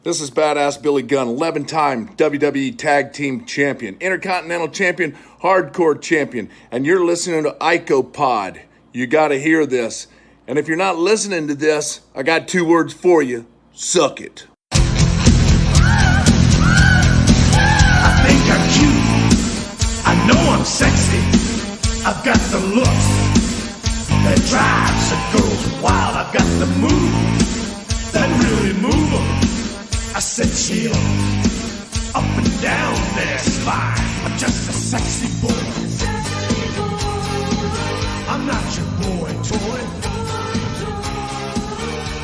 This is Badass Billy Gunn, 11-time WWE Tag Team Champion, Intercontinental Champion, Hardcore Champion, and you're listening to IcoPod. You gotta hear this. And if you're not listening to this, I got 2 words for you. Suck it. I think I'm cute. I know I'm sexy. I've got the looks that drives the girls wild. I've got the moves that really move them. I said chill up and down their spine. I'm just a sexy boy. I'm not your boy toy.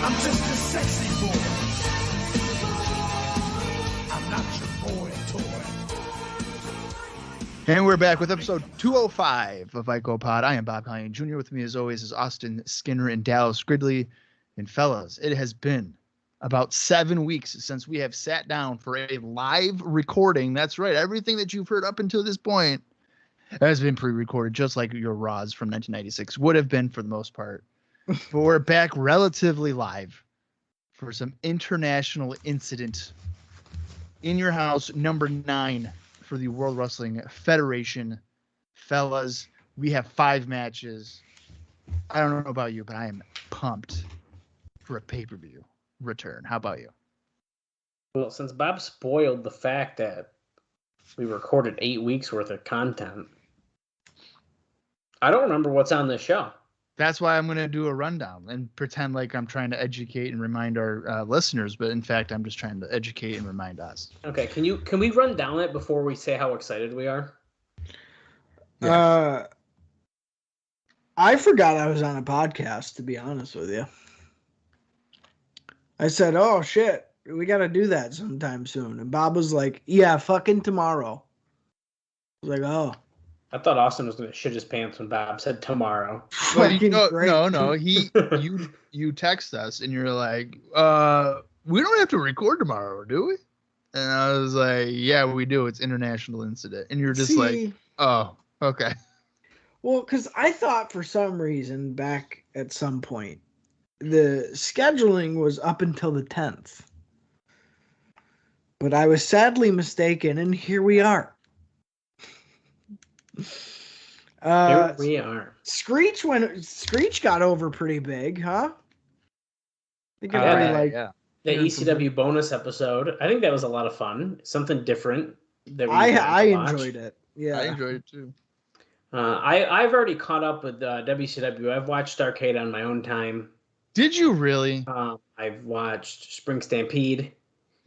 I'm just a sexy boy. I'm not your boy toy. And we're back with episode 205 of IcoPod. I am Bob Hallion Jr. With me, as always, is Austin Skinner and Dallas Gridley. And fellas, it has been about 7 weeks since we have sat down for a live recording. That's right. Everything that you've heard up until this point has been pre-recorded, just like your Raws from 1996 would have been for the most part. But we're back relatively live for some international incident in your house, number 9 for the World Wrestling Federation. Fellas, we have 5 matches. I don't know about you, but I am pumped for a pay-per-view return. How about you? Well, since Bob spoiled the fact that we recorded 8 weeks worth of content, I don't remember what's on this show. That's why I'm going to do a rundown and pretend like I'm trying to educate and remind our listeners, but in fact, I'm just trying to educate and remind us. Okay, can we run down it before we say how excited we are? Yeah. I forgot I was on a podcast, to be honest with you. I said, oh, shit, we got to do that sometime soon. And Bob was like, yeah, fucking tomorrow. I was like, oh. I thought Austin was going to shit his pants when Bob said tomorrow. Well, no. You text us and you're like, we don't have to record tomorrow, do we? And I was like, yeah, we do. It's international incident. And you're just like, oh, okay. Well, because I thought for some reason back at some point, the scheduling was up until the 10th. But I was sadly mistaken, and here we are. Here we are. Screech got over pretty big, huh? I think everybody the ECW bonus episode. I think that was a lot of fun. Something different. That I enjoyed it. Yeah, I enjoyed it too. I've already caught up with WCW. I've watched Arcade on my own time. Did you really? I've watched Spring Stampede.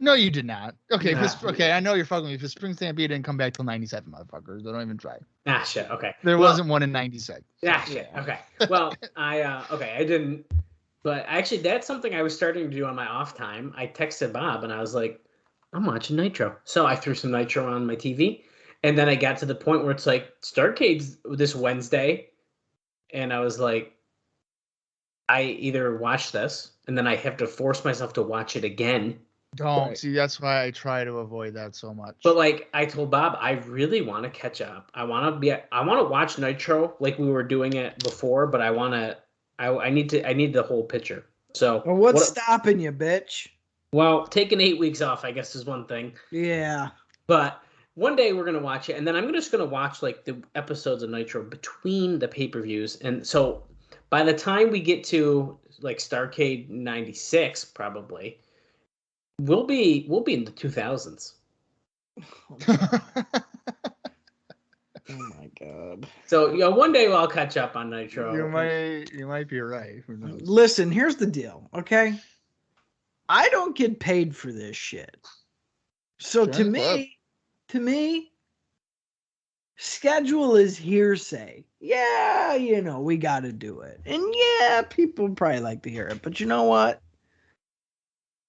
No, you did not. Okay, Nah. okay, I know you're fucking with me because Spring Stampede didn't come back till 97, motherfuckers. They don't even try. Ah, shit, okay. There wasn't one in 96. Ah, shit, okay. Well, I didn't, but actually that's something I was starting to do on my off time. I texted Bob and I was like, I'm watching Nitro. So I threw some Nitro on my TV, and then I got to the point where it's like, Starcade's this Wednesday, and I was like, I either watch this, and then I have to force myself to watch it again. Don't. Right. See, that's why I try to avoid that so much. But like I told Bob, I really want to catch up. I want to watch Nitro like we were doing it before, but I need the whole picture. So well, what's stopping you, bitch? Well, taking 8 weeks off, I guess, is one thing. Yeah. But one day we're gonna watch it, and then I'm just gonna watch like the episodes of Nitro between the pay-per-views. And so by the time we get to like Starrcade 96, probably we'll be in the 2000s. Oh my god. So one day I'll catch up on Nitro. You might be right. Who knows? Listen, here's the deal, okay? I don't get paid for this shit. So Sure, to me, schedule is hearsay. Yeah, we got to do it. And yeah, people probably like to hear it. But you know what?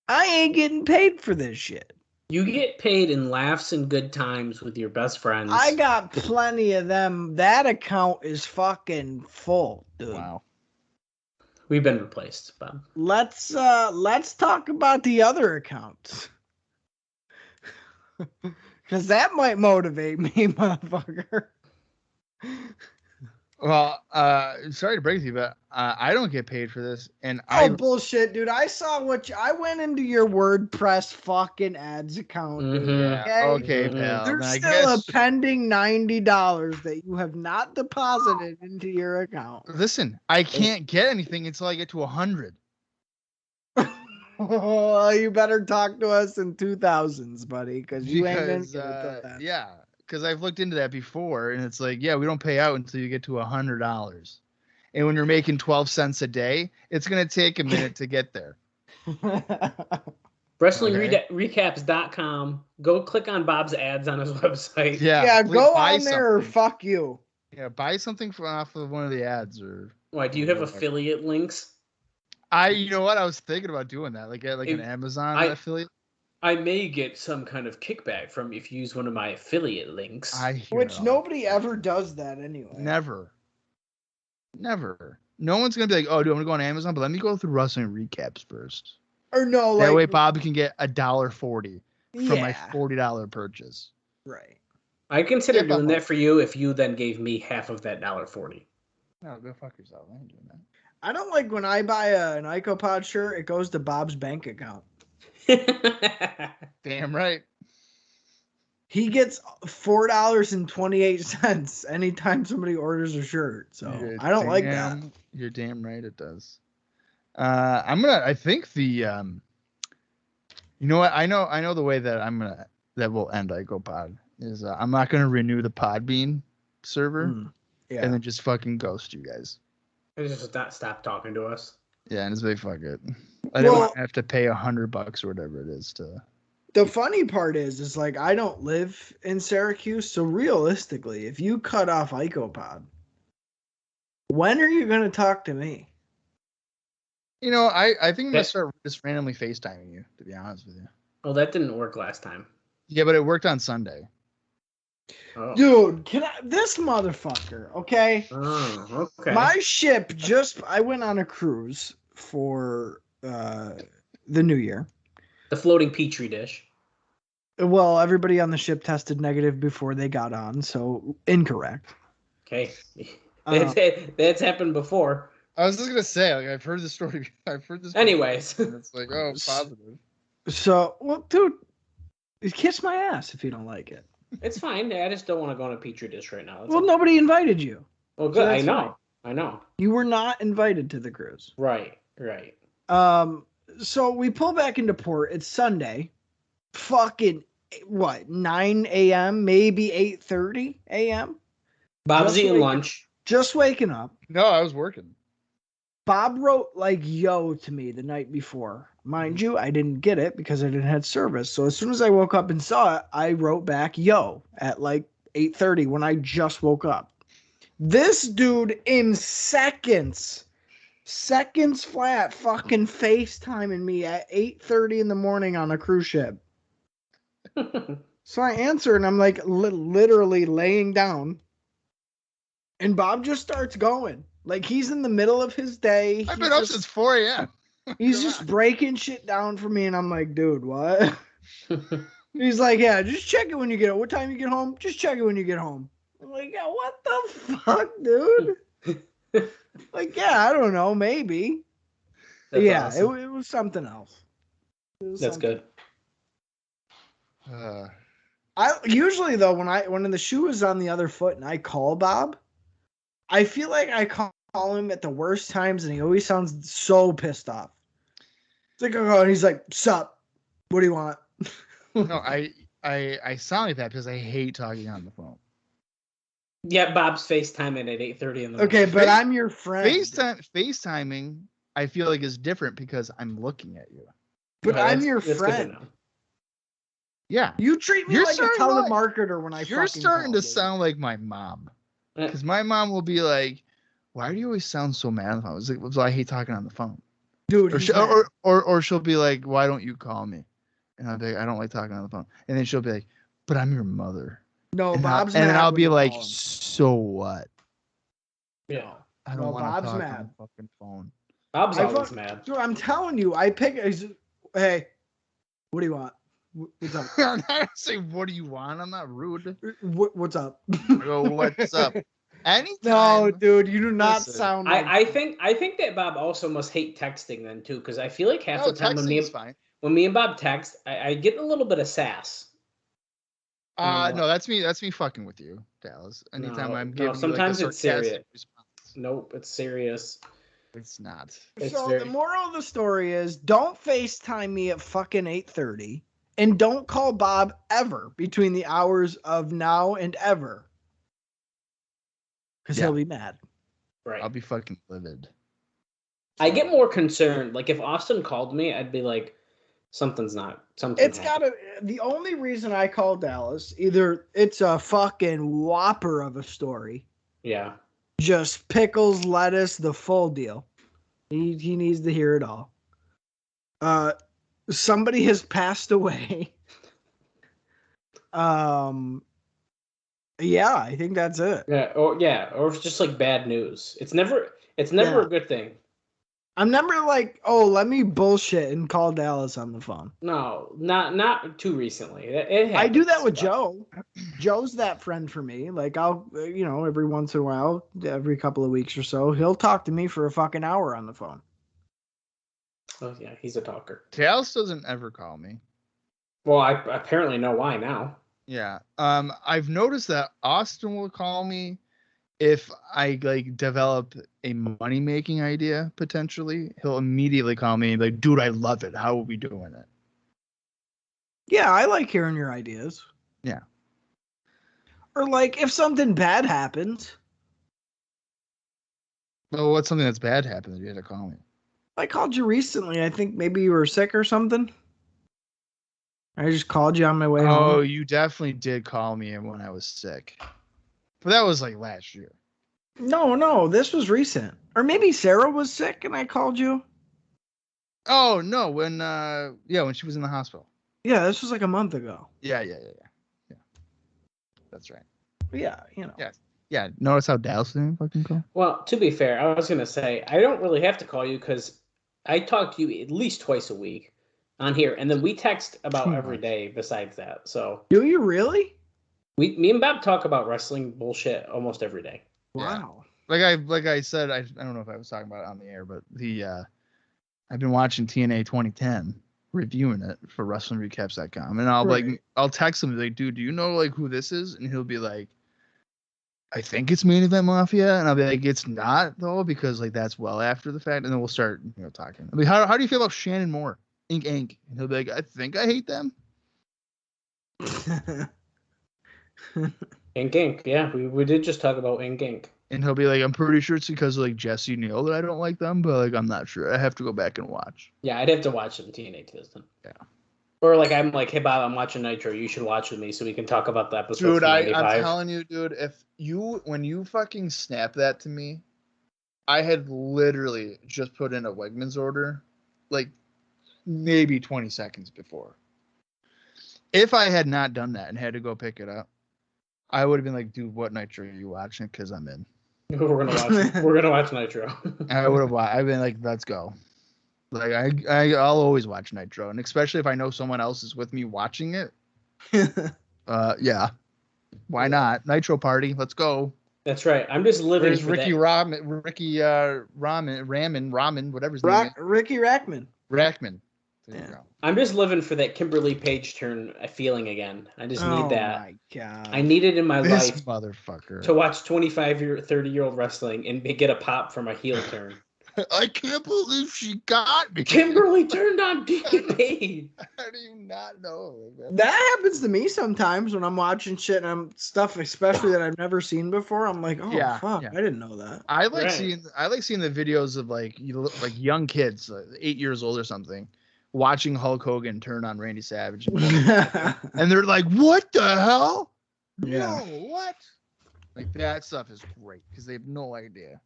I ain't getting paid for this shit. You get paid in laughs and good times with your best friends. I got plenty of them. That account is fucking full, dude. Wow. We've been replaced, Bob. Let's talk about the other accounts. Because that might motivate me, motherfucker. Well, sorry to break it to you, but I don't get paid for this, and Bullshit, dude. I saw I went into your WordPress fucking ads account, dude. Mhm. Okay, pal. There's Then I still a guess pending $90 that you have not deposited into your account. listen, I can't get anything until I get to 100. Oh, you better talk to us in 2000s, buddy, because you ain't gonna Because get it till then. yeah, because I've looked into that before, and it's like, yeah, we don't pay out until you get to $100. And when you're making 12 cents a day, it's gonna take a minute to get there. WrestlingRecaps.com. Go click on Bob's ads on his website. Yeah, please go buy on there or something. fuck you. Yeah, buy something off of one of the ads or. Why, do you have affiliate links? You know what? I was thinking about doing that, like an Amazon affiliate. I may get some kind of kickback from if you use one of my affiliate links. Which nobody ever does that anyway. Never. No one's gonna be like, oh, dude, I'm gonna go on Amazon, but let me go through wrestling recaps first. Or no, that way Bob can get $1.40 from my $40 purchase. Right. I consider doing that for you if you then gave me half of that $1.40. No, go fuck yourself. I ain't doing that. I don't like when I buy an IcoPod shirt, it goes to Bob's bank account. Damn right. He gets $4.28 anytime somebody orders a shirt. So I don't like that. You're damn right it does. I think the you know what? I know the way that we'll end IcoPod is I'm not gonna renew the Podbean server and then just fucking ghost you guys. Just stop talking to us. Yeah, and just say fuck it. I don't have to pay $100 or whatever it is to. The funny part is like I don't live in Syracuse, so realistically, if you cut off IcoPod, when are you gonna talk to me? You know, I think I'm gonna start just randomly FaceTiming you, to be honest with you. Oh, that didn't work last time. Yeah, but it worked on Sunday. Oh. Dude, this motherfucker, okay? Oh, okay. My ship I went on a cruise for the new year. The floating petri dish. Well, everybody on the ship tested negative before they got on, so incorrect. Okay. That's happened before. I was just gonna say, like, I've heard the story. Anyways. It's like, oh, positive. So, well, dude, kiss my ass if you don't like it. It's fine. I just don't want to go on a petri dish right now. Nobody invited you. Well, good. So I know. You were not invited to the cruise. Right. So we pull back into port. It's Sunday. Fucking, 9 a.m., maybe 8:30 a.m.? Bob's eating lunch. Just waking up. No, I was working. Bob wrote yo to me the night before. Mind you, I didn't get it because I didn't have service. So as soon as I woke up and saw it, I wrote back yo at 8:30 when I just woke up. This dude in seconds flat fucking FaceTiming me at 8:30 in the morning on a cruise ship. So I answer and I'm literally laying down. And Bob just starts going. He's in the middle of his day. I've been up since 4 a.m. He's just breaking shit down for me. And I'm like, dude, what? He's like, yeah, just check it when you get home. What time you get home? Just check it when you get home. I'm like, yeah, what the fuck, dude? Yeah, I don't know, maybe. That's awesome. It was something else. That's good. I usually though when the shoe is on the other foot and I call Bob, I feel like I call him at the worst times and he always sounds so pissed off. It's like, oh, and he's like, "Sup? What do you want?" No, I sound like that because I hate talking on the phone. Yeah, Bob's FaceTiming at 8:30 in the morning. Okay, but I'm your friend. FaceTiming, I feel like is different because I'm looking at you. But I'm your friend. Yeah, you treat me like a telemarketer when I. You're starting to sound like my mom, because my mom will be like, "Why do you always sound so mad on the phone?" I was like, "I hate talking on the phone, dude." Or she'll be like, "Why don't you call me?" And I'll be like, "I don't like talking on the phone." And then she'll be like, "But I'm your mother." No, and Bob's mad. And I'll be like, phone. "So what?" Yeah, I don't want to talk mad. On the fucking phone. Bob's always mad. Dude, I'm telling you, hey, what do you want? What's up? I'm not saying, what do you want? I'm not rude. What's up? I go, what's up? Anytime. No, dude, you do not Listen, sound like. I think that Bob also must hate texting then too, because I feel like half the time texting is fine. when me and Bob text, I get a little bit of sass. No, that's me. That's me fucking with you, Dallas. Anytime I'm giving sometimes you like a it's serious. sarcastic response. Nope, it's serious. It's not. So the moral of the story is, don't FaceTime me at fucking 8:30, and don't call Bob ever between the hours of now and ever, because he'll be mad. Right. I'll be fucking livid. I get more concerned. Like if Austin called me, I'd be like, something's It's gotta. The only reason I call Dallas, either it's a fucking whopper of a story. Yeah. Just pickles, lettuce, the full deal. He needs to hear it all. Somebody has passed away. Yeah, I think that's it. Or it's just like bad news. It's never a good thing. I'm never like, oh, let me bullshit and call Dallas on the phone. No, not too recently. I do that with Joe. Joe's that friend for me. Like I'll, every once in a while, every couple of weeks or so, he'll talk to me for a fucking hour on the phone. Oh yeah, he's a talker. Dallas doesn't ever call me. Well, I apparently know why now. Yeah. I've noticed that Austin will call me if I like develop a money making idea potentially. He'll immediately call me and be like, dude, I love it. How are we doing it? Yeah, I like hearing your ideas. Yeah. Or like if something bad happens. Well, what's something that's bad happens? You had to call me. I called you recently. I think maybe you were sick or something. I just called you on my way home. Oh, you definitely did call me when I was sick. But that was like last year. No, this was recent. Or maybe Sarah was sick and I called you. Oh no, when she was in the hospital. Yeah, this was like a month ago. Yeah. That's right. Yeah, Yeah. Notice how Dallas didn't fucking call? Well, to be fair, I was gonna say I don't really have to call you because I talk to you at least twice a week on here, and then we text about every day besides that. So do you really? Me and Bob talk about wrestling bullshit almost every day. Wow. Yeah. Like I said, I don't know if I was talking about it on the air, but I've been watching TNA 2010, reviewing it for WrestlingRecaps.com, and I'll text him like, dude, do you know like who this is? And he'll be like, I think it's Main Event Mafia, and I'll be like, it's not though, because like that's well after the fact, and then we'll start talking. I mean, how do you feel about Shannon Moore, Ink? And he'll be like, I think I hate them. Ink. Yeah, we did just talk about Ink. And he'll be like, I'm pretty sure it's because of like Jesse Neal that I don't like them, but like I'm not sure. I have to go back and watch. Yeah, I'd have to watch some TNA 2000. Yeah. Or like I'm like, hey Bob, I'm watching Nitro. You should watch with me so we can talk about the episode. Dude, I'm telling you, dude, when you fucking snap that to me, I had literally just put in a Wegmans order, like maybe 20 seconds before. If I had not done that and had to go pick it up, I would have been like, dude, what Nitro are you watching? Because I'm in. We're gonna watch Nitro. I would have. I've been like, let's go. Like I'll always watch Nitro, and especially if I know someone else is with me watching it. Yeah, why not? Nitro party, let's go. That's right. I'm just living for Ricky that. Ramen, whatever his name is. Ricky Rackman. There you go. I'm just living for that Kimberly Page turn feeling again. I just need that. Oh my god! I need it in my This life motherfucker. to watch 30-year-old wrestling and get a pop from a heel turn. I can't believe she got me. Kimberly turned on DK Page. How do you not know? That happens to me sometimes when I'm watching shit and I'm stuff, especially that I've never seen before. I'm like, oh fuck, I didn't know that. I like seeing the videos of like young kids, 8 years old or something, watching Hulk Hogan turn on Randy Savage, and they're like, "What the hell? Yeah, no, what?" Like that stuff is great because they have no idea.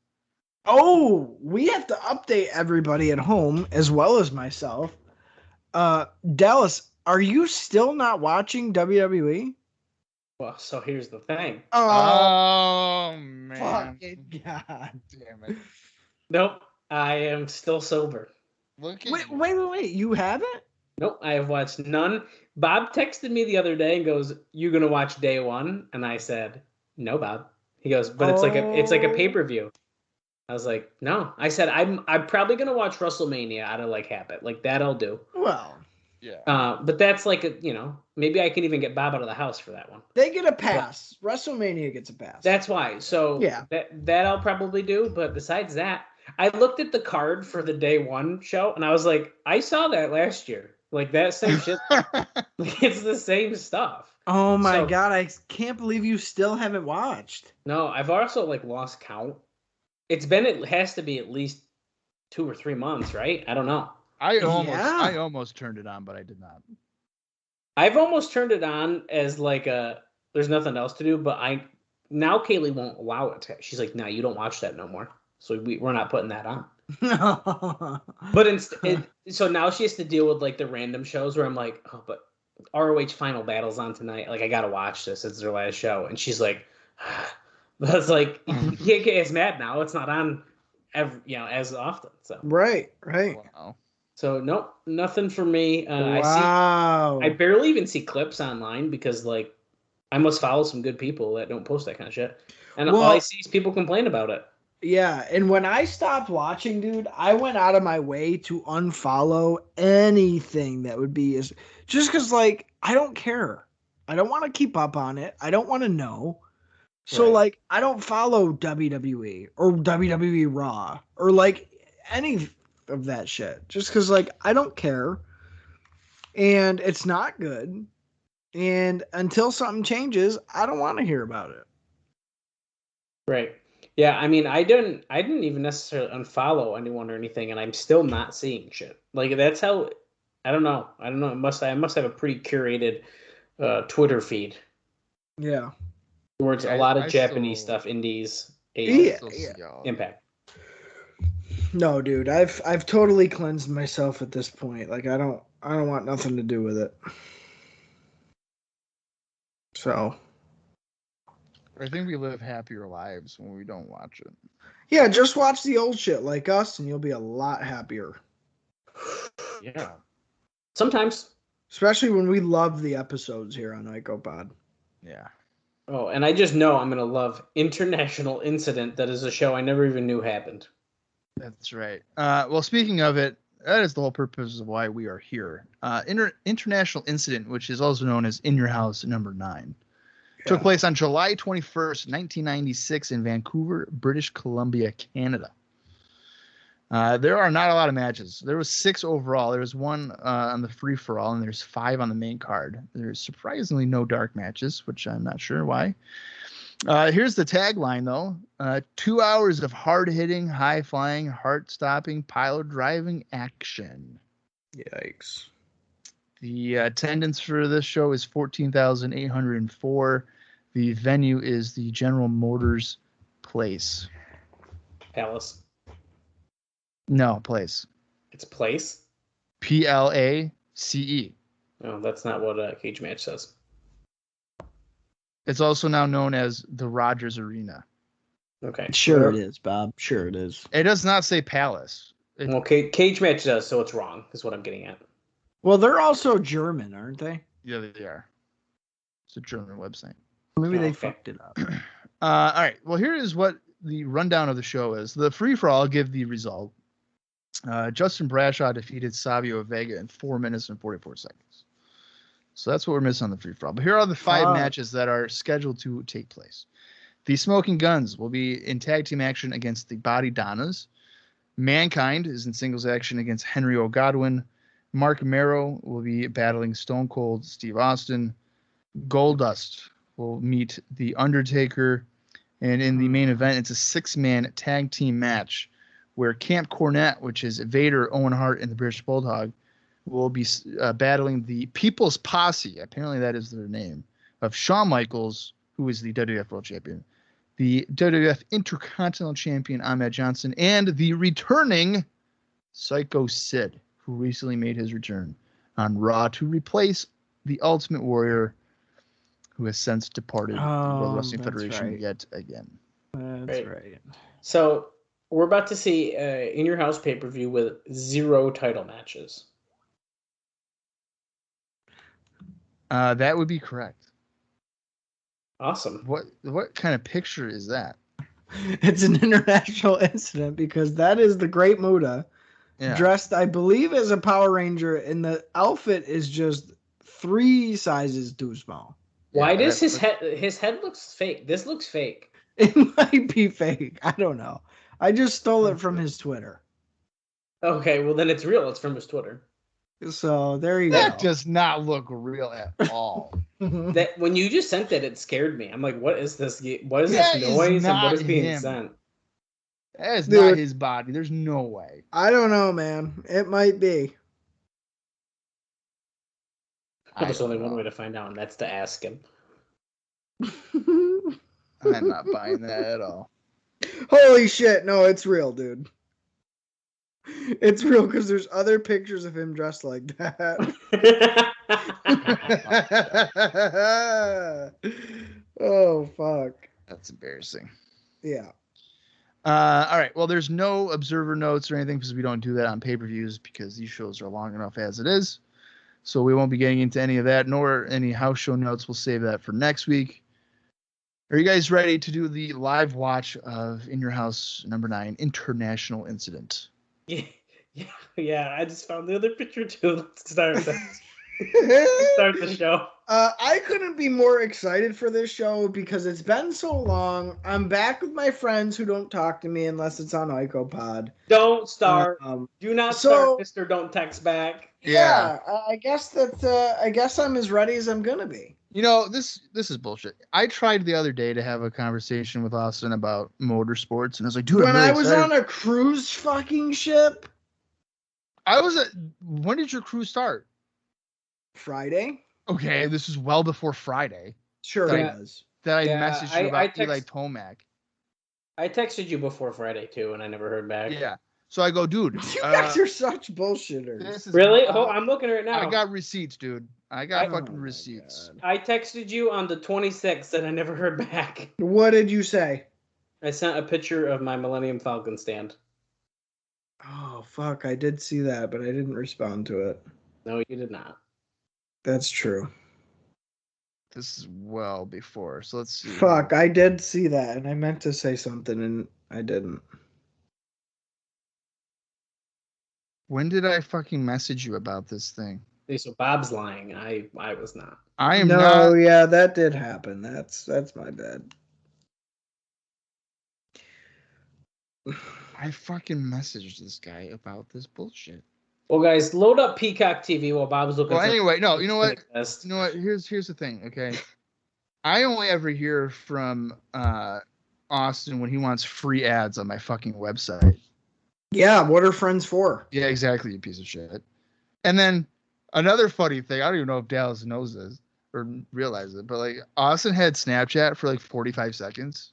Oh, we have to update everybody at home as well as myself. Dallas, are you still not watching WWE? Well, so here's the thing. Oh man! Fucking god! Damn it! Nope, I am still sober. Wait! You haven't? Nope, I have watched none. Bob texted me the other day and goes, "You gonna watch day one?" And I said, "No, Bob." He goes, but it's like a pay-per-view. I was like, no. I said I'm probably gonna watch WrestleMania out of like habit. Like that I'll do. Well, Yeah. But that's like maybe I can even get Bob out of the house for that one. they get a pass. WrestleMania gets a pass. That's why. So Yeah. that I'll probably do. But besides that, I looked at the card for the day one show and I was like, I saw that last year. Like that same shit. Like, it's the same stuff. Oh my So- god, I can't believe you still haven't watched. No, I've also like lost count. It has to be at least 2 or 3 months, right? I don't know. I Yeah. almost turned it on, but I did not. I've almost turned it on as like there's nothing else to do, but now Kaylee won't allow it to. She's like, no, you don't watch that no more. So we're not putting that on. But so now she has to deal with like the random shows where I'm like, oh, but ROH Final Battle's on tonight. Like I gotta watch this. It's their last show, and she's like, but it's like you can't get as mad now. It's not on as often. So right. Wow. so nope, nothing for me. Wow. I barely even see clips online because like I must follow some good people that don't post that kind of shit, and all I see is people complain about it. Yeah, and when I stopped watching, dude, I went out of my way to unfollow anything that would be just because, like, I don't care. I don't want to keep up on it. I don't want to know. So, Right. like, I don't follow WWE or WWE Raw or, like, any of that shit. Just because, like, I don't care. And it's not good. And until something changes, I don't want to hear about it. Right. Yeah, I mean, I didn't even necessarily unfollow anyone or anything, and I'm still not seeing shit. Like that's how. I don't know. I must have a pretty curated Twitter feed Yeah. where it's a lot of Japanese stuff, indies, Yeah. Impact. No, dude, I've totally cleansed myself at this point. Like I don't want nothing to do with it. So I think we live happier lives when we don't watch it. yeah, just watch the old shit like us, and you'll be a lot happier. Yeah. Sometimes. Especially when we love the episodes here on IcoPod. Yeah. Oh, and I just know I'm gonna love International Incident. That is a show I never even knew happened. That's right. Well, speaking of it, that is the whole purpose of why we are here. International Incident, which is also known as In Your House number 9. Took place on July 21st, 1996 in Vancouver, British Columbia, Canada. There are not a lot of matches. There was 6 overall. There was 1 on the free-for-all, and there's 5 on the main card. There's surprisingly no dark matches, which I'm not sure why. Here's the tagline, though. 2 hours of hard-hitting, high-flying, heart-stopping, pile-driving action. Yikes. The attendance for this show is 14,804. The venue is the General Motors Place. Palace. No, Place. It's Place. Place. No, that's not what a cage match says. It's also now known as the Rogers Arena. Okay. Sure it is, Bob. Sure it is. It does not say Palace. Well, cage match does, so it's wrong, is what I'm getting at. Well, they're also German, aren't they? Yeah, they are. It's a German website. Maybe they Okay. fucked it up. All right. Well, here is what the rundown of the show is. The free-for-all, I'll give the result. Justin Bradshaw defeated Savio Vega in 4 minutes and 44 seconds. So that's what we're missing on the free-for-all. But here are the 5 matches that are scheduled to take place. The Smoking Guns will be in tag team action against the Body Donnas. Mankind is in singles action against Henry O'Godwin. Marc Mero will be battling Stone Cold Steve Austin. Goldust will meet The Undertaker. And in the main event, it's a 6-man tag team match where Camp Cornette, which is Vader, Owen Hart, and the British Bulldog, will be battling the People's Posse. Apparently that is their name. Of Shawn Michaels, who is the WWF World Champion, the WWF Intercontinental Champion Ahmed Johnson, and the returning Psycho Sid, who recently made his return on Raw to replace the Ultimate Warrior, who has since departed the World Wrestling Federation yet again. That's right. So we're about to see In Your House pay-per-view with 0 title matches. That would be correct. Awesome. What kind of picture is that? It's an international incident because that is the Great Muta dressed, I believe, as a Power Ranger, and the outfit is just 3 sizes too small. Why does his head looks fake? This looks fake. It might be fake. I don't know. I just stole it from his Twitter. Okay, well then it's real. It's from his Twitter. So there you go. That does not look real at all. That when you just sent it scared me. I'm like, what is this? What is this noise and what is being sent? That is not his body. There's no way. I don't know, man. It might be. There's only one way to find out, and that's to ask him. I'm not buying that at all. Holy shit. No, it's real, dude. It's real because there's other pictures of him dressed like that. Oh, fuck. That's embarrassing. Yeah. All right. Well, there's no observer notes or anything because we don't do that on pay-per-views because these shows are long enough as it is. So we won't be getting into any of that, nor any house show notes. We'll save that for next week. Are you guys ready to do the live watch of In Your House number 9 International Incident? Yeah. I just found the other picture too. Let's start the show. I couldn't be more excited for this show because it's been so long. I'm back with my friends who don't talk to me unless it's on IcoPod. Don't start. Do not start, Mr. Don't Text Back. Yeah, I guess I guess I'm as ready as I'm gonna be. You know, this is bullshit. I tried the other day to have a conversation with Austin about motorsports, and I was like, dude, when I was on a cruise fucking ship. When did your cruise start? Friday. Okay, this is well before Friday. Sure it was. That I messaged you about Eli Tomac. I texted you before Friday too, and I never heard back. Yeah. So I go, dude. You guys are such bullshitters. Really? I'm looking right now. I got receipts, dude. I got fucking receipts. God. I texted you on the 26th, and I never heard back. What did you say? I sent a picture of my Millennium Falcon stand. Oh, fuck. I did see that, but I didn't respond to it. No, you did not. That's true. This is well before. So let's see. Fuck, I did see that, and I meant to say something, and I didn't. When did I fucking message you about this thing? Okay, so Bob's lying. I was not. I am not. No, yeah, that did happen. That's my bad. I fucking messaged this guy about this bullshit. Well, guys, load up Peacock TV while Bob's looking. Well, anyway, no, you know what? You know what? Here's the thing, okay? I only ever hear from Austin when he wants free ads on my fucking website. Yeah, what are friends for? Yeah, exactly, you piece of shit. And then another funny thing, I don't even know if Dallas knows this or realizes it, but like Austin had Snapchat for like 45 seconds.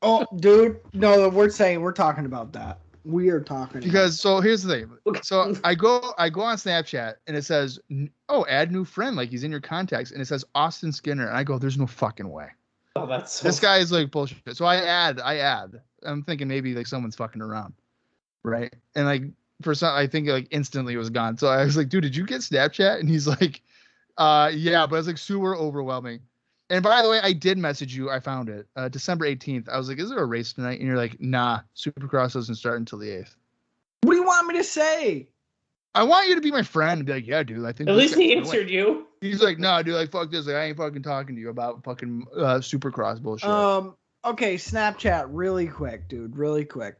Oh, dude, no, we're talking about that. We are talking because so here's the thing. So I go on Snapchat and it says, "Oh, add new friend," like he's in your contacts, and it says Austin Skinner, and I go, "There's no fucking way." Oh, that's this guy is like bullshit. So I add. I'm thinking maybe like someone's fucking around, right? And like for some, I think like instantly it was gone. So I was like, "Dude, did you get Snapchat?" And he's like, "Yeah," but it's like super overwhelming. And by the way, I did message you. I found it. December 18th. I was like, is there a race tonight? And you're like, nah, Supercross doesn't start until the 8th. What do you want me to say? I want you to be my friend and be like, yeah, dude, I think. At least he answered you. He's like, no, dude, like, fuck this. Like, I ain't fucking talking to you about fucking Supercross bullshit. Okay, Snapchat, really quick, dude, really quick.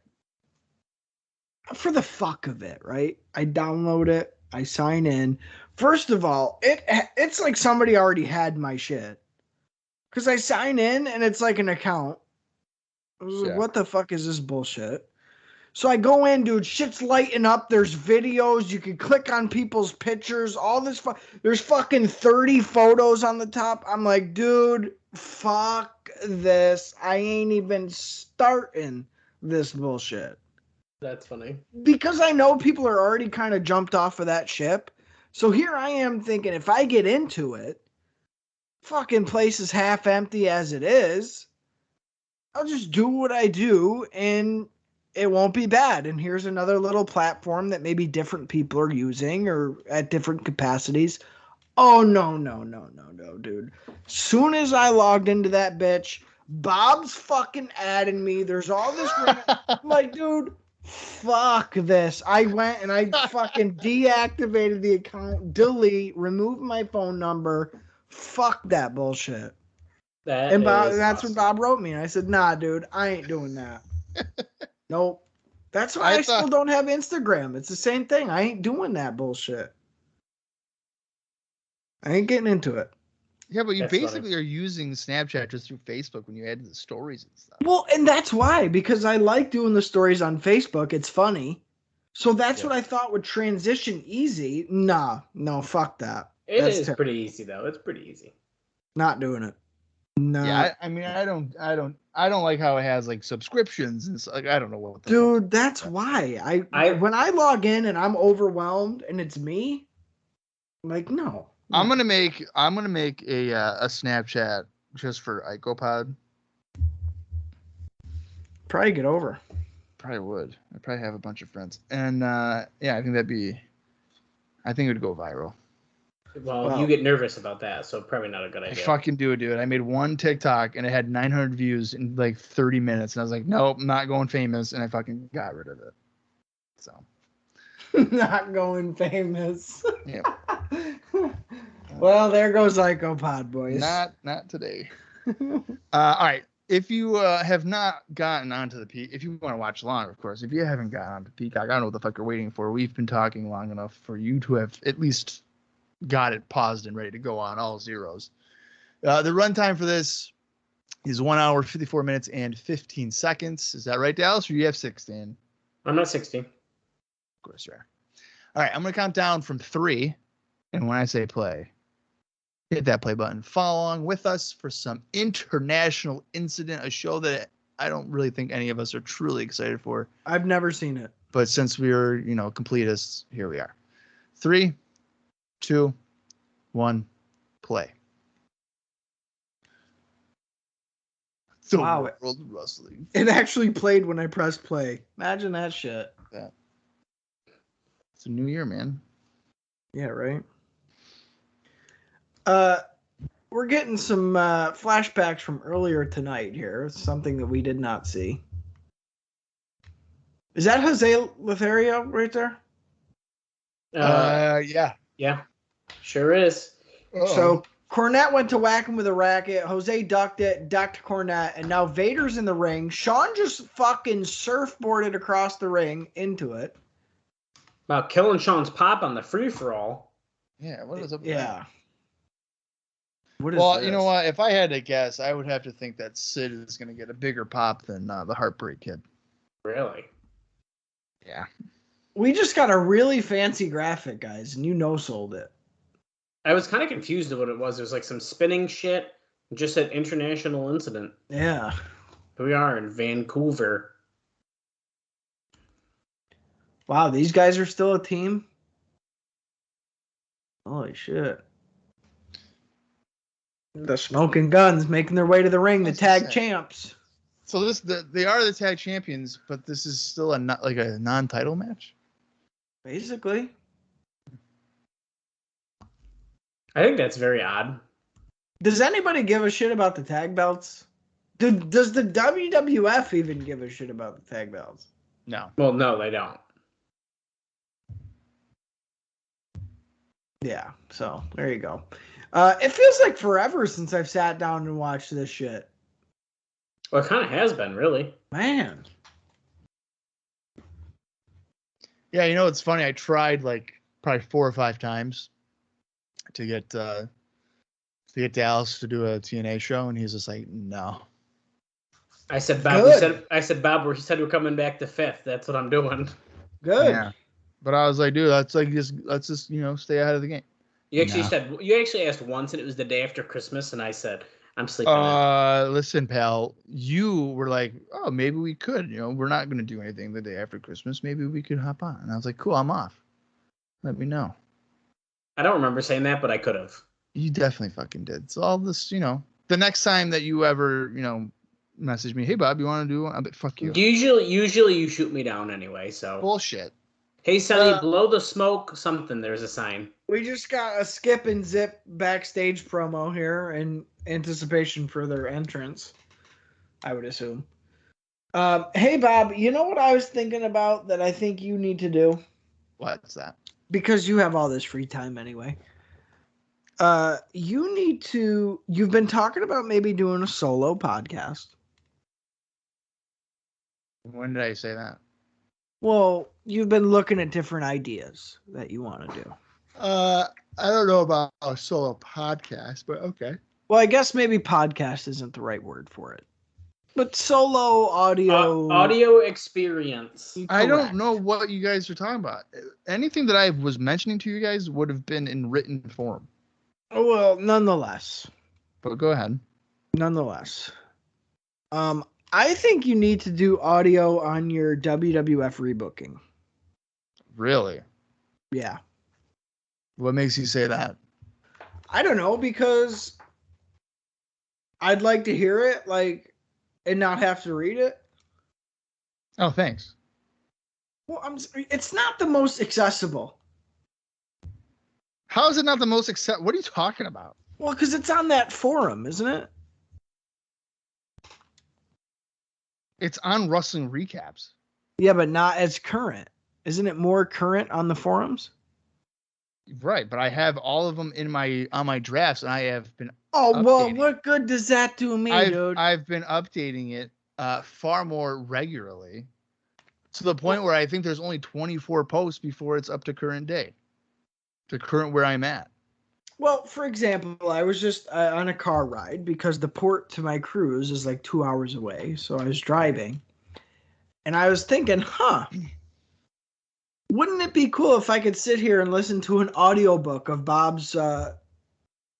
For the fuck of it, right? I download it. I sign in. First of all, it's like somebody already had my shit. Because I sign in and it's like an account. I was like, what the fuck is this bullshit? So I go in, dude. Shit's lighting up. There's videos. You can click on people's pictures. All this. There's fucking 30 photos on the top. I'm like, dude, fuck this. I ain't even starting this bullshit. That's funny. Because I know people are already kind of jumped off of that ship. So here I am thinking if I get into it, fucking place is half empty as it is. I'll just do what I do and it won't be bad. And here's another little platform that maybe different people are using or at different capacities. Oh, no, dude. Soon as I logged into that bitch, Bob's fucking adding me. There's all this. I'm like, dude, fuck this. I went and I fucking deactivated the account, delete, remove my phone number. Fuck that bullshit. And that's awesome. when Bob wrote me. And I said, nah, dude, I ain't doing that. Nope. That's why I still don't have Instagram. It's the same thing. I ain't doing that bullshit. I ain't getting into it. Yeah, but you That's basically funny. are using Snapchat just through Facebook when you add the stories and stuff. Well, and that's why, because I like doing the stories on Facebook. It's funny. So that's what I thought would transition easy. Nah, no, fuck that. That's pretty easy though. It's pretty easy. Not doing it. No. Yeah, I mean, I don't like how it has like subscriptions and like I don't know what. Dude, that's why I when I log in and I'm overwhelmed and it's me, I'm like, no. I'm gonna make a Snapchat just for IcoPod. Probably get over. Probably would. I probably have a bunch of friends, and yeah, I think it would go viral. Well, you get nervous about that, so probably not a good idea. I fucking do it, dude. I made one TikTok and it had 900 views in like 30 minutes, and I was like, nope, I'm not going famous, and I fucking got rid of it. So. Not going famous. Yeah. Well, there goes IcoPod, boys. Not today. All right. If you have not gotten onto the Peacock, if you want to watch along, of course, if you haven't gotten onto Peacock, I don't know what the fuck you're waiting for. We've been talking long enough for you to have at least got it paused and ready to go on all zeros. The runtime for this is 1 hour, 54 minutes, and 15 seconds. Is that right, Dallas? Or you have 16? I'm not 16. Of course you are. All right, I'm going to count down from 3. And when I say play, hit that play button. Follow along with us for some international incident, a show that I don't really think any of us are truly excited for. I've never seen it. But since we're, completists, here we are. 3, 2, 1, play. The Wow. World of Wrestling. It actually played when I pressed play. Imagine that shit. Yeah. It's a new year, man. Yeah, right. We're getting some flashbacks from earlier tonight here. Something that we did not see. Is that Jose Lothario right there? Yeah. Yeah, sure is. So Cornette went to whack him with a racket. Jose ducked Cornette, and now Vader's in the ring. Shawn just fucking surfboarded across the ring into it. About killing Shawn's pop on the free-for-all. Yeah, what is up with Yeah. that? What is Well, this? you know what? If I had to guess, I would have to think that Sid is going to get a bigger pop than the Heartbreak Kid. Really? Yeah. We just got a really fancy graphic, guys, and you no-sold it. I was kind of confused at what it was. It was like some spinning shit. Just said international incident. Yeah. Here we are in Vancouver. Wow, these guys are still a team? Holy shit. The Smoking Guns making their way to the ring, the tag champs. So they are the tag champions, but this is still a non-title match? Basically. I think that's very odd. Does anybody give a shit about the tag belts? Does the WWF even give a shit about the tag belts? No. Well, no, they don't. Yeah, so there you go. It feels like forever since I've sat down and watched this shit. Well, it kind of has been, really. Man. Yeah, it's funny. I tried like probably 4 or 5 times to get Dallas to do a TNA show, and he's just like, no. I said, Bob. Bob. We said we're coming back to 5th. That's what I'm doing. Good. Yeah. But I was like, dude, let's just stay ahead of the game. You actually asked once, and it was the day after Christmas, and I said, I'm sleeping. Listen, pal, you were like, oh, maybe we could. We're not going to do anything the day after Christmas. Maybe we could hop on. And I was like, cool, I'm off. Let me know. I don't remember saying that, but I could have. You definitely fucking did. So all this, the next time that you ever, message me, hey, Bob, you want to do one? I'll be, fuck you. Usually you shoot me down anyway, so. Bullshit. Hey, Sonny, blow the smoke, something. There's a sign. We just got a Skip and Zip backstage promo here in anticipation for their entrance, I would assume. Hey, Bob, you know what I was thinking about that I think you need to do? What's that? Because you have all this free time anyway. You've been talking about maybe doing a solo podcast. When did I say that? Well, you've been looking at different ideas that you want to do. I don't know about a solo podcast, but okay. Well, I guess maybe podcast isn't the right word for it. But solo audio. Audio experience. I don't Correct. know what you guys are talking about. Anything that I was mentioning to you guys would have been in written form. Oh, well, nonetheless. But go ahead. Nonetheless. I think you need to do audio on your WWF rebooking. Really? Yeah. What makes you say that? I don't know, because I'd like to hear it, and not have to read it. Oh, thanks. Well, it's not the most accessible. How is it not the most What are you talking about? Well, because it's on that forum, isn't it? It's on Wrestling Recaps. Yeah, but not as current. Isn't it more current on the forums? Right, but I have all of them on my drafts, and I have been. Oh, well, updating. what good does that do me, dude? I've been updating it far more regularly, to the point where I think there's only 24 posts before it's up to current day, to current where I'm at. Well, for example, I was just on a car ride because the port to my cruise is like 2 hours away. So I was driving, and I was thinking, wouldn't it be cool if I could sit here and listen to an audiobook of Bob's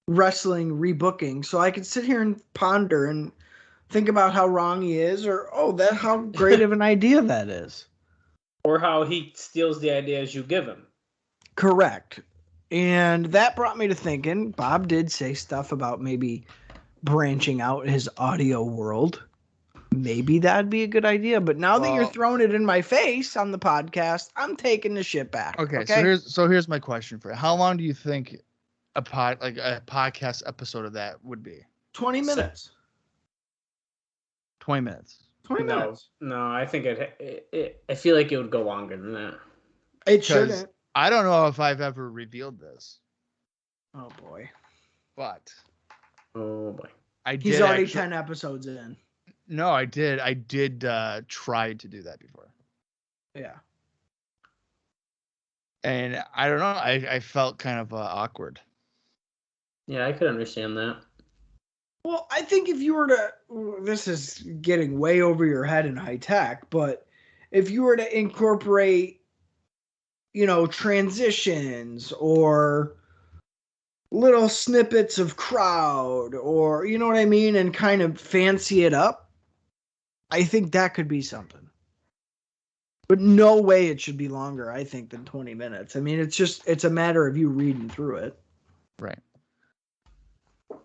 wrestling rebooking, so I could sit here and ponder and think about how wrong he is, or how great of an idea that is. Or how he steals the ideas you give him. Correct. And that brought me to thinking, Bob did say stuff about maybe branching out his audio world. Maybe that'd be a good idea. But now that you're throwing it in my face on the podcast, I'm taking the shit back. Okay? So here's my question for you. How long do you think a podcast episode of that would be? 20 minutes. 20 minutes. 20 minutes. No, I think I feel like it would go longer than that. It shouldn't. I don't know if I've ever revealed this. Oh, boy. But. Oh, boy. He's already 10 episodes in. No, I did. I did try to do that before. Yeah. And I don't know. I felt kind of awkward. Yeah, I could understand that. Well, I think if you were to, this is getting way over your head in high tech, but if you were to incorporate, transitions or little snippets of crowd, or, you know what I mean, and kind of fancy it up, I think that could be something. But no way it should be longer, I think, than 20 minutes. I mean, it's a matter of you reading through it. Right.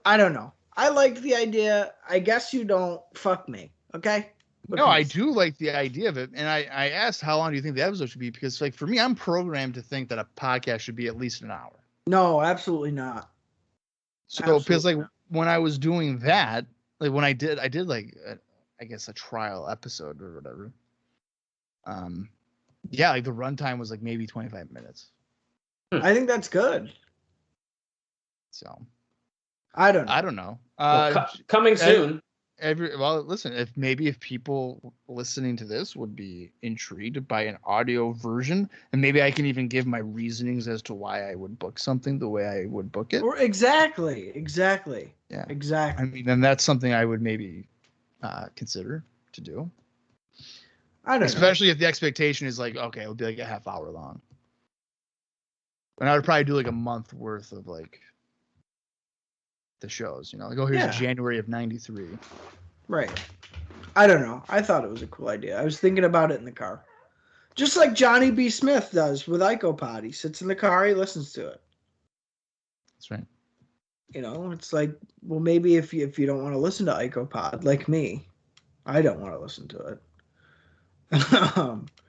I don't know. I like the idea. I guess you don't fuck me, okay? No, I do like the idea of it. And I asked how long do you think the episode should be? Because, for me, I'm programmed to think that a podcast should be at least an hour. No, absolutely not. So, because, when I was doing that, when I did, I guess a trial episode or whatever. Yeah, the runtime was maybe 25 minutes. I think that's good. So. I don't know. Coming soon. Listen, if people listening to this would be intrigued by an audio version, and maybe I can even give my reasonings as to why I would book something the way I would book it. Or exactly. Yeah, exactly. I mean, then that's something I would maybe consider to do. I don't know. Especially if the expectation is okay, it'll be a half hour long. And I would probably do a month worth of the shows, here's January of 93. Right. I don't know. I thought it was a cool idea. I was thinking about it in the car. Just like Johnny B. Smith does with IcoPod. He sits in the car, he listens to it. That's right. It's maybe if you don't want to listen to IcoPod, like me, I don't want to listen to it.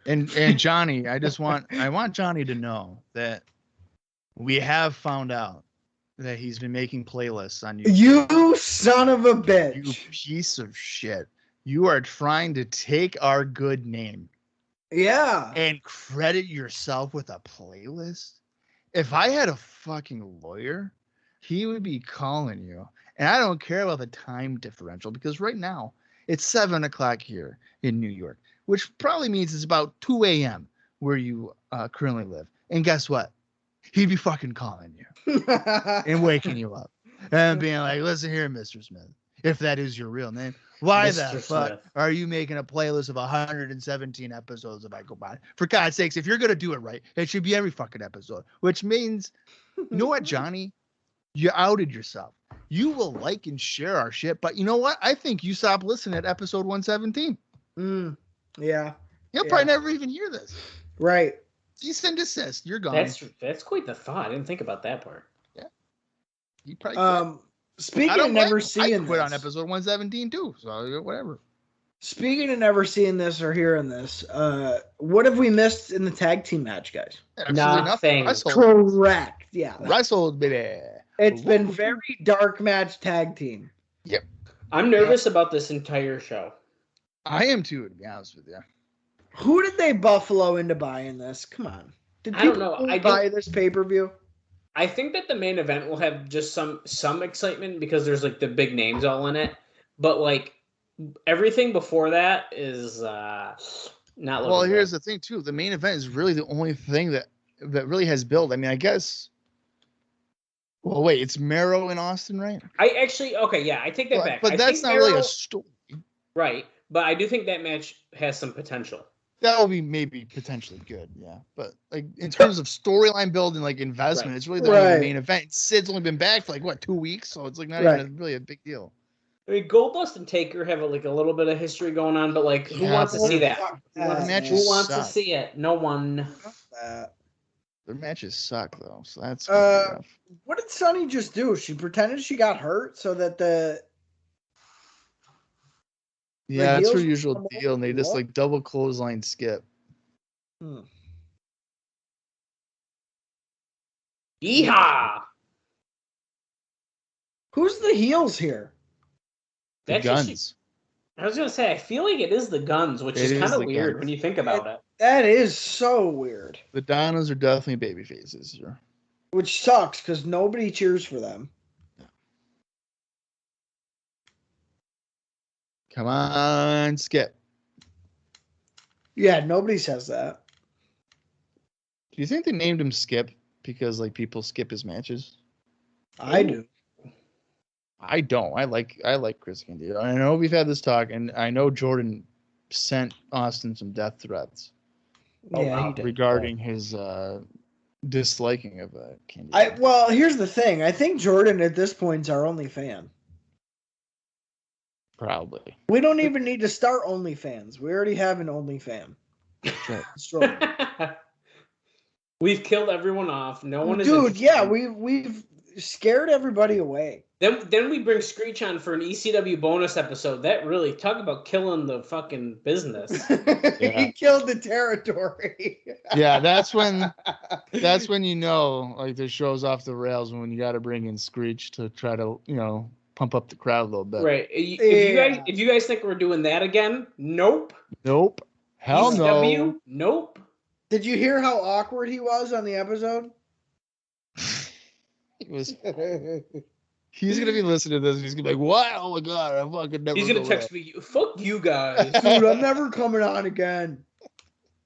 And Johnny, I want Johnny to know that We have found out that he's been making playlists on YouTube. You son of a You bitch. piece of shit. You are trying to take our good name Yeah. and credit yourself with a playlist. If I had a fucking lawyer, he would be calling you. And I don't care about the time differential because right now it's 7 o'clock here in New York, which probably means it's about 2 a.m. where you currently live. And guess what? He'd be fucking calling you and waking you up and being like, listen here, Mr. Smith, if that is your real name, why Mr. the fuck Smith. are you making a playlist of 117 episodes of I Go By? For God's sakes, if you're going to do it right, it should be every fucking episode, which means, you know what, Johnny? You outed yourself. You will like and share our shit, but you know what? I think you stopped listening at episode 117. Yeah. You'll probably never even hear this. Right. Cease and desist. You're gone. That's quite the thought. I didn't think about that part. Yeah. You probably quit. Speaking of never seeing I quit this, on episode 117 too, so whatever. Speaking of never seeing this or hearing this, what have we missed in the tag team match, guys? Absolutely Nothing. Wrestled. Correct. Yeah. Wrestled, baby. It's been very dark match tag team. Yep. I'm nervous about this entire show. I am too, to be honest with you. Who did they buffalo into buying this? Come on. Did I don't people know. buy this pay-per-view? I think that the main event will have just some excitement because there's like the big names all in it, but like everything before that is not. Well, here's the thing too. The main event is really the only thing that really has built. I mean, I guess. Well, wait, it's Mero in Austin, right? I take that back. But that's not really a story, right? But I do think that match has some potential. That will be maybe potentially good, yeah. But like in terms of storyline building, like investment, it's really the only main event. Sid's only been back for like what 2 weeks, so it's like not even really a big deal. I mean, Goldust and Taker have a little bit of history going on, but like, who wants to see that? Who wants to see it? No one. Their matches suck though, so that's what did Sunny just do? She pretended she got hurt so that the that's her usual deal, and they just like double clothesline skip. Yeehaw! Who's the heels here? The Guns. I was gonna say, I feel like it is the Guns, which is kind of weird when you think about it. That is so weird. The Donnas are definitely baby faces here. Which sucks because nobody cheers for them. Come on, Skip. Yeah, nobody says that. Do you think they named him Skip because like people skip his matches? I do. I don't. I like Chris Candido. I know we've had this talk, and I know Jordan sent Austin some death threats. He did. Regarding his disliking of Candido. Well, here's the thing. I think Jordan at this point is our only fan. Probably. We don't even need to start OnlyFans. We already have an OnlyFan. We've killed everyone off. No one is. Dude, yeah, we've scared everybody away. Then we bring Screech on for an ECW bonus episode. That really talk about killing the fucking business. He killed the territory. Yeah, that's when you know like the show's off the rails when you got to bring in Screech to try to pump up the crowd a little bit. Right. If you guys think we're doing that again, nope. Nope. Hell ECW? no. Nope. Did you hear how awkward he was on the episode? It was. He's gonna be listening to this and he's gonna be like, "What? Oh my god, I fucking never." He's gonna text me, "Fuck you guys, dude. I'm never coming on again."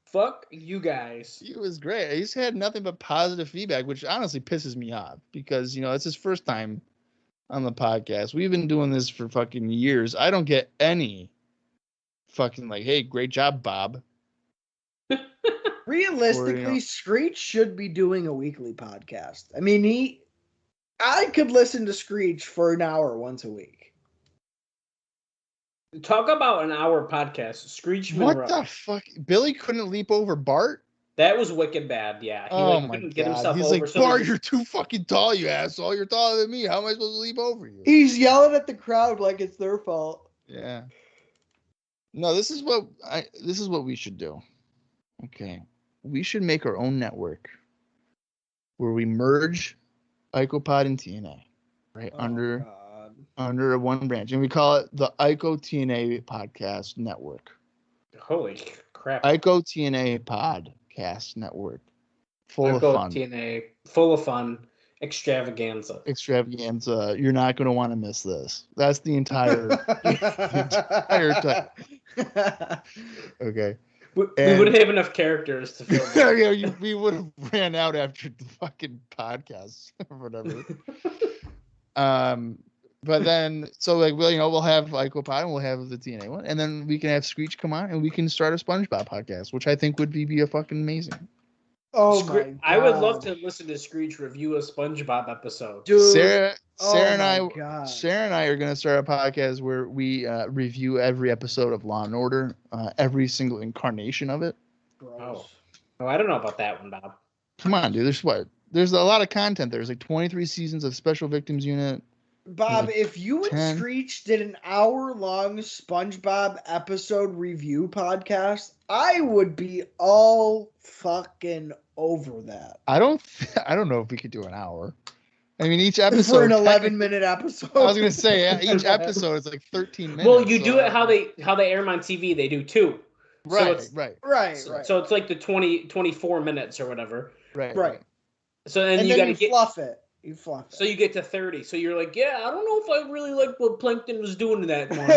Fuck you guys. He was great. He's had nothing but positive feedback, which honestly pisses me off because it's his first time on the podcast. We've been doing this for fucking years. I don't get any fucking like, "Hey, great job, Bob." Realistically, Screech should be doing a weekly podcast. I mean, I could listen to Screech for an hour once a week. Talk about an hour podcast. Screech Monroe. What the fuck? Billy couldn't leap over Bart? That was wicked bad, yeah. He couldn't get himself He's over. Like, Bart, you're too fucking tall, you asshole. You're taller than me. How am I supposed to leap over you? He's yelling at the crowd like it's their fault. Yeah. No, this is what we should do. Okay. We should make our own network where we merge IcoPod and TNA, right? God. Under one branch, and we call it the Ico TNA Podcast Network. Holy crap! Ico TNA Podcast Network, full of fun. TNA, full of fun, extravaganza. You're not going to want to miss this. That's the entire title. Okay. We wouldn't have enough characters to fill. Yeah, we would have ran out after the fucking podcast or whatever. But then, so like, we'll have IcoPod and we'll have the TNA one, and then we can have Screech come on and we can start a SpongeBob podcast, which I think would be a fucking amazing. Oh my God. I would love to listen to Screech review a SpongeBob episode. Dude. Sarah and I are going to start a podcast where we review every episode of Law and Order, every single incarnation of it. Oh, I don't know about that one, Bob. Come on, dude. There's a lot of content. There's like 23 seasons of Special Victims Unit. Bob, if you and Screech did an hour-long SpongeBob episode review podcast, I would be all fucking over that. I don't know if we could do an hour. I mean, each episode for an 11-minute episode. I was gonna say each episode is like 13 minutes. Well, you do it how they air them on TV. They do 2. Right, so right. So it's like the 24 minutes or whatever. Right. So then you got to fluff it. You fluff it. So you get to 30. So you're like, yeah, I don't know if I really like what Plankton was doing to that one.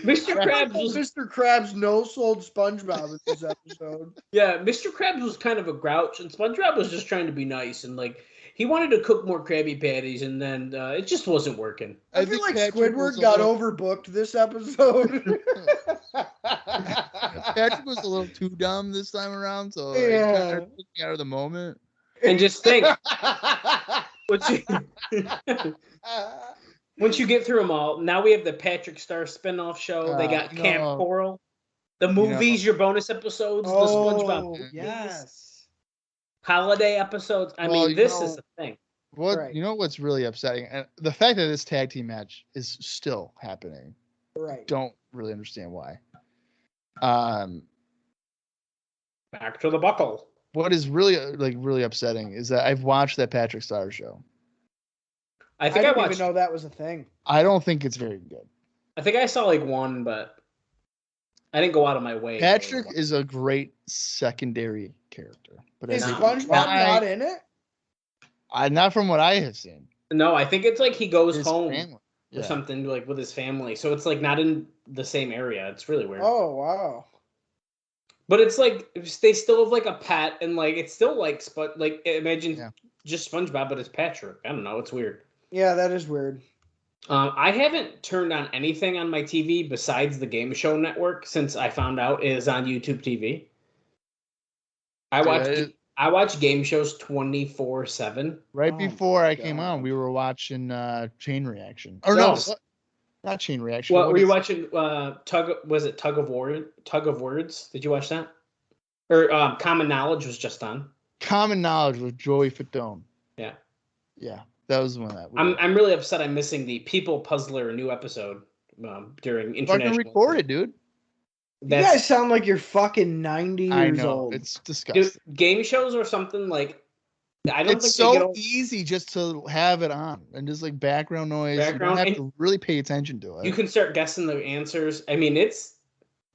Mr. Krabs no-sold SpongeBob in this episode. Yeah, Mr. Krabs was kind of a grouch, and SpongeBob was just trying to be nice, and like he wanted to cook more Krabby Patties, and then it just wasn't working. I feel like Squidward got overbooked this episode. Patrick was a little too dumb this time around, so yeah, it kind of took me out of the moment. And just think, once you get through them all, now we have the Patrick Star spinoff show. They got Camp Coral, the movies, your bonus episodes, the SpongeBob, yes, holiday episodes. I mean, this is the thing. You know what's really upsetting, and the fact that this tag team match is still happening. Right. Don't really understand why. Back to the buckle. What is really upsetting is that I've watched that Patrick Star show. I didn't even know that was a thing. I don't think it's very good. I think I saw like one, but I didn't go out of my way. Patrick is a great secondary character, but is SpongeBob not in it? Not from what I have seen. No, I think it's like he goes home family. or something like with his family, so it's like not in the same area. It's really weird. Oh wow! But it's like they still have like a pet, and like it's still like imagine just SpongeBob, but it's Patrick. I don't know. It's weird. Yeah, that is weird. I haven't turned on anything on my TV besides the Game Show Network since I found out it is on YouTube TV. I watch game shows 24/7. Right before I came on, we were watching Chain Reaction. Or no, not Chain Reaction. What were you watching? Tug of Words? Did you watch that? Or Common Knowledge was just on. Common Knowledge with Joey Fatone. Yeah, that was the one that. I'm really upset. I'm missing the People Puzzler new episode during international. Fucking recorded, dude. You guys sound like you're fucking 90 years old. It's disgusting. Dude, game shows or something like. I don't it's think so easy just to have it on and just like background noise. You don't have to really pay attention to it. You can start guessing the answers. I mean,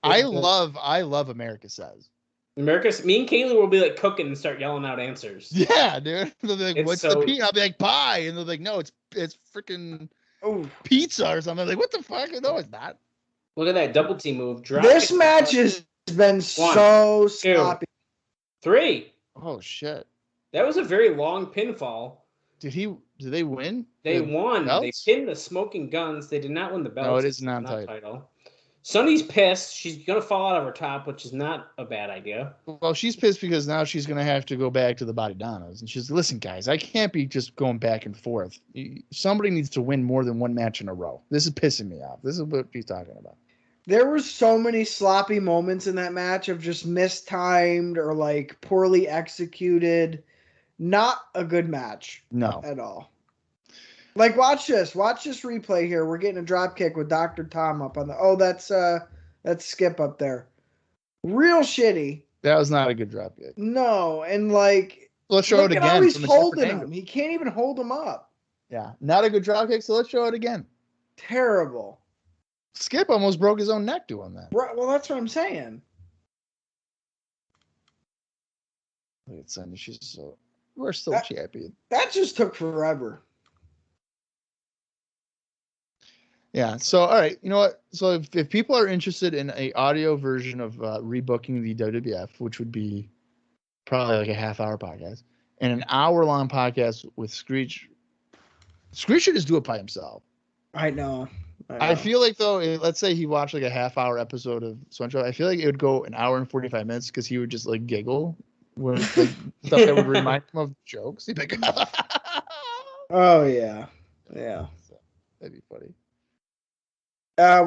I love America Says. Me and Kaylee will be like cooking and start yelling out answers. Yeah, dude. They'll be like, "What's the pizza?" I'll be like, "Pie," and they're like, "No, it's freaking pizza or something." I'm like, "What the fuck?" No, it's not. Look at that double team move. This match has been so sloppy. 3. Oh shit. That was a very long pinfall. Did they win? They won. Belts? They pinned the Smoking Guns. They did not win the belt. No, it is non-title. Sunny's pissed. She's going to fall out of her top, which is not a bad idea. Well, she's pissed because now she's going to have to go back to the Body Donnas. And she's, listen, guys, I can't be just going back and forth. Somebody needs to win more than one match in a row. This is pissing me off. This is what she's talking about. There were so many sloppy moments in that match of just mistimed or like poorly executed. Not a good match. No. At all. Like, watch this replay here. We're getting a drop kick with Dr. Tom up on the. Oh, that's Skip up there. Real shitty. That was not a good drop kick. No, and like Let's show look it at again. how he's from a different holding angle. him. He can't even hold him up. Yeah, not a good drop kick. So let's show it again. Terrible. Skip almost broke his own neck doing that. Right. Well, that's what I'm saying. Look at Sunday. We're still champion. That just took forever. Yeah. So, all right. You know what? So if people are interested in a audio version of rebooking the WWF, which would be probably like a half-hour podcast, and an hour-long podcast with Screech should just do it by himself. I know. I feel like, though, let's say he watched like a half-hour episode of Swan Show, I feel like it would go an hour and 45 minutes because he would just like giggle with like stuff that would remind him of jokes. He'd be like, oh, yeah. Yeah. So, that'd be funny.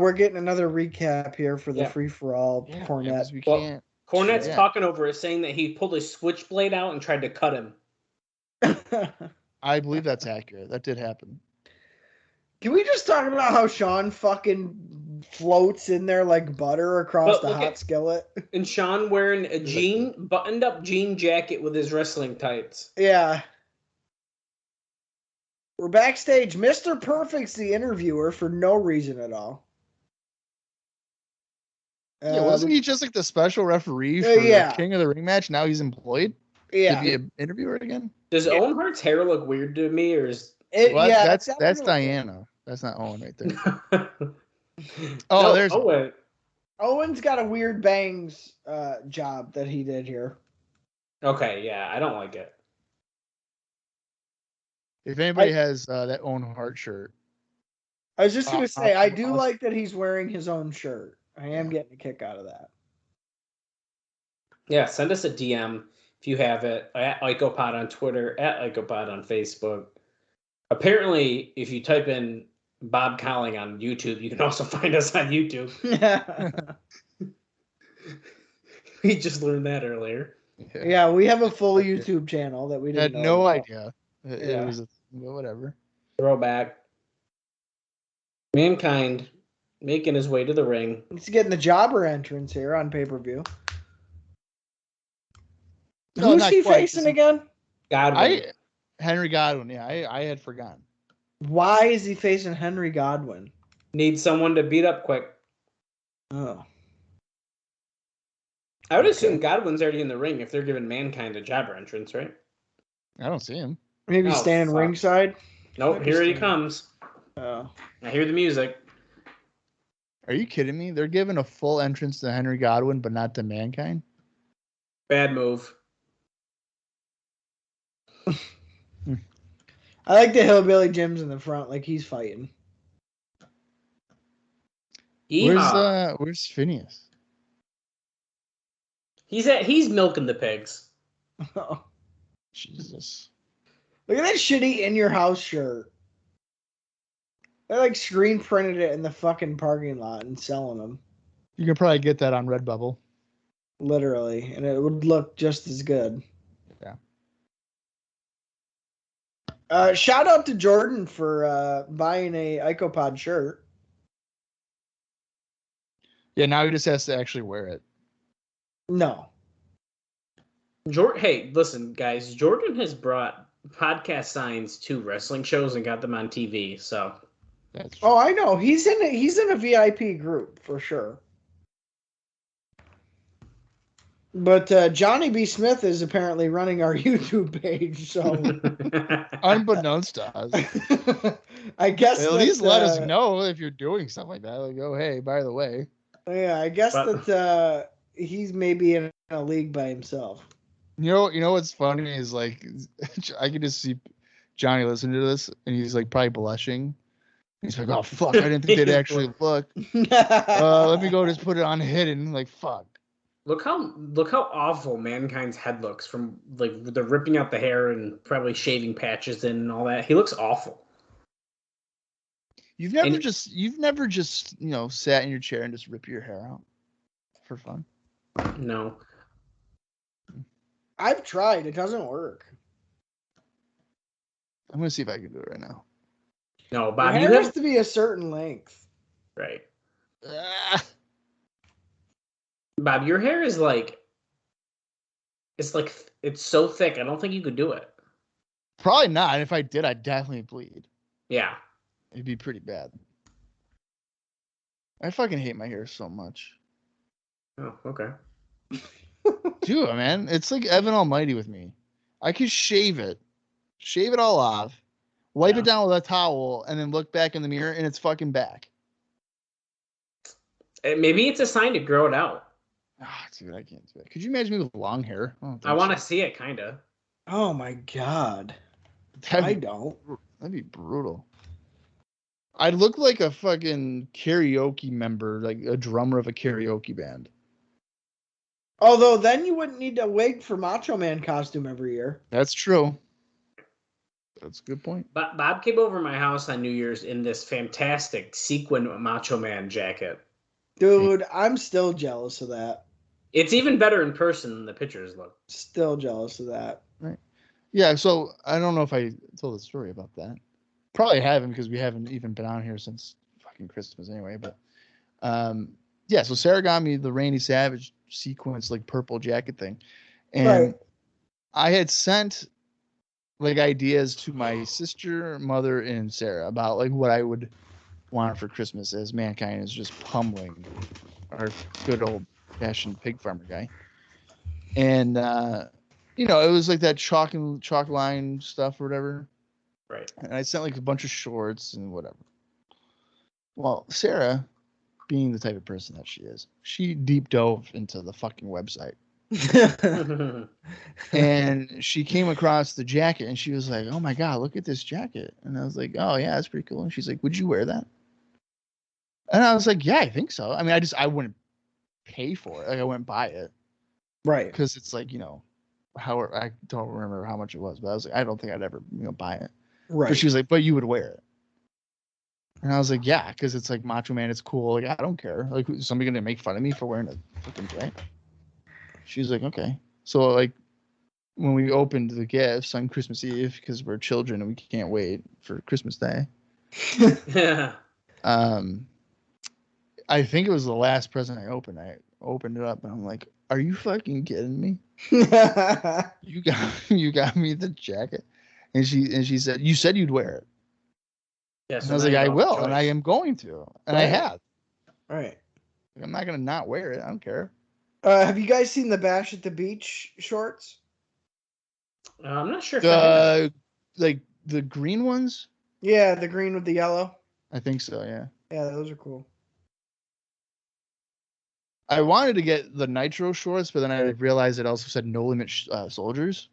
We're getting another recap here for the free-for-all Cornette. We can't. Cornette's talking over it, saying that he pulled his switchblade out and tried to cut him. I believe that's accurate. That did happen. Can we just talk about how Shawn fucking floats in there like butter across the hot skillet? And Shawn wearing a buttoned-up jean jacket with his wrestling tights. Yeah. We're backstage. Mr. Perfect's the interviewer for no reason at all. Yeah, wasn't he just like the special referee for the King of the Ring match? Now he's employed to be an interviewer again? Does Owen Hart's hair look weird to me, or is it? Well, that's Diana. That's not Owen right there. There's Owen. Owen's got a weird bangs job that he did here. Okay, yeah, I don't like it. If anybody has that Owen Hart shirt. I was just going to say, I do like that he's wearing his own shirt. I am getting a kick out of that. Yeah, send us a DM if you have it. At IcoPod on Twitter, at IcoPod on Facebook. Apparently, if you type in Bob Cowling on YouTube, you can also find us on YouTube. We just learned that earlier. Yeah, we have a full YouTube channel that we didn't had no idea. It was whatever. Throwback. Mankind making his way to the ring. He's getting the jobber entrance here on pay-per-view. No, who's he facing again? Godwin. Henry Godwin. Yeah, I had forgotten. Why is he facing Henry Godwin? Needs someone to beat up quick. Oh. I would assume Godwin's already in the ring if they're giving Mankind a jobber entrance, right? I don't see him. Maybe standing ringside? Nope, here he comes. Oh. I hear the music. Are you kidding me? They're giving a full entrance to Henry Godwin, but not to Mankind? Bad move. I like the Hillbilly Jim's in the front, like he's fighting. Where's Phineas? He's milking the pigs. Oh. Jesus. Look at that shitty in your house shirt. They like screen printed it in the fucking parking lot and selling them. You can probably get that on Redbubble. Literally, and it would look just as good. Yeah. Shout out to Jordan for buying a IcoPod shirt. Yeah, now he just has to actually wear it. No. Hey, listen, guys. Jordan has brought podcast signs to wrestling shows and got them on TV. So. Oh, I know. He's in a VIP group for sure. But Johnny B. Smith is apparently running our YouTube page, so unbeknownst to us. I guess at least let us know if you're doing something like that. Like, oh, hey, by the way. Yeah, I guess that he's maybe in a league by himself. You know what's funny is like I can just see Johnny listening to this, and he's like probably blushing. He's like, "Oh fuck, I didn't think they'd actually look. Let me go just put it on hidden." Like, fuck. Look how awful Mankind's head looks from like the ripping out the hair and probably shaving patches in and all that. He looks awful. You've never just sat in your chair and just rip your hair out for fun. No. I've tried. It doesn't work. I'm gonna see if I can do it right now. No, Bob, it has to be a certain length. Right. Bob, your hair is like It's like it's so thick. I don't think you could do it. Probably not. And if I did, I'd definitely bleed. Yeah. It'd be pretty bad. I fucking hate my hair so much. Oh, okay. Dude, man, it's like Evan Almighty with me. I could shave it all off, wipe it down with a towel, and then look back in the mirror, and it's fucking back. Maybe it's a sign to grow it out. Ah, dude, I can't do it. Could you imagine me with long hair? I want to see it, kind of. Oh my god. I don't. That'd be brutal. I'd look like a fucking karaoke member, like a drummer of a karaoke band. Although then you wouldn't need a wig for Macho Man costume every year. That's true. That's a good point. Bob came over my house on New Year's in this fantastic sequin Macho Man jacket. Dude, I'm still jealous of that. It's even better in person than the pictures look. Still jealous of that. Right. Yeah, so I don't know if I told the story about that. Probably haven't because we haven't even been on here since fucking Christmas anyway. But yeah, so Sarah got me the Randy Savage sequence, like purple jacket thing. And Right. I had sent like ideas to my sister, mother, and Sarah about like what I would want for Christmas as Mankind is just pummeling our good old fashioned pig farmer guy. And you know, it was like that chalk line stuff or whatever. Right. And I sent like a bunch of shorts and whatever. Well, Sarah, being the type of person that she is, she deep dove into the fucking website. And she came across the jacket and she was like, "Oh my God, look at this jacket." And I was like, "Oh yeah, that's pretty cool." And she's like, "Would you wear that?" And I was like, "Yeah, I think so." I mean, I wouldn't pay for it. Like I wouldn't buy it. Right. Because it's like, you know, I don't remember how much it was, but I was like, I don't think I'd ever, you know, buy it. Right. But she was like, "But you would wear it." And I was like, "Yeah, because it's like Macho Man. It's cool. Like I don't care. Like is somebody gonna make fun of me for wearing a fucking jacket?" She's like, "Okay." So like when we opened the gifts on Christmas Eve, because we're children and we can't wait for Christmas Day. Yeah. I think it was the last present I opened. I opened it up and I'm like, "Are you fucking kidding me? You got me the jacket." And she said, "You said you'd wear it." Yeah, And I was like, "I will, and I am going to." And I have. Right. I'm not gonna not wear it. I don't care. Have you guys seen the Bash at the Beach shorts? I'm not sure if I have. Like the green ones? Yeah, the green with the yellow. I think so, yeah. Yeah, those are cool. I wanted to get the Nitro shorts, but then I realized it also said No Limit Soldiers.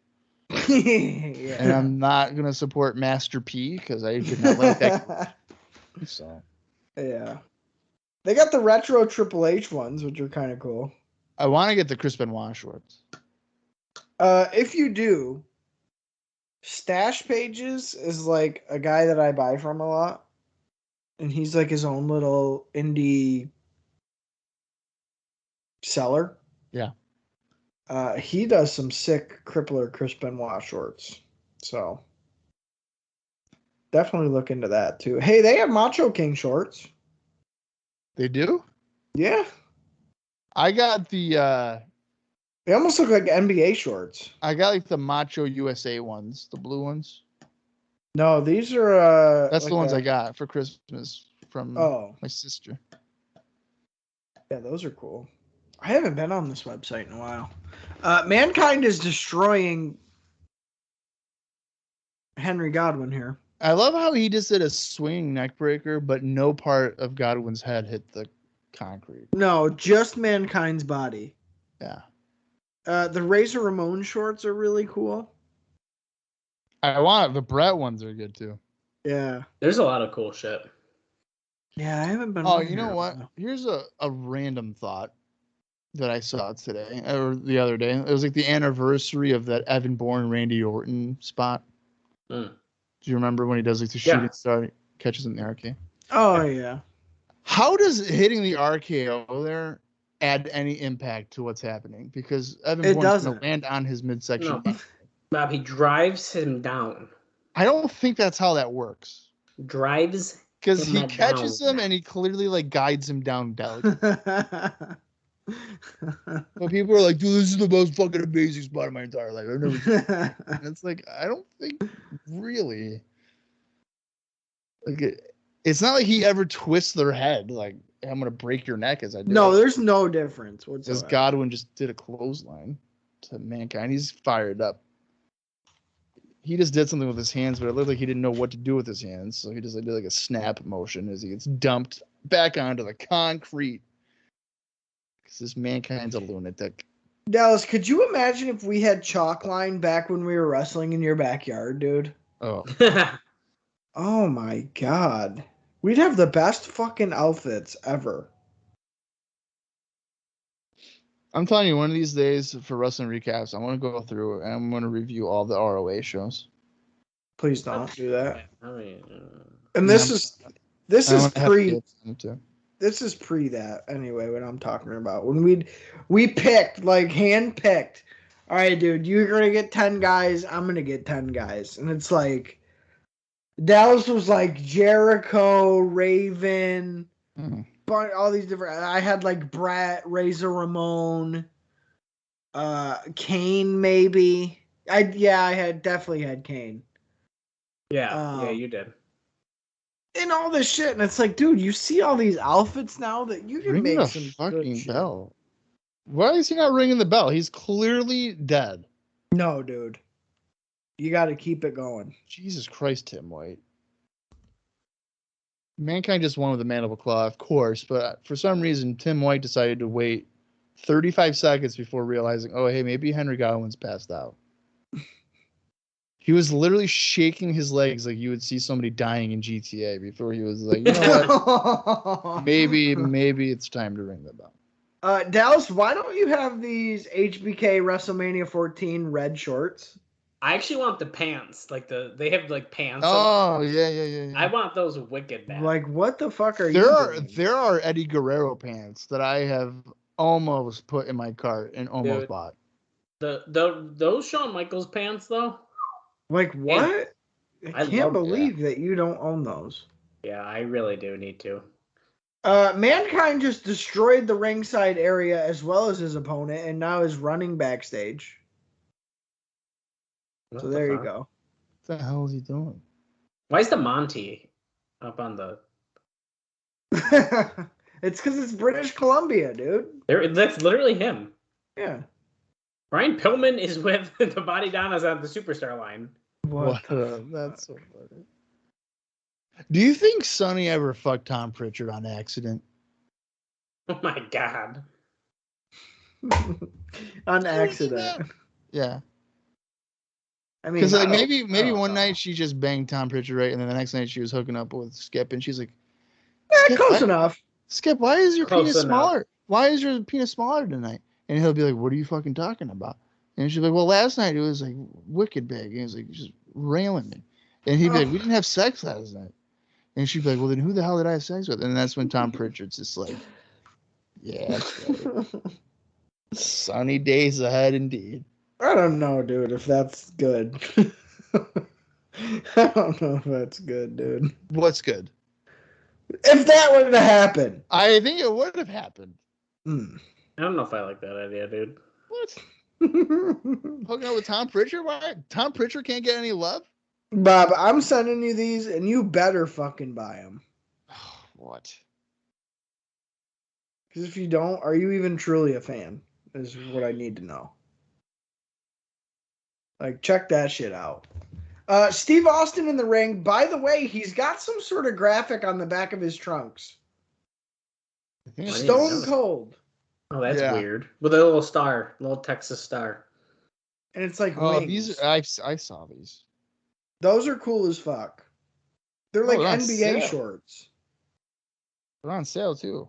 Yeah. And I'm not going to support Master P because I did not like that. So Yeah. They got the retro Triple H ones, which are kind of cool. I want to get the Chris Benoit shorts. If you do, Stash Pages is like a guy that I buy from a lot. And he's like his own little indie seller. Yeah. He does some sick Crippler Chris Benoit shorts. So definitely look into that too. Hey, they have Macho King shorts. They do? Yeah. I got the They almost look like NBA shorts. I got like the Macho USA ones, the blue ones. No, these are That's like the ones I got for Christmas from my sister. Yeah, those are cool. I haven't been on this website in a while. Mankind is destroying Henry Godwin here. I love how he just did a swinging neck breaker, but no part of Godwin's head hit the concrete. No, just Mankind's body. Yeah. The Razor Ramon shorts are really cool. The Brett ones are good too. Yeah. There's a lot of cool shit. Yeah, I haven't been. Oh, you know what? Here's a random thought that I saw today or the other day. It was like the anniversary of that Evan Bourne Randy Orton spot. Mm. Do you remember when he does like the shooting star catches in the RKO? Oh yeah. How does hitting the RKO there add any impact to what's happening? Because Evan Bourne's going to land on his midsection. No. Bob, he drives him down. I don't think that's how that works. Drives because he catches down. him and he clearly like guides him down delicately. But people are like, dude, this is the most fucking amazing spot of my entire life. I've never seen it. And it's like, I don't think really. Like, it's not like he ever twists their head. Like, I'm going to break your neck as I do. No, it. there's no difference Because whatsoever. Godwin just did a clothesline to Mankind. He's fired up. He just did something with his hands, but it looked like he didn't know what to do with his hands. So he just did like a snap motion as he gets dumped back onto the concrete. Because this Mankind's a lunatic. Dallas, could you imagine if we had chalk line back when we were wrestling in your backyard, dude? Oh, Oh my god. We'd have the best fucking outfits ever. I'm telling you, one of these days for wrestling recaps, I want to go through and I'm going to review all the ROA shows. Please don't do that. I mean, And this is pre that anyway, what I'm talking about. When we picked, like hand picked, all right, dude, you're gonna get 10 guys, I'm gonna get 10 guys. And it's like Dallas was like Jericho, Raven, all these different. I had like Brett, Razor Ramon, Kane, maybe. I definitely had Kane. yeah, you did. And all this shit, and it's like, dude, you see all these outfits now that you can Ring make the some good fucking shit. bell. Why is he not ringing the bell? He's clearly dead. No, dude. You got to keep it going. Jesus Christ, Tim White. Mankind just won with a mandible claw, of course, but for some reason, Tim White decided to wait 35 seconds before realizing, oh, hey, maybe Henry Godwin's passed out. He was literally shaking his legs like you would see somebody dying in GTA before he was like, you know what? maybe it's time to ring the bell. Dallas, why don't you have these HBK WrestleMania 14 red shorts? I actually want the pants. Like they have like pants. Oh, yeah. I want those wicked bad. Like, what the fuck are you doing? There are Eddie Guerrero pants that I have almost put in my cart and almost bought. Those Shawn Michaels pants though. Like what? I can't believe that you don't own those. Yeah, I really do need to. Mankind just destroyed the ringside area as well as his opponent, and now is running backstage. So there you go. What the hell is he doing? Why is the Monty up on the? It's because it's British Columbia, dude. That's literally him. Yeah. Brian Pillman is with the Body Donnas on the Superstar line. That's so funny. Do you think Sonny ever fucked Tom Pritchard on accident? Oh my god. On accident. Yeah. I mean, because like maybe one night she just banged Tom Pritchard, right, and then the next night she was hooking up with Skip, and she's like, close enough. Skip, why is your penis smaller? Why is your penis smaller tonight? And he'll be like, what are you fucking talking about? And she'll be like, well, last night it was like wicked big. And he's like, just railing me. And he'd be like, we didn't have sex last night. And she'd be like, well, then who the hell did I have sex with? And that's when Tom Pritchard's just like, yeah, that's right. Sunny days ahead indeed. I don't know, dude, if that's good. I don't know if that's good, dude. What's good? If that were to happen. I think it would have happened. I don't know if I like that idea, dude. What? Hooking up with Tom Pritchard? Why? Tom Pritchard can't get any love? Bob, I'm sending you these, and you better fucking buy them. What? Because if you don't, are you even truly a fan? Is what I need to know. Like, check that shit out. Steve Austin in the ring. By the way, he's got some sort of graphic on the back of his trunks. Stone Cold. Oh, that's weird. With a little star, little Texas star. And it's like wings. I saw these. Those are cool as fuck. They're like NBA shorts. They're on sale too.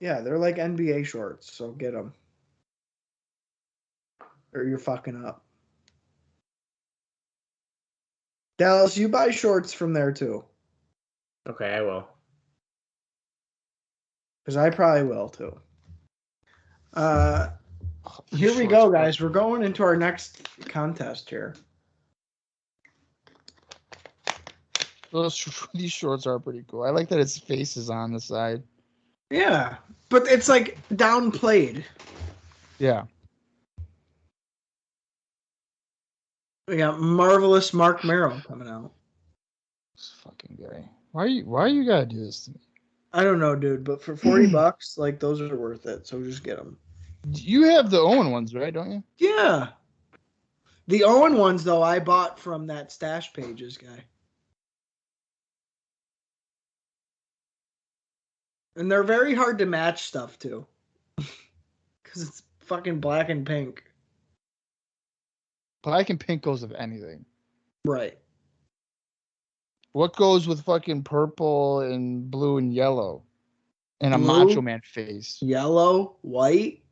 Yeah, they're like NBA shorts, so get them. Or you're fucking up. Dallas, you buy shorts from there too. Okay, I will. Because I probably will too. Here we go, guys. We're going into our next contest here. These shorts are pretty cool. I like that its face is on the side. Yeah. But it's like downplayed. Yeah. We got Marvelous Marc Mero coming out. This fucking guy. Why you gotta do this to me? I don't know, dude, but for $40, like those are worth it. So just get them. You have the Owen ones, right? Don't you? Yeah. The Owen ones, though, I bought from that Stash Pages guy. And they're very hard to match stuff to. Because it's fucking black and pink. Black and pink goes with anything. Right. What goes with fucking purple and blue and yellow? And a Blue, Macho Man face. Yellow, white,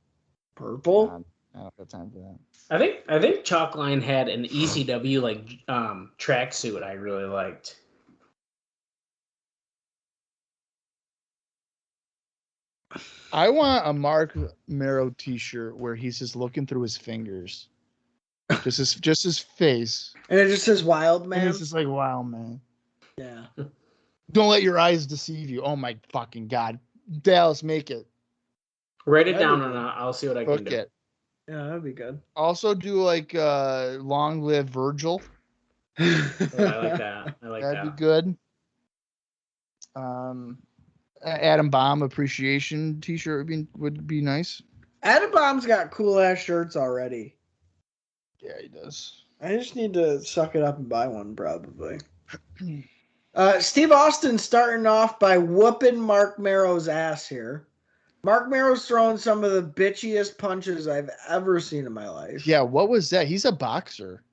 purple. I don't got time for that. I think Chalkline had an ECW like tracksuit I really liked. I want a Marc Mero t-shirt where he's just looking through his fingers. Just his face. And it just says Wild And Man. it's just like, wow, man. Yeah. Don't let your eyes deceive you. Oh my fucking God. Dallas, make it. Write it down and I'll see what I can Book do. it. Yeah, that'd be good. Also do like Long Live Virgil. Yeah, I like that. That'd be good. Adam Bomb appreciation t-shirt would be nice. Adam Bomb's got cool ass shirts already. Yeah, he does. I just need to suck it up and buy one, probably. Steve Austin starting off by whooping Marc Mero's ass here. Marc Mero's throwing some of the bitchiest punches I've ever seen in my life. Yeah, what was that? He's a boxer.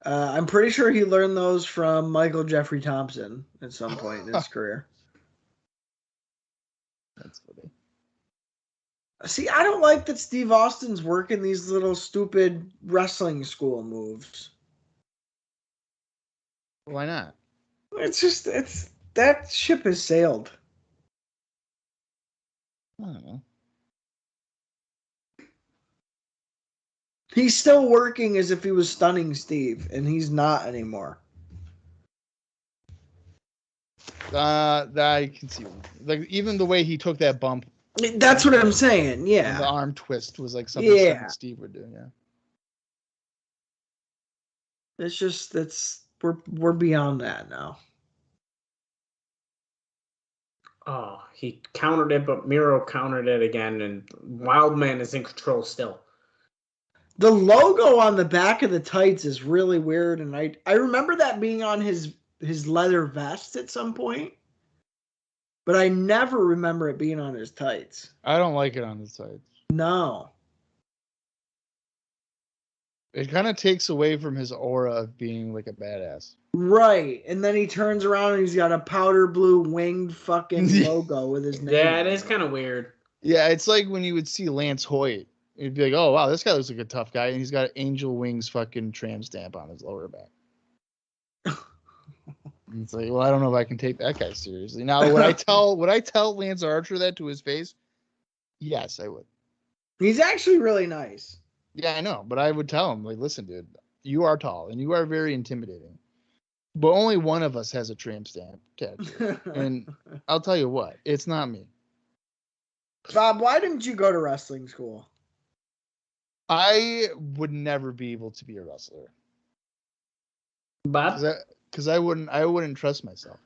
I'm pretty sure he learned those from Michael Jeffrey Thompson at some point in his career. That's funny. See, I don't like that Steve Austin's working these little stupid wrestling school moves. Why not? It's that ship has sailed. I don't know. He's still working as if he was stunning Steve, and he's not anymore. I can see. Like even the way he took that bump. That's what I'm saying. Yeah. The arm twist was like something Steve would do. Yeah. It's just we're beyond that now. Oh, he countered it, but Mero countered it again, and Wildman is in control still. The logo on the back of the tights is really weird, and I remember that being on his leather vest at some point, but I never remember it being on his tights. I don't like it on the tights. No. It kind of takes away from his aura of being like a badass. Right, and then he turns around and he's got a powder blue winged fucking logo with his name. Yeah, it is kind of weird. Yeah, it's like when you would see Lance Hoyt. You'd be like, oh, wow, this guy looks like a tough guy. And he's got an angel wings fucking tram stamp on his lower back. It's like, well, I don't know if I can take that guy seriously. Now, would I tell Lance Archer that to his face? Yes, I would. He's actually really nice. Yeah, I know. But I would tell him, like, listen, dude, you are tall and you are very intimidating. But only one of us has a tram stamp tattoo. And I'll tell you what, it's not me. Bob, why didn't you go to wrestling school? I would never be able to be a wrestler. Bob? Because I wouldn't trust myself.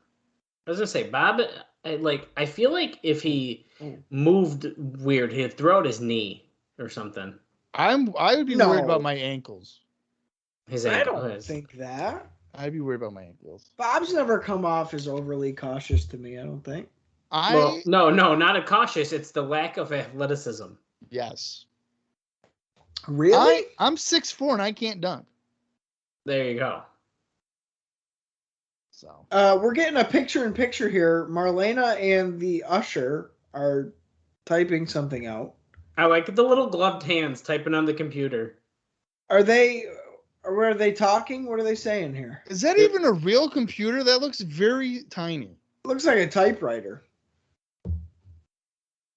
I was gonna say, Bob, I feel like if he moved weird, he'd throw out his knee or something. I would be worried about my ankles. His I ankle. don't think that. I'd be worried about my ankles. Bob's never come off as overly cautious to me, I don't think. Well, no, not a cautious. It's the lack of athleticism. Yes. Really? I'm 6'4" and I can't dunk. There you go. So we're getting a picture-in-picture here. Marlena and the usher are typing something out. I like the little gloved hands typing on the computer. Are they talking? What are they saying here? is that even a real computer? That looks very tiny. Looks like a typewriter.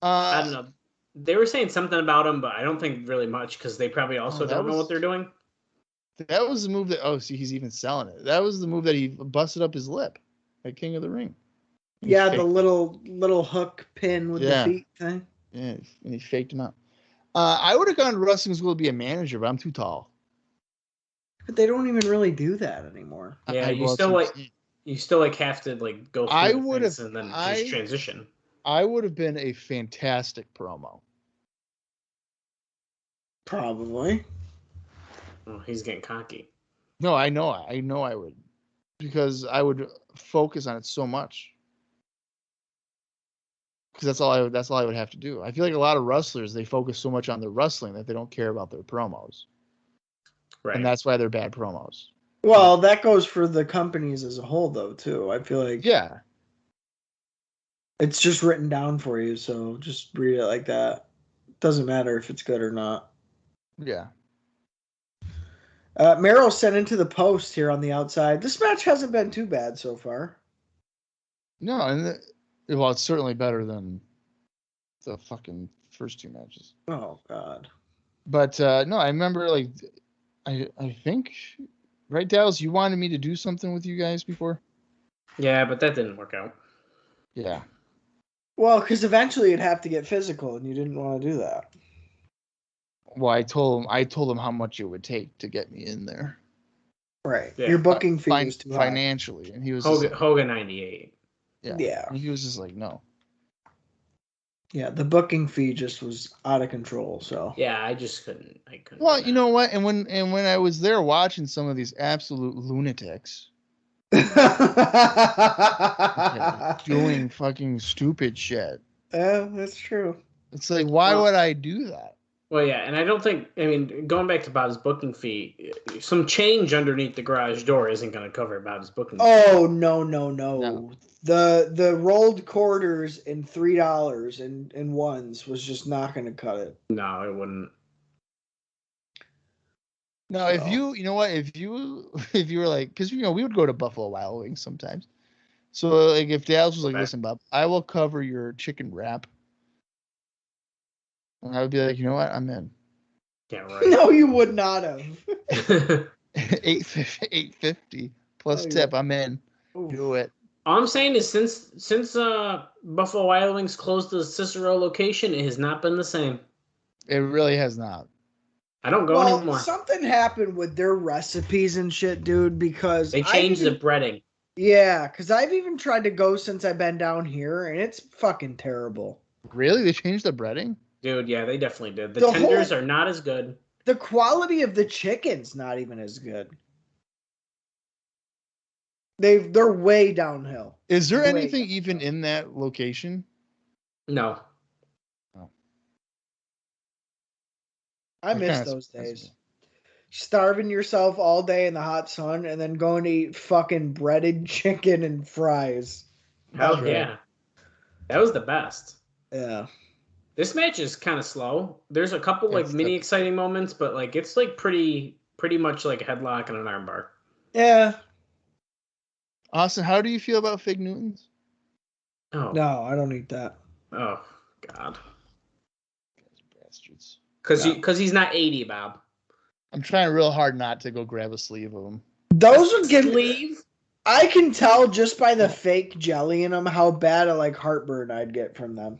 I don't know. They were saying something about him, but I don't think really much because they probably also don't know what they're doing. That was the move that. Oh, see, he's even selling it. That was the move that he busted up his lip at King of the Ring. Yeah, faked the little hook pin with the feet thing. Yeah, and he faked him out. I would have gone to wrestling school to be a manager, but I'm too tall. But they don't even really do that anymore. Yeah, well, you still like have to like go through I the would things have- and then I- just transition. I would have been a fantastic promo. Probably. Oh, he's getting cocky. No, I know I would, because I would focus on it so much. Because that's all I would have to do. I feel like a lot of wrestlers, they focus so much on their wrestling that they don't care about their promos, Right. and that's why they're bad promos. Well, that goes for the companies as a whole, though, too. I feel like it's just written down for you, so just read it like that. Doesn't matter if it's good or not. Yeah. Mero sent into the post here on the outside. This match hasn't been too bad so far. No, and well, it's certainly better than the fucking first two matches. Oh God. But no, I remember like I think, right, Dallas, you wanted me to do something with you guys before? Yeah, but that didn't work out. Yeah. Well, because eventually you'd have to get physical, and you didn't want to do that. Well, I told him how much it would take to get me in there. Right. Yeah. Your booking fee was too high. Financially, and he was Hogan 98. Yeah. And he was just like, no. Yeah, the booking fee just was out of control. So Yeah, I couldn't. Well, you know what? And when I was there watching some of these absolute lunatics doing fucking stupid shit, yeah, that's true. it's like, why would I do that? Well, yeah, and I don't think. I mean, going back to Bob's booking fee, some change underneath the garage door isn't going to cover Bob's booking fee. Oh no. The rolled quarters and $3 in ones was just not going to cut it. No, it wouldn't. No, if you know what, if you were like, because we would go to Buffalo Wild Wings sometimes. So like, if Dallas was like, listen, Bob, I will cover your chicken wrap, and I would be like, you know what, I'm in. Yeah, right. No, you would not have. $8.50 plus tip. I'm in. Oof. Do it. All I'm saying is since Buffalo Wild Wings closed the Cicero location, it has not been the same. It really has not. I don't go anymore. Something happened with their recipes and shit, dude, because They changed the breading. Yeah, because I've even tried to go since I've been down here, and it's fucking terrible. Really? They changed the breading? Dude, yeah, they definitely did. The tenders are not as good. The quality of the chicken's not even as good. They're way downhill. Is there anything even in that location? No. Oh. I miss those days. Starving yourself all day in the hot sun and then going to eat fucking breaded chicken and fries. Hell yeah. That was the best. Yeah. This match is kind of slow. There's a couple like mini exciting moments, but like it's like pretty much like a headlock and an armbar. Yeah. Austin, how do you feel about Fig Newtons? Oh. No, I don't eat that. Oh God. Bastards. Because he's not 80, Bob. I'm trying real hard not to go grab a sleeve of them. Those would give sleeve. I can tell just by the fake jelly in them how bad a like heartburn I'd get from them.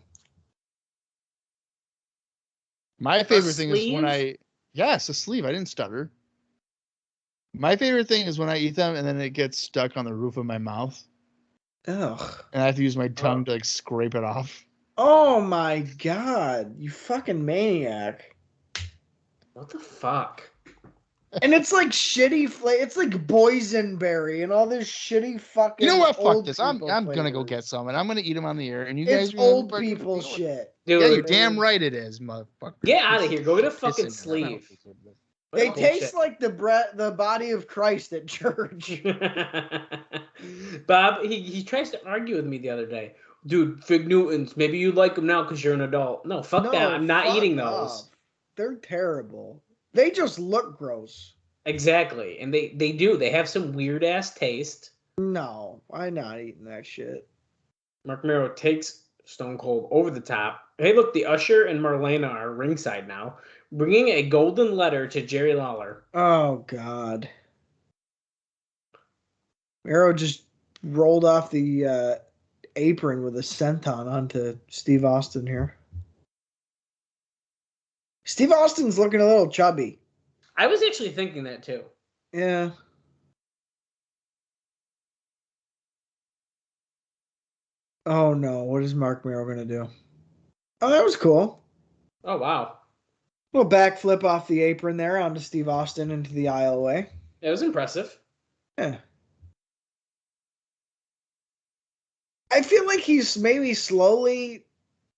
My favorite thing is when yes, a sleeve. I didn't stutter. My favorite thing is when I eat them and then it gets stuck on the roof of my mouth. Ugh. And I have to use my tongue to like scrape it off. Oh my God, you fucking maniac. What the fuck? And it's like shitty flavor. It's like boysenberry and all this shitty fucking. You know what? Fuck old this. I'm people gonna go flavors. get some and I'm gonna eat them on the air. And you It's guys, old people shit. Dude, Yeah, you're damn right it is, motherfucker. Get out of here. Go get a fucking Pissing sleeve. They What taste like the body of Christ at church. Bob, he tries to argue with me the other day. Dude, Fig Newtons, maybe you like them now because you're an adult. No, fuck that. I'm not fuck eating off. those. They're terrible. They just look gross. Exactly. And they do. They have some weird ass taste. No, I'm not eating that shit. Marc Mero takes Stone Cold over the top. Hey, look, the Usher and Marlena are ringside now, bringing a golden letter to Jerry Lawler. Oh, God. Mero just rolled off the apron with a senton onto Steve Austin here. Steve Austin's looking a little chubby. I was actually thinking that too. Yeah. Oh no, what is Marc Mero going to do? Oh, that was cool. Oh, wow. Little backflip off the apron there onto Steve Austin into the aisleway. It was impressive. Yeah. I feel like he's maybe slowly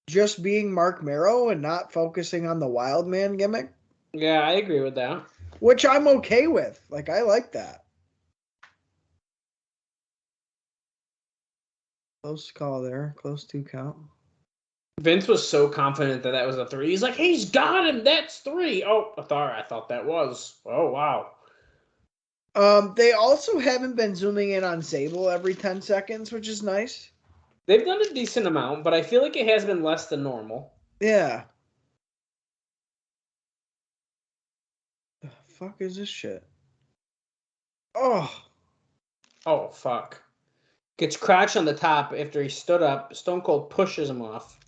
just being Marc Mero and not focusing on the wild man gimmick, Yeah, I agree with that. which I'm okay with. Like, I like that. Close call there. Close 2 count. Vince was so confident that was a 3. He's like, he's got him. That's 3. Oh, I thought that was. Oh, wow. They also haven't been zooming in on Sable every 10 seconds, which is nice. They've done a decent amount, but I feel like it has been less than normal. Yeah. The fuck is this shit? Oh. Oh, fuck. Gets crotch on the top after he stood up. Stone Cold pushes him off.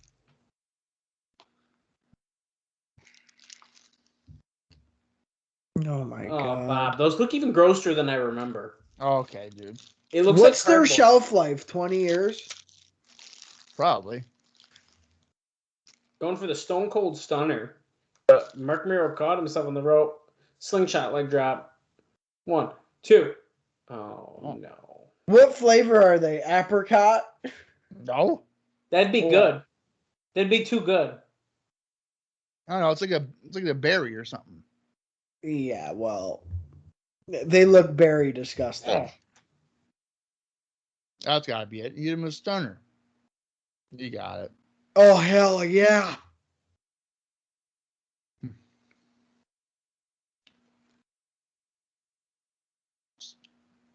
Oh my Oh, god. Bob. Those look even grosser than I remember. Okay, dude. It looks What's like their cardboard. shelf life? 20 years? Probably. Going for the Stone Cold Stunner. Marc Mero caught himself on the rope. Slingshot leg drop. 1, 2. Oh, no. What flavor are they? Apricot? No. That'd be good. That'd be too good. I don't know. It's like a berry or something. Yeah, well, they look very disgusting. Oh. That's gotta be it. Eat him a stunner. You got it. Oh, hell yeah.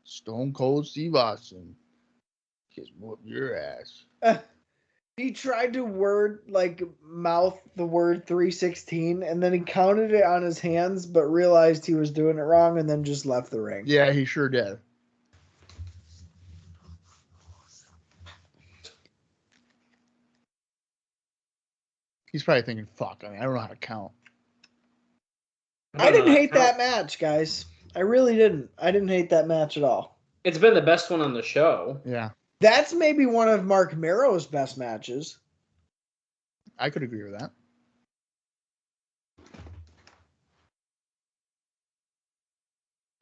Stone Cold Steve Austin. Just whoop your ass. He tried to mouth the word 316, and then he counted it on his hands, but realized he was doing it wrong, and then just left the ring. Yeah, he sure did. He's probably thinking, fuck, I don't know how to count. I didn't hate that match, guys. I really didn't. I didn't hate that match at all. It's been the best one on the show. Yeah. That's maybe one of Marc Mero's best matches. I could agree with that.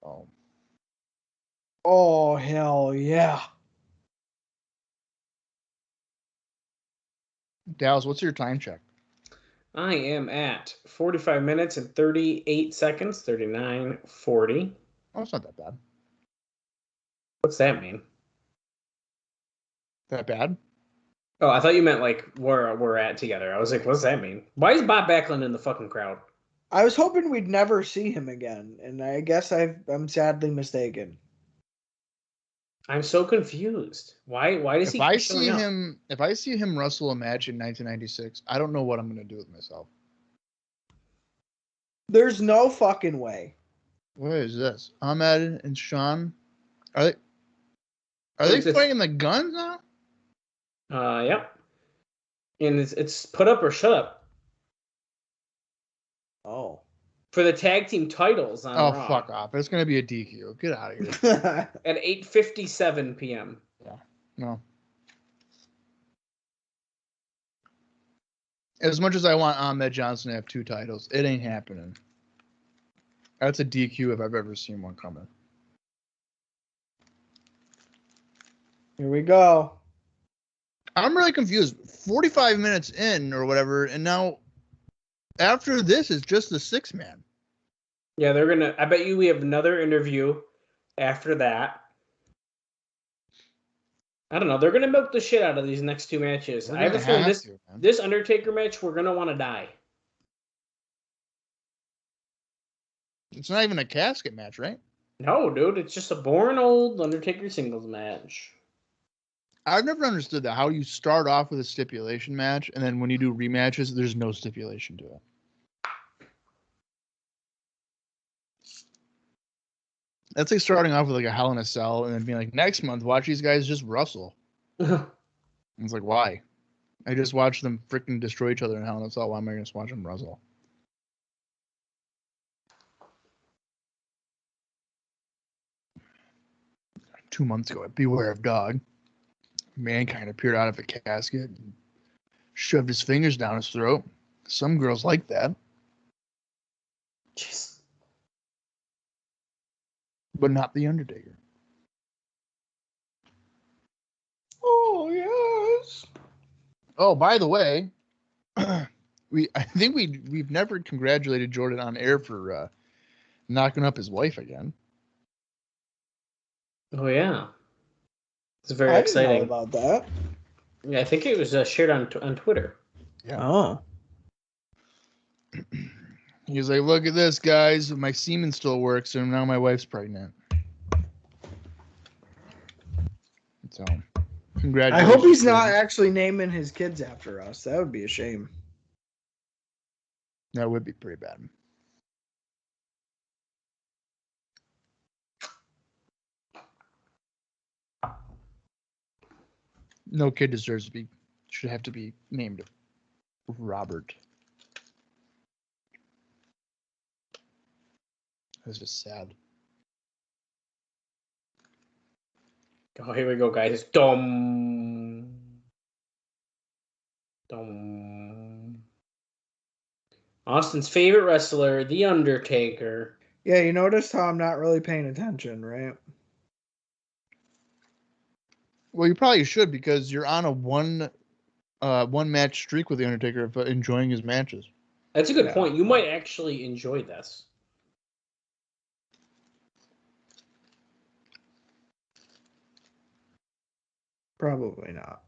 Oh. Oh, hell yeah. Dallas, what's your time check? I am at 45 minutes and 38 seconds. 39:40. Oh, it's not that bad. What's that mean? That bad? Oh, I thought you meant like where we're at together. I was like, what's that mean? Why is Bob Backlund in the fucking crowd? I was hoping we'd never see him again, and I guess I'm sadly mistaken. I'm so confused. Why does he? If I see him wrestle a match in 1996, I don't know what I'm gonna do with myself. There's no fucking way. What is this? Ahmed and Shawn, are they fighting the Guns now? Yep. And it's put up or shut up Oh. for the tag team titles on Raw. Fuck off! It's gonna be a DQ. Get out of here. At 8:57 p.m. Yeah. No. As much as I want Ahmed Johnson to have 2 titles, it ain't happening. That's a DQ if I've ever seen one coming. Here we go. I'm really confused. 45 minutes in or whatever, and now after this is just the 6-man. Yeah, I bet you we have another interview after that. I don't know. They're gonna milk the shit out of these next 2 matches. I have a feeling this Undertaker match, we're gonna want to die. It's not even a casket match, right? No, dude, it's just a boring old Undertaker singles match. I've never understood that. How you start off with a stipulation match, and then when you do rematches, there's no stipulation to it. That's like starting off with like a Hell in a Cell, and then being like, next month, watch these guys just wrestle. It's like, why? I just watched them freaking destroy each other in Hell in a Cell. Why am I going to watch them wrestle? Two months ago at Beware of Dog, Mankind appeared out of a casket and shoved his fingers down his throat. Some girls like that. Jeez. But not The Undertaker. Oh, yes. Oh, by the way, I think we've never congratulated Jordan on air for knocking up his wife again. Oh yeah, it's very I didn't exciting. know about that. Yeah, I think it was shared on Twitter. Yeah. Oh. He was like, look at this, guys. My semen still works, and now my wife's pregnant. So, I congratulations. hope he's not actually naming his kids after us. That would be a shame. That would be pretty bad. No kid deserves to be, should have to be named Robert. That's just sad. Oh, here we go, guys. Dum. Dum. Austin's favorite wrestler, The Undertaker. Yeah, you noticed how I'm not really paying attention, right? Well, you probably should, because you're on a one match streak with The Undertaker of enjoying his matches. That's a good point. You might actually enjoy this. Probably not.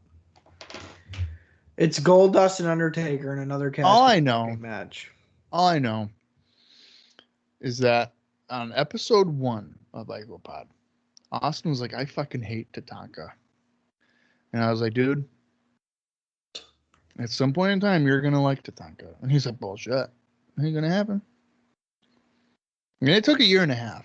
It's Goldust and Undertaker and another casket All I know is that on episode 1 of IcoPod, Austin was like, I fucking hate Tatanka. And I was like, dude, at some point in time, you're going to like Tatanka. And he's like, bullshit. Ain't going to happen. I mean, it took 1.5 years.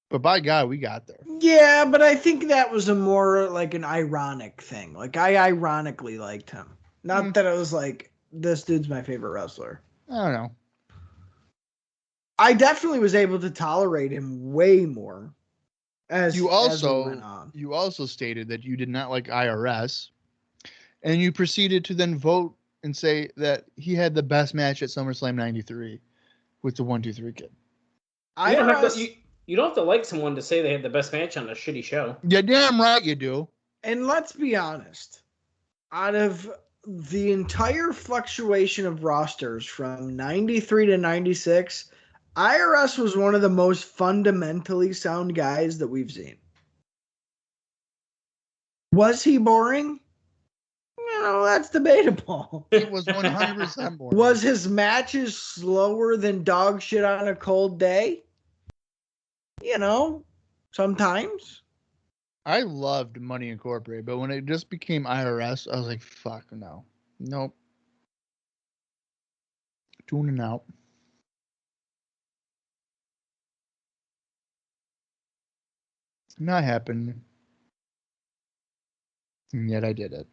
But by God, we got there. Yeah, but I think that was a more like an ironic thing. Like, I ironically liked him. Not that it was like, this dude's my favorite wrestler. I don't know. I definitely was able to tolerate him way more. As we went on. You also stated that you did not like IRS, and you proceeded to then vote and say that he had the best match at SummerSlam '93 with the 1-2-3 kid. You don't have to like someone to say they had the best match on a shitty show. Yeah, damn right you do. And let's be honest, out of the entire fluctuation of rosters from 93 to 96, IRS was one of the most fundamentally sound guys that we've seen. Was he boring? You know, that's debatable. It was 100% boring. Was his matches slower than dog shit on a cold day? You know, sometimes. I loved Money Incorporated, but when it just became IRS, I was like, fuck, no. Nope. Tuning out. Not happening. And yet I did it.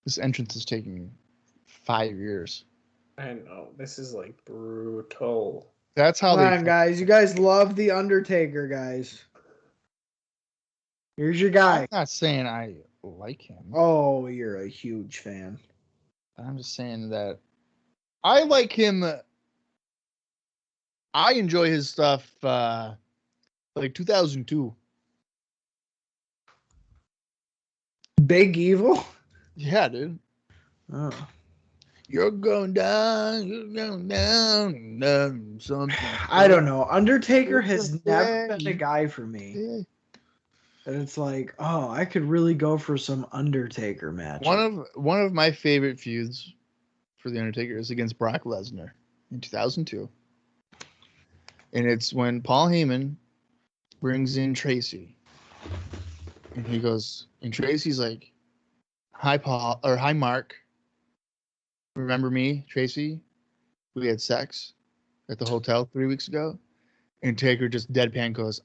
This entrance is taking 5 years. I know. This is like brutal. That's how Come on, guys. You guys love The Undertaker, guys. Here's your guy. I'm not saying I like him. Oh, you're a huge fan. I'm just saying that I like him. I enjoy his stuff like 2002. Big Evil? Yeah, dude. Oh. You're going down, something. I don't know. Undertaker has never been a guy for me. Yeah. And it's like, oh, I could really go for some Undertaker match. One of my favorite feuds for the Undertaker is against Brock Lesnar in 2002. And it's when Paul Heyman brings in Tracy. And he goes, and Tracy's like, hi, Paul, or hi, Mark. Remember me, Tracy? We had sex at the hotel 3 weeks ago. And Taker just deadpan goes,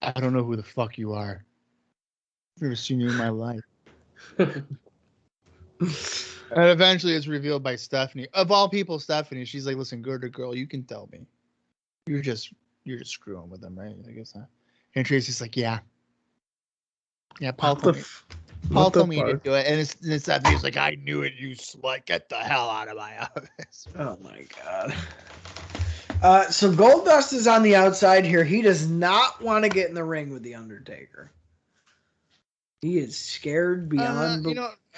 I don't know who the fuck you are. never seen you in my life. And eventually it's revealed by Stephanie. Of all people, Stephanie. She's like, listen, girl, you can tell me. You're just screwing with them, right? I guess not. And Tracy's like, yeah. Yeah, Paul told me. Paul told me to do it. And it's Stephanie's like, I knew it, you slut. Get the hell out of my office. Oh my god. So Goldust is on the outside here. He does not want to get in the ring with the Undertaker. He is scared beyond.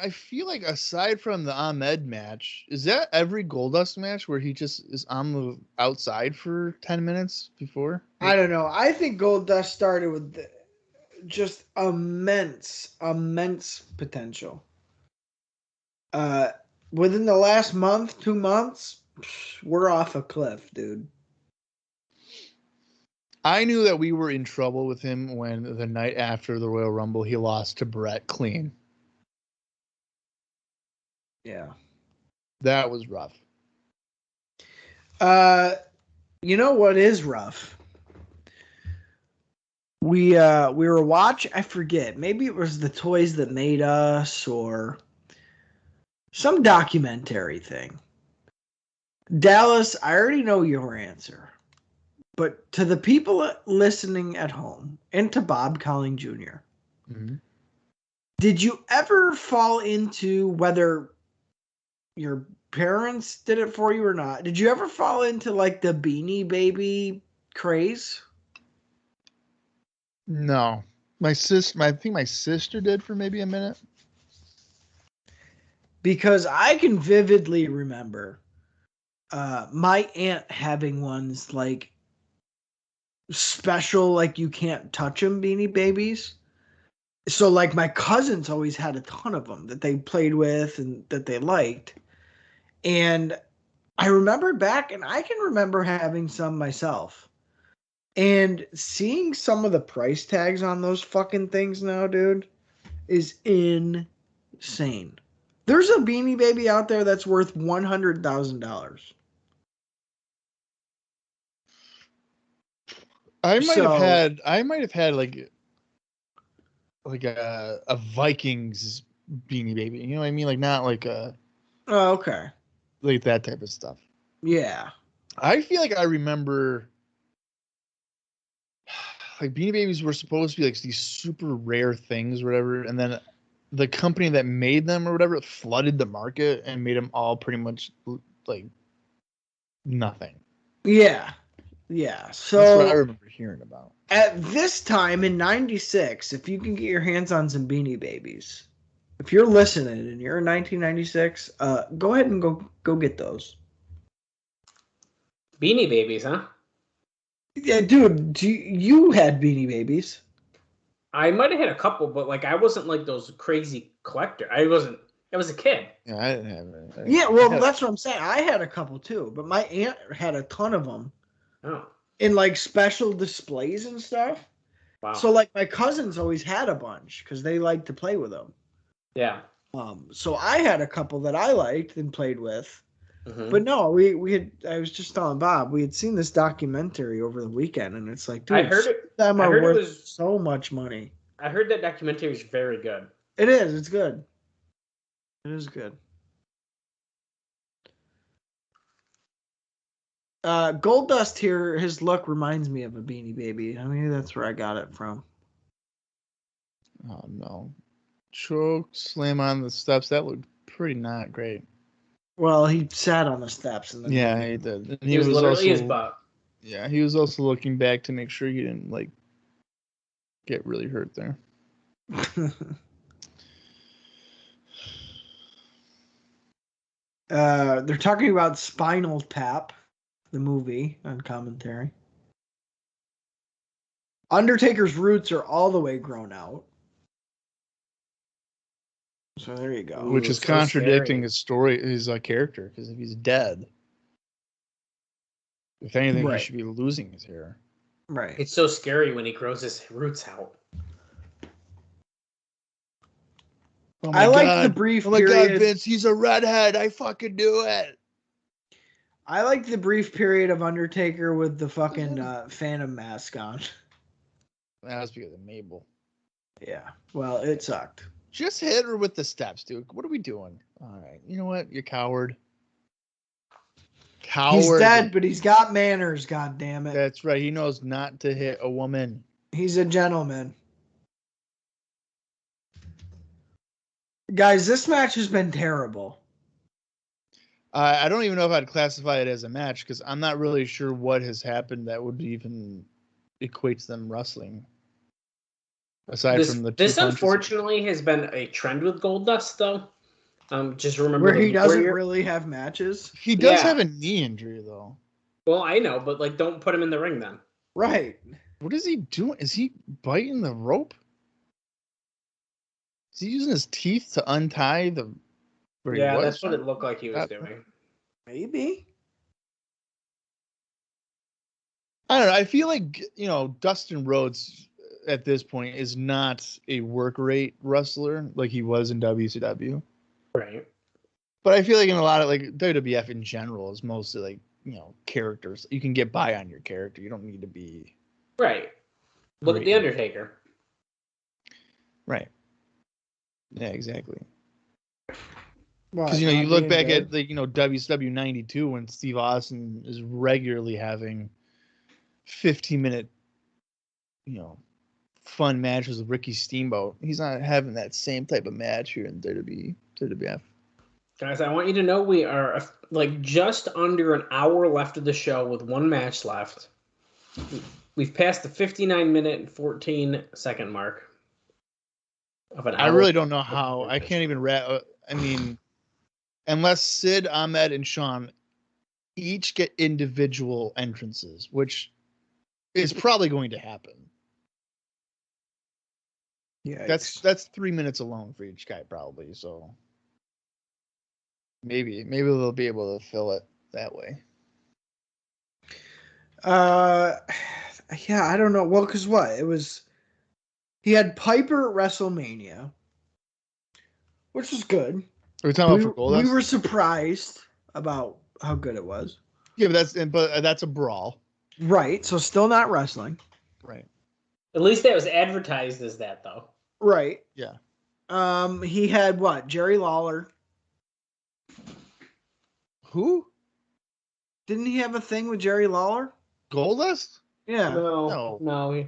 I feel like aside from the Ahmed match, is that every Goldust match where he just is on the outside for 10 minutes before? I don't know. I think Goldust started with just immense potential. Within the last month, 2 months, we're off a cliff, dude. I knew that we were in trouble with him when the night after the Royal Rumble, he lost to Brett clean. Yeah. That was rough. You know what is rough? We were watching, I forget, maybe it was The Toys That Made Us or some documentary thing. Dallas, I already know your answer. But to the people listening at home and to Bob Colling Jr., did you ever fall into, whether your parents did it for you or not, did you ever fall into like the Beanie Baby craze? No. I think my sister did for maybe a minute. Because I can vividly remember my aunt having ones like special, like you can't touch them Beanie Babies. So like my cousins always had a ton of them that they played with and that they liked. And I remember back, and I can remember having some myself. And seeing some of the price tags on those fucking things now, dude, is insane. There's a Beanie Baby out there that's worth $100,000. I might have had like a Vikings Beanie Baby. You know what I mean? Like not like a. Oh, okay. Like that type of stuff. Yeah. I feel like I remember like Beanie Babies were supposed to be like these super rare things or whatever, and then the company that made them or whatever flooded the market and made them all pretty much like nothing. Yeah. Yeah. So that's what I remember hearing about. At this time in 96, if you can get your hands on some Beanie Babies, if you're listening and you're in 1996, go ahead and go get those. Beanie Babies, huh? Yeah, dude, you had Beanie Babies. I might have had a couple, but like I wasn't like those crazy collector. I was a kid. Yeah, I didn't have it. Yeah, well, that's what I'm saying. I had a couple too, but my aunt had a ton of them. Oh. In like special displays and stuff. Wow. So like my cousins always had a bunch because they liked to play with them. Yeah. So I had a couple that I liked and played with. Mm-hmm. But no, we had. I was just telling Bob we had seen this documentary over the weekend, and it's like, dude, I heard it. Them are worth so much money. I heard that documentary is very good. It is. It's good. It is good. Goldust here. His look reminds me of a Beanie Baby. I mean, that's where I got it from. Oh no! Choke slam on the steps. That looked pretty not great. Well, he sat on the steps, and then yeah, he did. And he was literally also, his butt. Yeah, he was also looking back to make sure he didn't like get really hurt there. They're talking about Spinal Tap, the movie, on commentary. Undertaker's roots are all the way grown out. So there you go. Which is so contradicting scary. his story, his character, because if he's dead, if anything, Right. he should be losing his hair. Right. It's so scary when he grows his roots out. Oh I like the brief Oh my period. God, Vince, he's a redhead. I fucking do it. I like the brief period of Undertaker with the fucking Phantom mask on. That was because of Mabel. Yeah. Well, it sucked. Just hit her with the steps, dude. What are we doing? All right. You know what? You coward. Coward. He's dead, but he's got manners, god damn it. That's right. He knows not to hit a woman. He's a gentleman. Guys, this match has been terrible. I don't even know if I'd classify it as a match because I'm not really sure what has happened that would even equate to them wrestling. Aside from the this unfortunately has been a trend with Goldust, though. Just remember where he doesn't really have matches. He does have a knee injury, though. Well, I know, but like, don't put him in the ring then. Right. What is he doing? Is he biting the rope? Is he using his teeth to untie the? Yeah, that's what it looked like he was doing. Maybe. I don't know. I feel like, Dustin Rhodes at this point is not a work rate wrestler like he was in WCW. Right. But I feel like in a lot of like WWF in general is mostly like, characters. You can get by on your character. You don't need to be. Right. Look at The Undertaker. Right. Yeah, exactly. Because, you look back at like, WCW 92 when Steve Austin is regularly having 15-minute, fun matches with Ricky Steamboat. He's not having that same type of match here in WWF. Guys, I want you to know we are like just under an hour left of the show with one match left. We've passed the 59-minute and 14-second mark of an hour. I really don't know how. I can't even unless Sid, Ahmed, and Shawn each get individual entrances, which is probably going to happen. Yeah, that's 3 minutes alone for each guy, probably. So maybe they'll be able to fill it that way. Yeah, I don't know. Well, because he had Piper at WrestleMania, which was good. Are we talking about for Goldust? We were surprised about how good it was. Yeah, but that's a brawl. Right. So still not wrestling. Right. At least that was advertised as that, though. Right. Yeah. He had what? Jerry Lawler. Who? Didn't he have a thing with Jerry Lawler? Goldust? Yeah. No.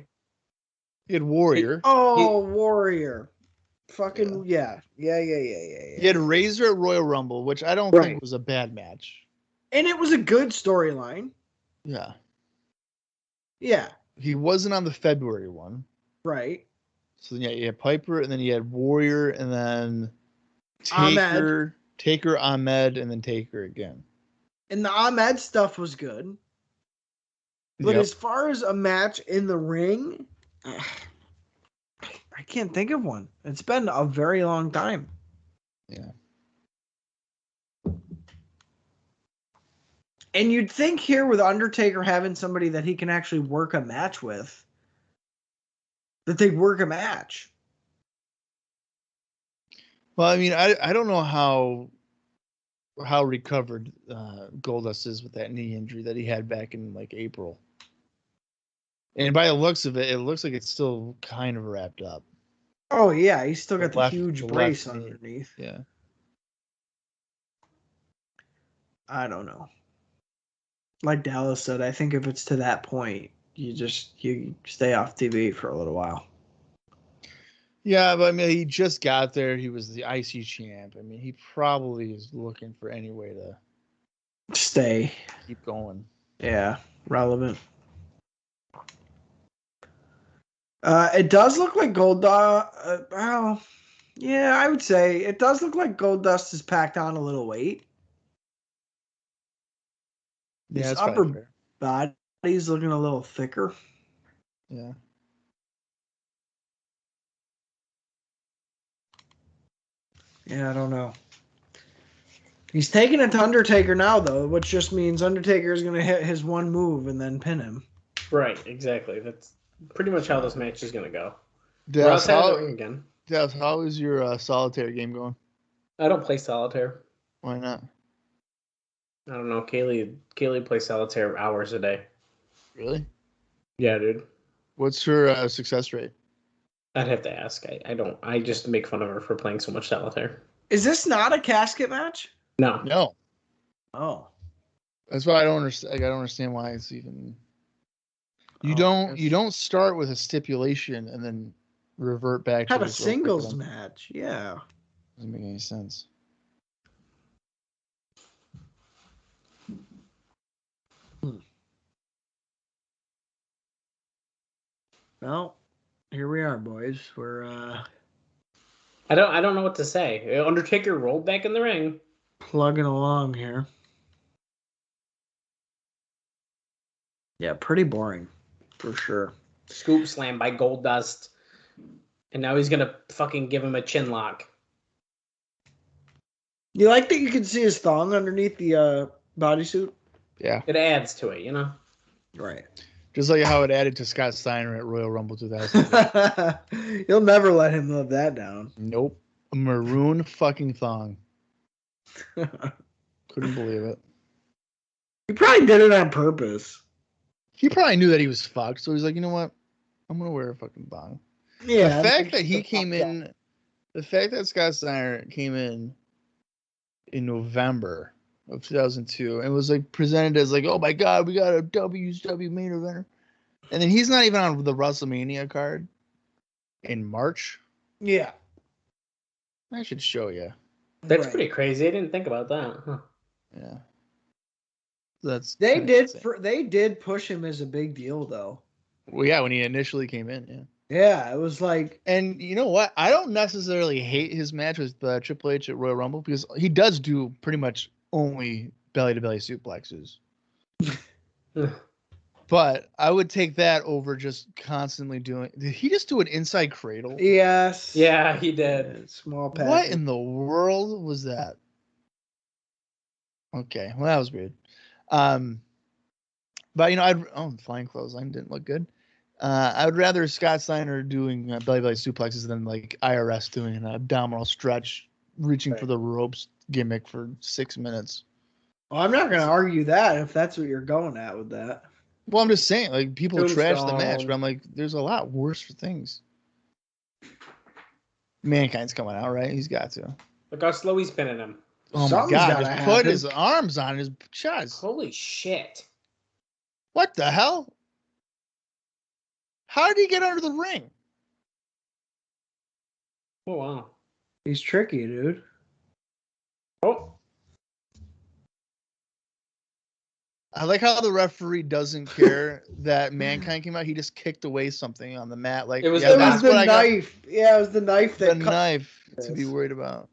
He had Warrior. Warrior. Fucking yeah. Yeah. He had Razor at Royal Rumble, which I don't think was a bad match. And it was a good storyline. Yeah. Yeah. He wasn't on the February one. Right. So yeah, you had Piper, and then you had Warrior, and then Taker, Ahmed, and then Taker again. And the Ahmed stuff was good. But as far as a match in the ring, I can't think of one. It's been a very long time. Yeah. And you'd think here with Undertaker having somebody that he can actually work a match with, that they'd work a match. Well, I mean, I don't know how recovered Goldust is with that knee injury that he had back in like April. And by the looks of it, it looks like it's still kind of wrapped up. Oh yeah, he's still got the huge brace underneath. Yeah. I don't know. Like Dallas said, I think if it's to that point, you stay off TV for a little while. Yeah, but I mean, he just got there. He was the IC champ. I mean, he probably is looking for any way to stay, keep going. Yeah, relevant. It does look like Goldust. Well, yeah, I would say it does look like Goldust has packed on a little weight. Yeah, his upper body's looking a little thicker. Yeah. Yeah, I don't know. He's taking it to Undertaker now, though, which just means Undertaker is going to hit his one move and then pin him. Right, exactly. That's pretty much how this match is going to go. Dallas, how is your solitaire game going? I don't play solitaire. Why not? I don't know. Kaylee plays solitaire hours a day. Really? Yeah, dude. What's her success rate? I'd have to ask. I don't. I just make fun of her for playing so much solitaire. Is this not a casket match? No. No. Oh. That's why I don't understand. Like, I don't understand why it's even. You don't start with a stipulation and then revert back to Had a just singles match. Yeah. Doesn't make any sense. Well, here we are, boys. We're I don't know what to say. Undertaker rolled back in the ring. plugging along here. Yeah, pretty boring, for sure. Scoop slam by Goldust. And now he's gonna fucking give him a chin lock. You like that you can see his thong underneath the bodysuit? Yeah. It adds to it, you know? Right. Just like how it added to Scott Steiner at Royal Rumble 2000. You'll never let him live that down. Nope. A maroon fucking thong. Couldn't believe it. He probably did it on purpose. He probably knew that he was fucked, so he's like, you know what? I'm gonna wear a fucking thong. Yeah. The fact that he came in, the fact that Scott Steiner came in November of 2002 and was like presented as like, oh my god, we got a WCW main eventer, and then he's not even on the WrestleMania card in March. Yeah. I should show you. That's pretty crazy. I didn't think about that. Huh. Yeah. They did push him as a big deal though. Well, yeah, when he initially came in, yeah. Yeah, it was like, and you know what? I don't necessarily hate his match with Triple H at Royal Rumble because he does do pretty much only belly to belly suplexes. But I would take that over just constantly doing. Did he just do an inside cradle? Yes. Yeah, he did. Small package. What in the world was that? Okay, well that was weird. But you know, flying clothesline didn't look good. I would rather Scott Steiner doing belly belly suplexes than like IRS doing an abdominal stretch, reaching for the ropes gimmick for 6 minutes. Well, I'm not going to argue that if that's what you're going at with that. Well, I'm just saying, like, people trash the match, but I'm like, there's a lot worse for things. Mankind's coming out, right? He's got to. Look how slow he's pinning him. Oh my god, just put his arms on his chest. Holy shit. What the hell? How did he get under the ring? Oh, wow. He's tricky, dude. Oh. I like how the referee doesn't care that Mankind came out. He just kicked away something on the mat. Like, it was the knife. Yeah, it was the knife that the knife to be worried about.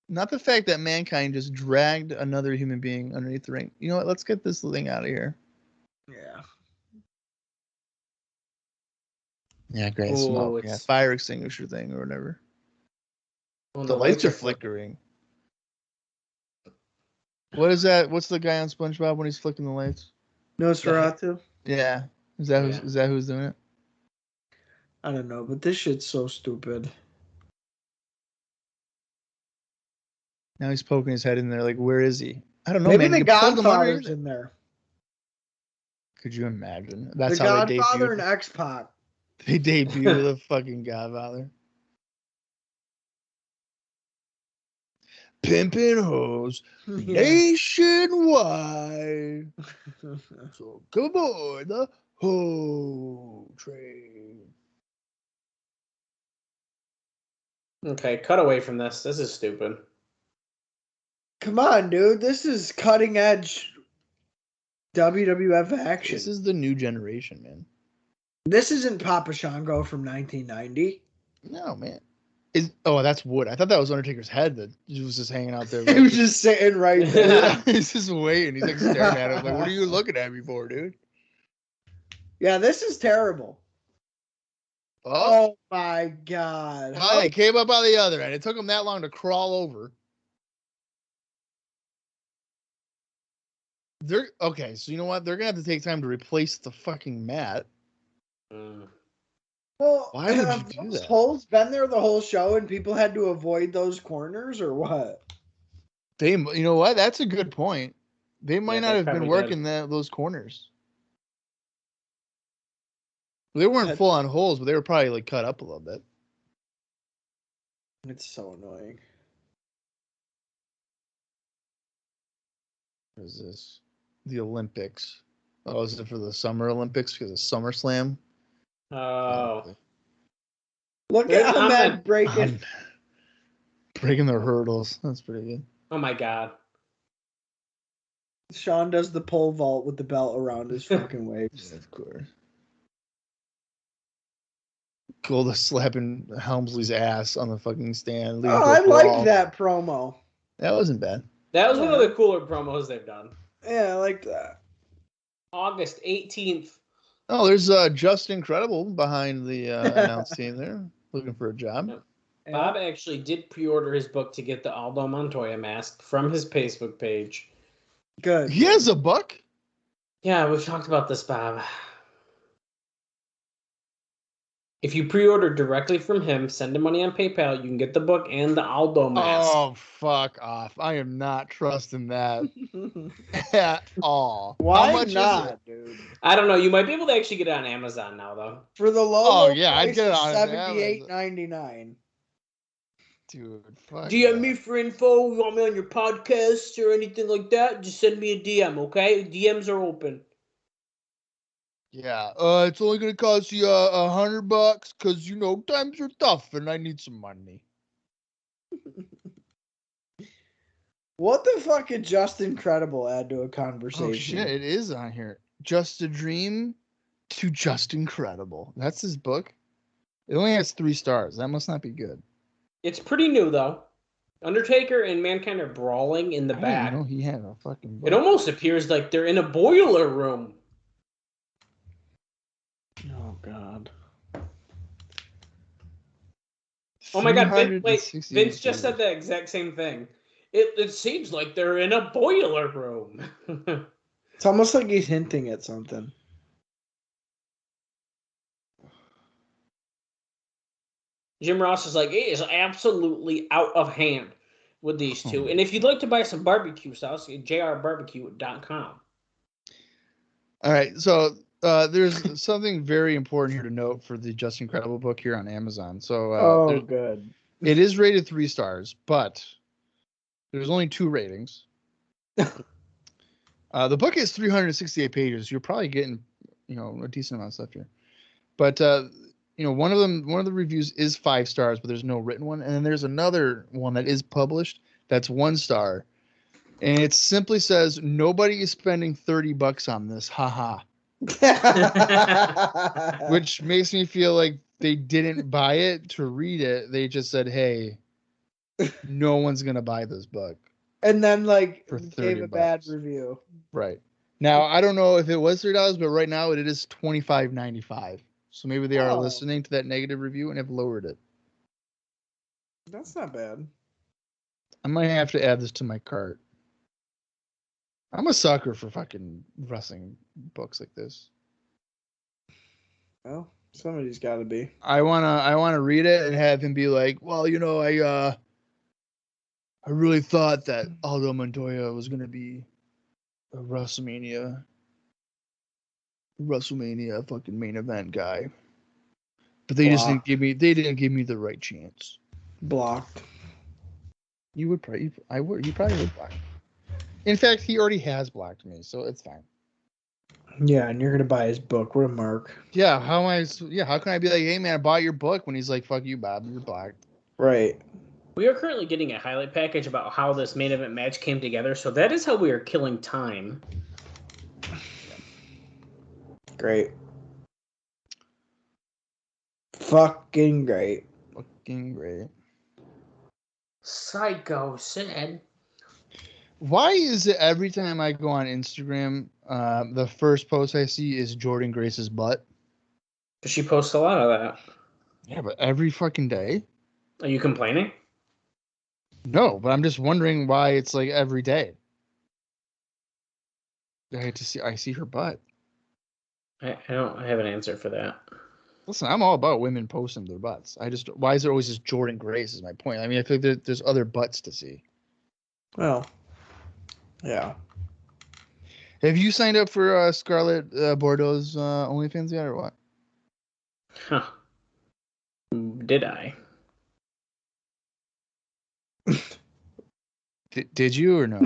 Not the fact that Mankind just dragged another human being underneath the ring. You know what? Let's get this thing out of here. Yeah. Yeah, great smoke. Yeah, fire extinguisher thing or whatever. Well, the lights are flickering. What is that? What's the guy on SpongeBob when he's flicking the lights? Nosferatu? Yeah. Is that who's doing it? I don't know, but this shit's so stupid. Now he's poking his head in there like, where is he? I don't know, Maybe man. the Godfather's in there. Could you imagine? That's the how Godfather and X-Pac. They debuted the fucking Godfather. Pimpin' hoes nationwide. So come aboard the hoe train. Okay, cut away from this. This is stupid. Come on, dude. This is cutting edge WWF action. This is the new generation, man. This isn't Papa Shango from 1990. No, man. That's wood. I thought that was Undertaker's head that was just hanging out there. He was just sitting right there. He's just waiting. He's like staring at him. Like, what are you looking at me for, dude? Yeah, this is terrible. Oh my god. Oh, he came up on the other end. It took him that long to crawl over. Okay, so you know what? They're gonna have to take time to replace the fucking mat. Well, why would you do that? Holes been there the whole show, and people had to avoid those corners, or what? You know what? That's a good point. They might not have been working those corners. They weren't full on holes, but they were probably like cut up a little bit. It's so annoying. What is this? The Olympics. Oh, is it for the Summer Olympics because of SummerSlam? Oh. Look at Ahmed breaking. Breaking the hurdles. That's pretty good. Oh my god. Shawn does the pole vault with the belt around his fucking waist. Yeah, of course. Goldust slapping Helmsley's ass on the fucking stand. Oh, I liked that promo. That wasn't bad. That was one of the cooler promos they've done. Yeah, I like that. August 18th. Oh, there's Just Incredible behind the announce team there, looking for a job. Yeah. Bob actually did pre-order his book to get the Aldo Montoya mask from his Facebook page. Good. He has a book? Yeah, we've talked about this, Bob. If you pre-order directly from him, send him money on PayPal, you can get the book and the Aldo mask. Oh, fuck off. I am not trusting that at all. Why How much not, is it? dude? I don't know. You might be able to actually get it on Amazon now, though. For the low Oh, yeah, I'd get it on $78.99. Dude, fuck. DM me for info. You want me on your podcast or anything like that? Just send me a DM, okay? DMs are open. Yeah, it's only gonna cost you $100 because times are tough and I need some money. What the fuck did Just Incredible add to a conversation? Oh shit, it is on here. Just a Dream to Just Incredible. That's his book. It only has 3 stars. That must not be good. It's pretty new, though. Undertaker and Mankind are brawling in the I back. didn't know he had a fucking book. It almost appears like they're in a boiler room. Oh, God. Oh my God, Vince just said the exact same thing. It seems like they're in a boiler room. It's almost like he's hinting at something. Jim Ross is like, it is absolutely out of hand with these two. And if you'd like to buy some barbecue sauce, jrbarbecue.com. All right, so there's something very important here to note for the Just Incredible book here on Amazon. So, good. It is rated 3 stars, but there's only 2 ratings. The book is 368 pages. You're probably getting, a decent amount of stuff here. But one of the reviews is 5 stars, but there's no written one. And then there's another one that is published that's 1 star, and it simply says nobody is spending $30 on this. Haha. Which makes me feel like they didn't buy it to read it. They just said, "Hey, no one's gonna buy this book." And then for gave a bad review. Right. Now I don't know if it was $3, but right now it is $25.95. So maybe they are listening to that negative review and have lowered it. That's not bad. I might have to add this to my cart. I'm a sucker for fucking wrestling books like this. Well, somebody's got to be. I wanna read it and have him be like, well, I really thought that Aldo Montoya was gonna be a WrestleMania fucking main event guy, but they just didn't give me the right chance. Blocked. You probably would block. In fact, he already has blocked me, so it's fine. Yeah, and you're gonna buy his book. What a mark. Yeah, how can I be like, hey man, I bought your book when he's like, fuck you, Bob, you're blocked. Right. We are currently getting a highlight package about how this main event match came together, so that is how we are killing time. Great. Fucking great. Fucking great. Psycho said. Why is it every time I go on Instagram, the first post I see is Jordan Grace's butt? She posts a lot of that. Yeah, but every fucking day? Are you complaining? No, but I'm just wondering why it's like every day. I see her butt. I don't have an answer for that. Listen, I'm all about women posting their butts. Why is there always just Jordan Grace is my point. I mean, I feel like there's other butts to see. Well, yeah. Have you signed up for Scarlett Bordeaux's OnlyFans yet or what? Huh. Did I? Did you or no?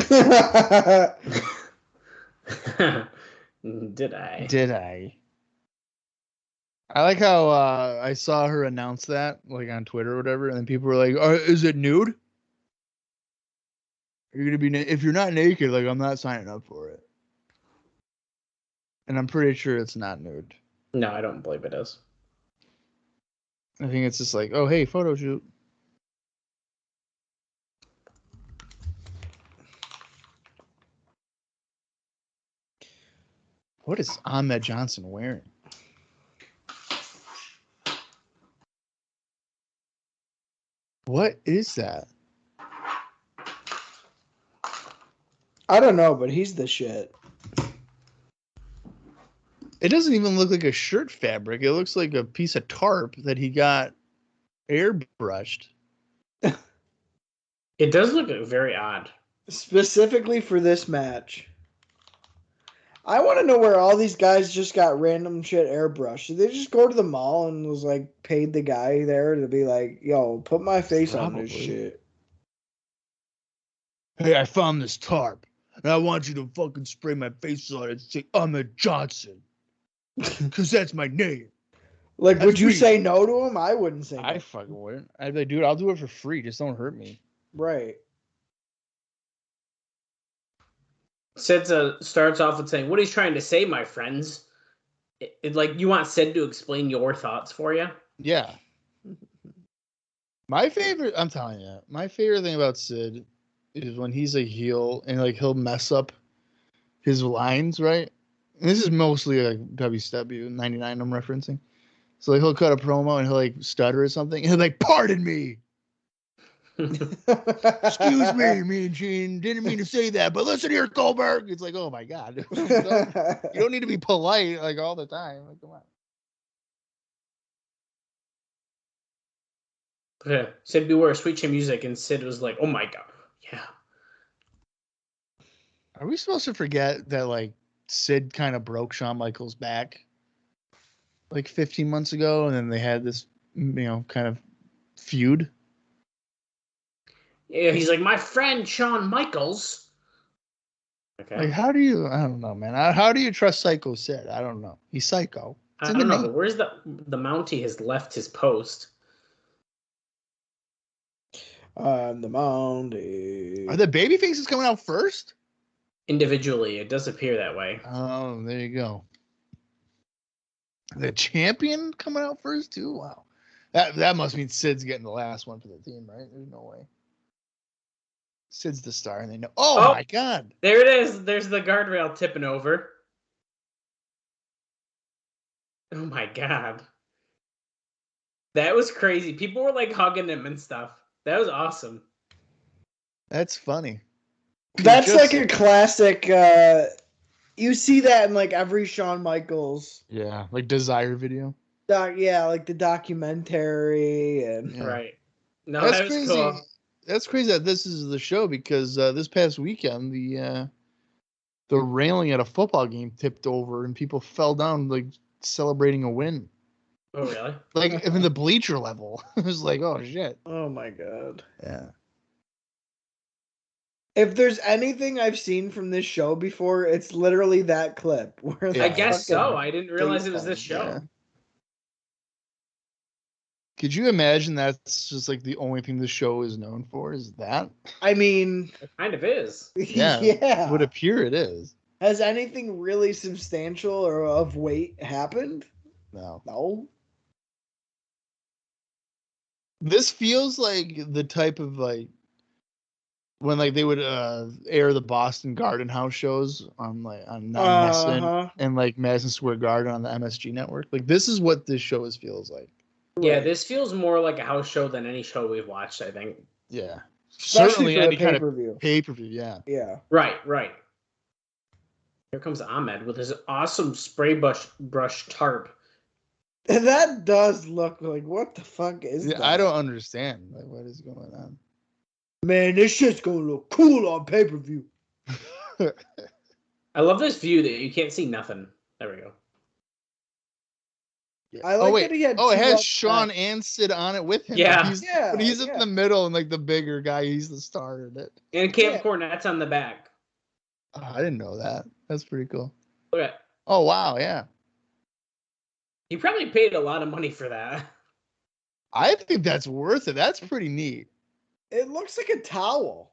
Did I? Did I? I like how I saw her announce that, like on Twitter or whatever, and then people were like, "Is it nude? You're gonna be if you're not naked, like I'm not signing up for it." And I'm pretty sure it's not nude. No, I don't believe it is. I think it's just like, oh hey, photo shoot. What is Ahmed Johnson wearing? What is that? I don't know, but he's the shit. It doesn't even look like a shirt fabric. It looks like a piece of tarp that he got airbrushed. It does look very odd. Specifically for this match. I want to know where all these guys just got random shit airbrushed. Did they just go to the mall and was like paid the guy there to be like, yo, put my face on this shit? Hey, I found this tarp, and I want you to fucking spray my face on it and say Ahmed Johnson. Because that's my name. Like, That's would you weird. say no to him? I wouldn't say no. I fucking wouldn't. I'd be like, dude, I'll do it for free. Just don't hurt me. Right. Sid starts off with saying, "What he's trying to say, my friends." Like, you want Sid to explain your thoughts for you? Yeah. My favorite, I'm telling you, my favorite thing about Sid is when he's a heel and like he'll mess up his lines, right? And this is mostly like WCW 99 I'm referencing. So like he'll cut a promo and he'll like stutter or something. And he'll like, pardon me. Excuse me, Mean Gene. Didn't mean to say that, but listen here, Goldberg. It's like, oh my God. you don't need to be polite like all the time. Like, come on. Yeah. Sid beware, sweet chin music, and Sid was like, "Oh my God, yeah." Are we supposed to forget that like Sid kind of broke Shawn Michaels' back like 15 months ago, and then they had this, kind of feud? Yeah, he's like, "My friend Shawn Michaels." Okay. Like, how do you? I don't know, man. How do you trust Psycho Sid? I don't know. He's psycho. It's I in don't the know, name. but where's the Mountie has left his post? The Mountie. Are the baby faces coming out first? Individually, it does appear that way. Oh, there you go. The champion coming out first too. Wow, that must mean Sid's getting the last one for the team, right? There's no way. Sid's the star, and they know. Oh my God! There it is. There's the guardrail tipping over. Oh my God, that was crazy. People were like hugging him and stuff. That was awesome. That's funny. That's like a classic. You see that in like every Shawn Michaels. Yeah, like Desire video. Yeah, like the documentary and Yeah. Right. No, That's that was crazy. cool. That's crazy that this is the show because this past weekend the railing at a football game tipped over and people fell down like celebrating a win. Oh, really? Like in the bleacher level. It was like, oh shit. oh my God. Yeah. If there's anything I've seen from this show before, it's literally that clip. Where Yeah. I the guess so. fucking I didn't realize thing it was this falls. show. Yeah. Could you imagine that's just like the only thing the show is known for? Is that? I mean, It kind of is. Yeah. yeah. Would appear it is. Has anything really substantial or of weight happened? No. No. This feels like the type of like when like they would air the Boston Garden House shows on Madison and like Madison Square Garden on the MSG network. Like this is what this show feels like. Yeah, Right. this feels more like a house show than any show we've watched, I think. Yeah. Especially Certainly for the any kind of pay-per-view. pay-per-view, yeah. Yeah. Right. Here comes Ahmed with his awesome spray brush tarp. And that does look like, what the fuck is Yeah, that? I don't understand. Like, what is going on? Man, this shit's gonna look cool on pay-per-view. I love this view that you can't see nothing. There we go. I like that he had. Oh, it two has up Shawn top. and Sid on it with him. Yeah. But he's in the middle and like the bigger guy. He's the star of it. And Camp Cornette's on the back. Oh, I didn't know that. That's pretty cool. Okay. Oh wow, yeah. He probably paid a lot of money for that. I think that's worth it. That's pretty neat. It looks like a towel.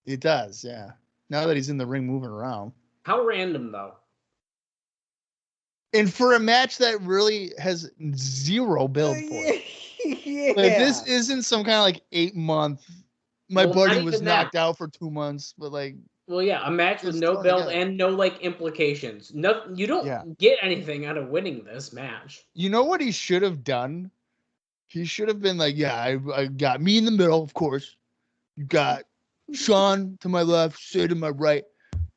It does, yeah. Now that he's in the ring moving around. How random though. And for a match that really has zero build for it. Yeah. Like, this isn't some kind of like 8-month. My Well, buddy not was even knocked that. out for 2 months, but like. Well, yeah, a match with It's no still build together. and no like implications. No, you don't get anything out of winning this match. You know what he should have done? He should have been like, yeah, I got me in the middle, of course. You got Shawn to my left, Sid to my right.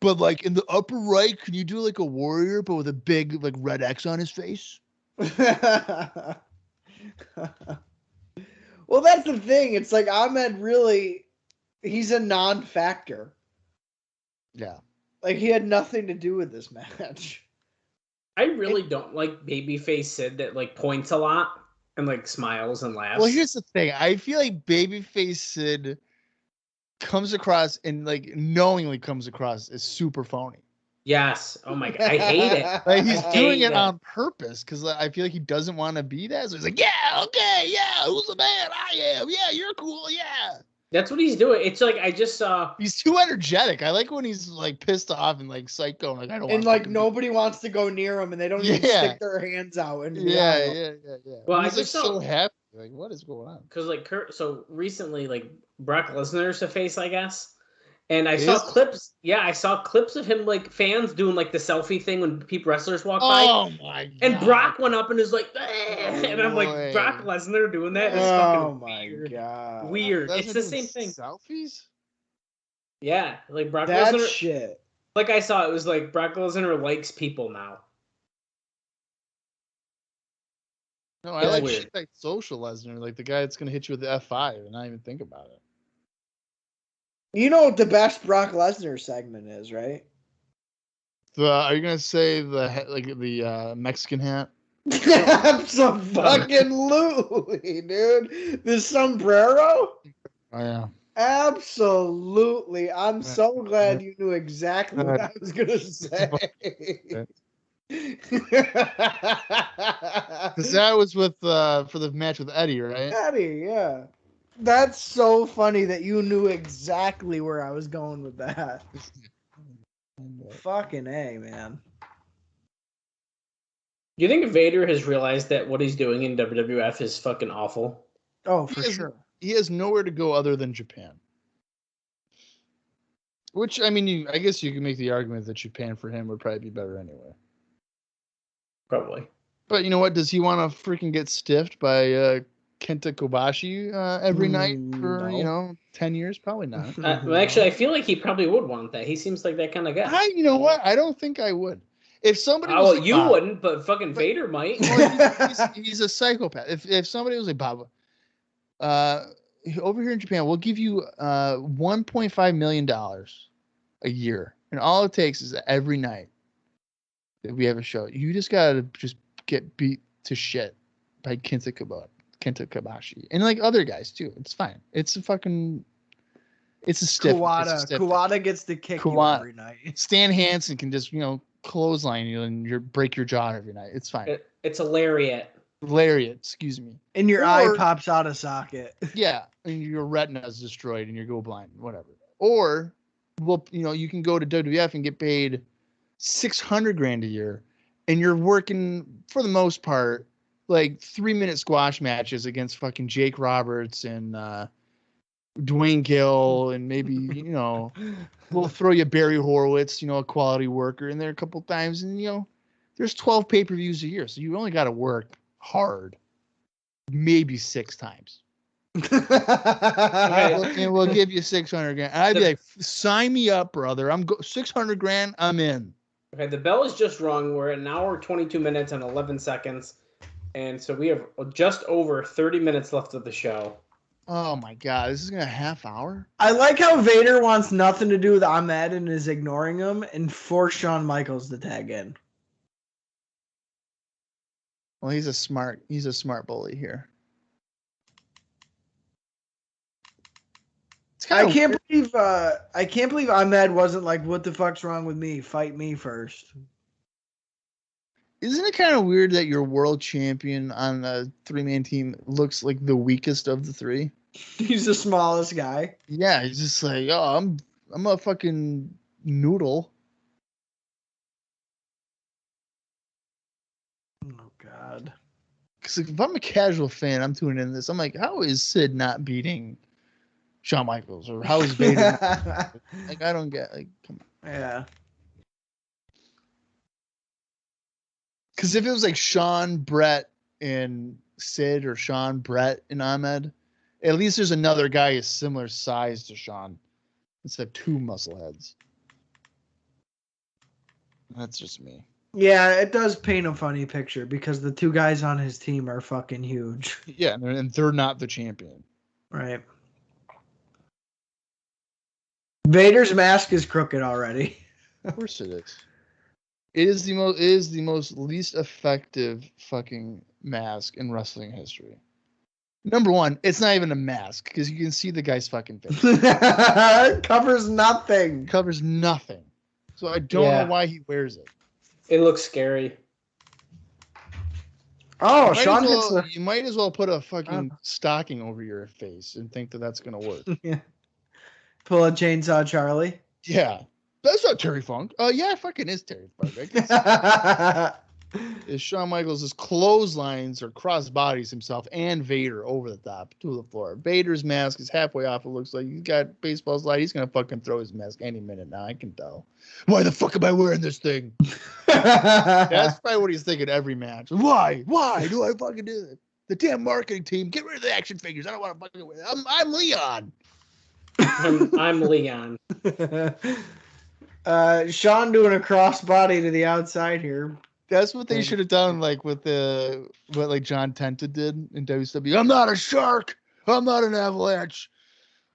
But like in the upper right, can you do like a warrior, but with a big like red X on his face? Well, that's the thing. It's like Ahmed really, he's a non-factor. Yeah. Like he had nothing to do with this match. I really don't like babyface Sid that like points a lot and like smiles and laughs. Well, here's the thing. I feel like babyface Sid comes across and like knowingly comes across as super phony. Yes. Oh my god, I hate it. Like he's I doing hate it on purpose because I feel like he doesn't want to be that. So he's like, yeah, okay, yeah, who's the man? I am. Yeah, you're cool. Yeah. That's what he's doing. It's like I just saw. He's too energetic. I like when he's like pissed off and like psycho. Like I don't. And like nobody wants to go near him, and they don't even stick their hands out. And Yeah. Well, he's I like just so saw happy. Like what is going on? because like so recently, like Brock Lesnar's a face, I guess. And I saw clips. Yeah, I saw clips of him like fans doing like the selfie thing when wrestlers walk by. Oh my god! And Brock went up and is like, and I'm like, Brock Lesnar doing that is fucking weird. God. Weird. Lesnar It's the doing same thing. Selfies? Yeah, like Brock That Lesnar. shit. Like I saw, it was like Brock Lesnar likes people now. No, I It's like weird. shit like social Lesnar, like the guy that's gonna hit you with the F5 and not even think about it. You know what the best Brock Lesnar segment is, right? Are you gonna say the Mexican hat? Absolutely, dude. The sombrero? Oh yeah. Absolutely. I'm so glad you knew exactly what I was gonna say. Because that was with for the match with Eddie, right? Eddie, yeah. That's so funny that you knew exactly where I was going with that. Fucking A, man. Do you think Vader has realized that what he's doing in WWF is fucking awful? Oh, for sure. He has nowhere to go other than Japan. Which, I mean, I guess you can make the argument that Japan for him would probably be better anyway. Probably. But you know what? Does he want to freaking get stiffed by Kenta Kobashi every night for, 10 years? Probably not. Well, actually, I feel like he probably would want that. He seems like that kind of guy. You know what? I don't think I would. If somebody was well, like, you Bob, wouldn't, but fucking Vader might. he's a psychopath. If somebody was like, Bob, over here in Japan, we'll give you $1.5 million a year. And all it takes is every night that we have a show, you just got to just get beat to shit by Kenta Kobashi. And like other guys too. It's fine. It's a stiff. Kawada gets to kick you every night. Stan Hansen can just, clothesline you and break your jaw every night. It's fine. It's a lariat. Lariat, excuse me. And your eye pops out of socket. Yeah, and your retina is destroyed and you go blind, whatever. Or, you can go to WWF and get paid $600,000 a year, and you're working for the most part like 3-minute squash matches against fucking Jake Roberts and Dwayne Gill, and maybe we'll throw you Barry Horowitz, a quality worker in there a couple times, and there's 12 pay-per-views a year, so you only got to work hard maybe 6 times. And we'll give you $600,000. And I'd be like, sign me up, brother. $600,000. I'm in. Okay, the bell is just rung. We're at 1 hour, 22 minutes, and 11 seconds. And so we have just over 30 minutes left of the show. Oh my God, this is gonna half hour. I like how Vader wants nothing to do with Ahmed and is ignoring him and force Shawn Michaels to tag in. Well, he's a smart bully here. I can't believe Ahmed wasn't like, what the fuck's wrong with me? Fight me first. Isn't it kind of weird that your world champion on a 3-man team looks like the weakest of the three? He's the smallest guy. Yeah, he's just like, oh, I'm a fucking noodle. Oh God. Because if I'm a casual fan, I'm tuning in this. I'm like, how is Sid not beating Shawn Michaels, or how is Vader? Like, I don't get. Like, come on. Yeah. Because if it was like Shawn, Brett, and Sid, or Shawn, Brett, and Ahmed, at least there's another guy a similar size to Shawn instead of two muscle heads. That's just me. Yeah, it does paint a funny picture because the two guys on his team are fucking huge. Yeah, and they're not the champion. Right. Vader's mask is crooked already. Of course it is. It is the most least effective fucking mask in wrestling history. Number one, it's not even a mask because you can see the guy's fucking face. It covers nothing. It covers nothing. So I don't know why he wears it. It looks scary. Oh, Shawn hits the... You might as well put a fucking stocking over your face and think that that's going to work. Yeah. Pull a chainsaw Charlie. Yeah. That's not Terry Funk. Oh, yeah, it fucking is Terry Funk. Is Shawn Michaels' clotheslines or cross bodies himself and Vader over the top to the floor. Vader's mask is halfway off. It looks like he's got baseball slide. He's gonna fucking throw his mask any minute now. I can tell. Why the fuck am I wearing this thing? That's probably what he's thinking every match. Why? Why do I fucking do this? The damn marketing team, get rid of the action figures. I don't want to fucking wear it. I'm Leon. I'm Leon. Shawn doing a crossbody to the outside here. That's what they should have done, like with what like John Tenta did in WCW. I'm not a shark. I'm not an avalanche.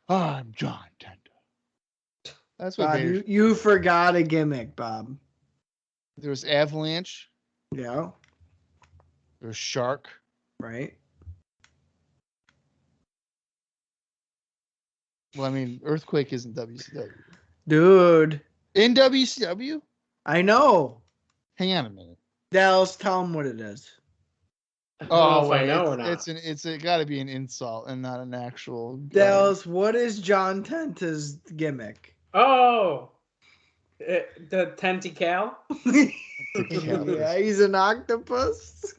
I'm John Tenta. That's what Bob, you forgot a gimmick, Bob. There was avalanche. Yeah. There was shark. Right. Well, I mean, earthquake isn't WCW. Dude. In WCW? I know. Hang on a minute. Dallas, tell him what it is. Oh, wait, I know or not. It's got to be an insult and not an actual. Dallas, what is John Tenta's gimmick? Oh, the Tentacle. Yeah, he's an octopus.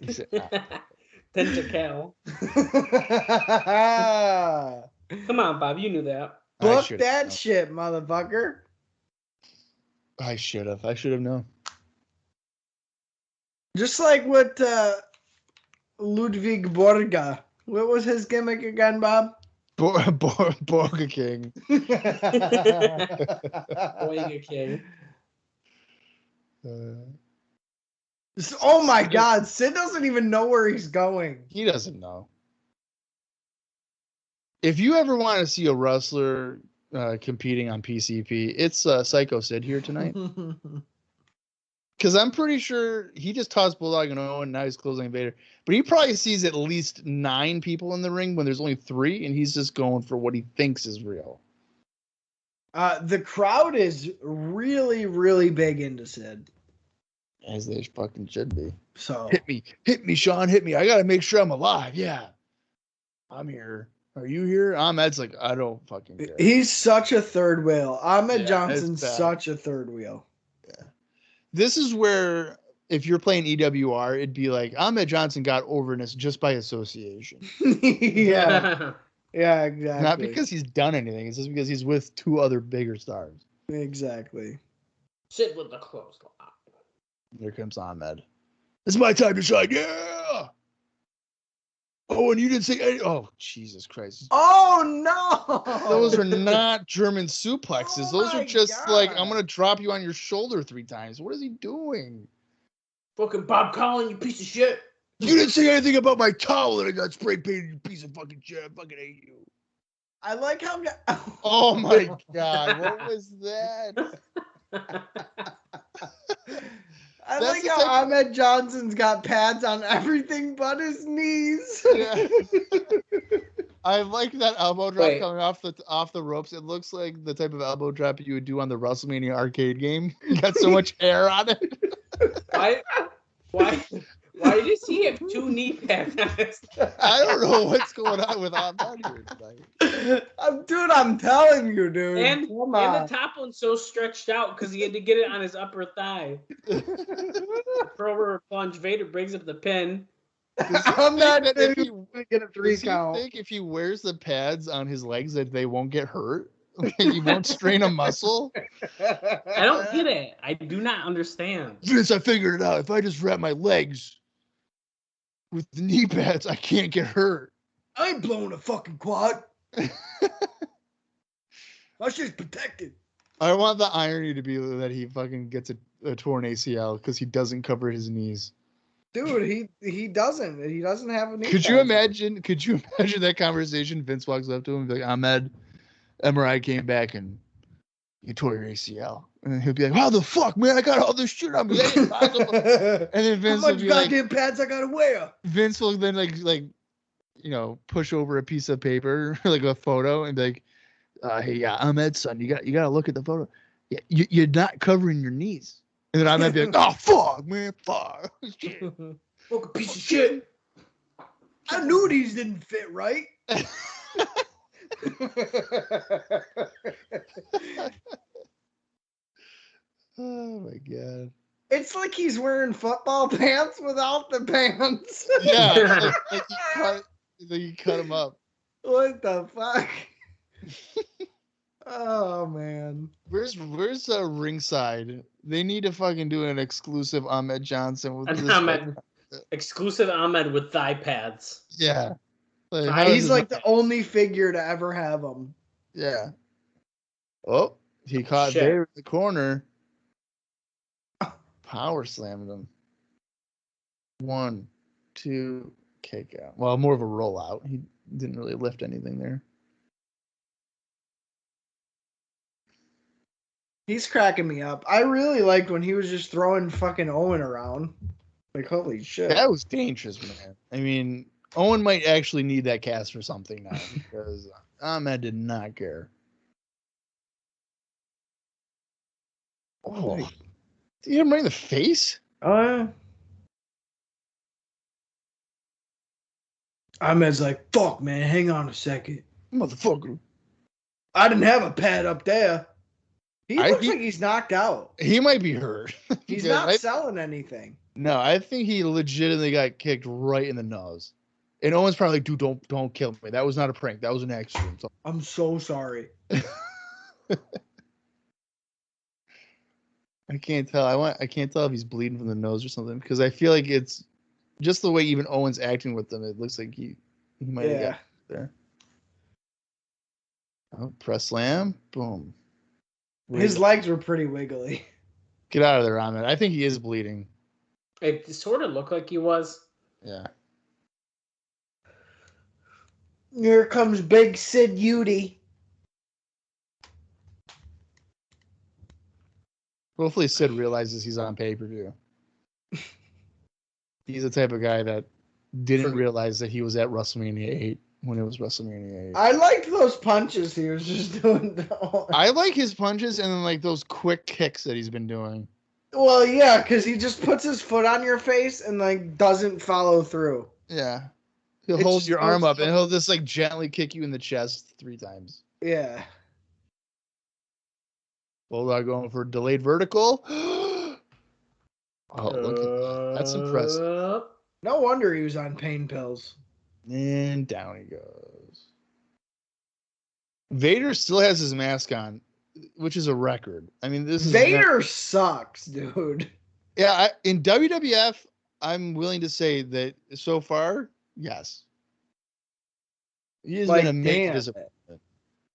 Tentacle. Come on, Bob, you knew that. Book that shit, motherfucker. I should have known. Just like what Ludwig Borga. What was his gimmick again, Bob? Borga King. Borga King. Oh my God, Sid doesn't even know where he's going. He doesn't know. If you ever want to see a wrestler competing on PCP, it's Psycho Sid here tonight. Because I'm pretty sure he just tossed Bulldog and Owen, and now he's closing Vader. But he probably sees at least 9 people in the ring when there's only 3, and he's just going for what he thinks is real. The crowd is really, really big into Sid. As they fucking should be. So hit me, Shawn, hit me. I gotta make sure I'm alive. Yeah, I'm here. Are you here? Ahmed's like, I don't fucking care. He's such a third wheel. Ahmed Johnson's such a third wheel. Yeah. This is where, if you're playing EWR, it'd be like Ahmed Johnson got overness just by association. Yeah. Yeah, exactly. Not because he's done anything. It's just because he's with 2 other bigger stars. Exactly. Sit with the closed line. Here comes Ahmed. It's my time to shine. Yeah. Oh, and you didn't say any. Oh, Jesus Christ. Oh, no. Those are not German suplexes. Oh, those are just like, I'm going to drop you on your shoulder 3 times. What is he doing? Fucking Bob Collin, you piece of shit. You didn't say anything about my towel that I got spray painted, you piece of fucking shit. I fucking hate you. I like how... Oh, my God. What was that? I That's like the how type- Ahmed Johnson's got pads on everything but his knees. Yeah. I like that elbow drop Wait. coming off the ropes. It looks like the type of elbow drop you would do on the WrestleMania arcade game. You got so much air on it. Why did he have 2 knee pads on his? I don't know what's going on with Ahmed here tonight. Dude, I'm telling you, dude. And Come and the on. top one's so stretched out because he had to get it on his upper thigh. Pro rubber plunge. Vader brings up the pin. I'm not That if he- going to get a 3 Does he count. think if he wears the pads on his legs that they won't get hurt? Like, he won't strain a muscle? I don't get it. I do not understand. Vince, I figured it out. If I just wrap my legs with the knee pads, I can't get hurt. I ain't blowing a fucking quad. My shit's protected. I want the irony to be that he fucking gets a torn ACL because he doesn't cover his knees. Dude, he doesn't. He doesn't have a knee Could you pads. imagine that conversation? Vince walks up to him and be like, Ahmed, MRI came back and you tore your ACL. And he'll be like, how the fuck, man? I got all this shit on me. That ain't possible. And then How Vince will much be like, goddamn pads I gotta wear? Vince will then like push over a piece of paper, like a photo, and be like, hey, yeah, Ahmed, son, you gotta look at the photo. Yeah, you're not covering your knees. And then Ahmed be like, oh fuck, man, fuck. Fucking piece of shit. I knew these didn't fit right. Oh my god. It's like he's wearing football pants without the pants. Yeah, like you cut him up. What the fuck? Oh man. Where's ringside? They need to fucking do an exclusive Ahmed Johnson with An this. Ahmed. Exclusive Ahmed with thigh pads. Yeah. Like, He's how does He's it- like the only figure to ever have them. yeah. Oh, he caught Shit. Vader in the corner. Power slammed him. 1, 2, kick out. Well, more of a rollout. He didn't really lift anything there. He's cracking me up. I really liked when he was just throwing fucking Owen around. Like, holy shit. That was dangerous, man. I mean, Owen might actually need that cast for something now because Ahmed did not care. Oh, did you hit him right in the face? Ahmed's like, fuck, man, hang on a second. Motherfucker. I didn't have a pad up there. He I looks think- like he's knocked out. He might be hurt. He's Because not selling anything. No, I think he legitimately got kicked right in the nose. And Owen's probably like, dude, don't kill me. That was not a prank. That was an accident. So- I'm so sorry. I can't tell. I can't tell if he's bleeding from the nose or something because I feel like it's just the way even Owen's acting with them. It looks like he might have Yeah. got there. Oh, press slam, boom. His legs were pretty wiggly. Get out of there, Ahmed. I think he is bleeding. It sort of looked like he was. Yeah. Here comes Big Sid Udy. Hopefully Sid realizes he's on pay-per-view. He's the type of guy that didn't realize that he was at WrestleMania 8 when it was WrestleMania 8. I liked those punches he was just doing. I like his punches and then like those quick kicks that he's been doing. Well, yeah, because he just puts his foot on your face and like doesn't follow through. Yeah. He'll It's hold just your arm so up and he'll just like gently kick you in the chest 3 times. Yeah. Bulldog going for delayed vertical. Oh, look at that. That's impressive. No wonder he was on pain pills. And down he goes. Vader still has his mask on, which is a record. I mean, this is Vader sucks, dude. Yeah, in WWF, I'm willing to say that so far, yes. He has Like, been a major damn disappointment.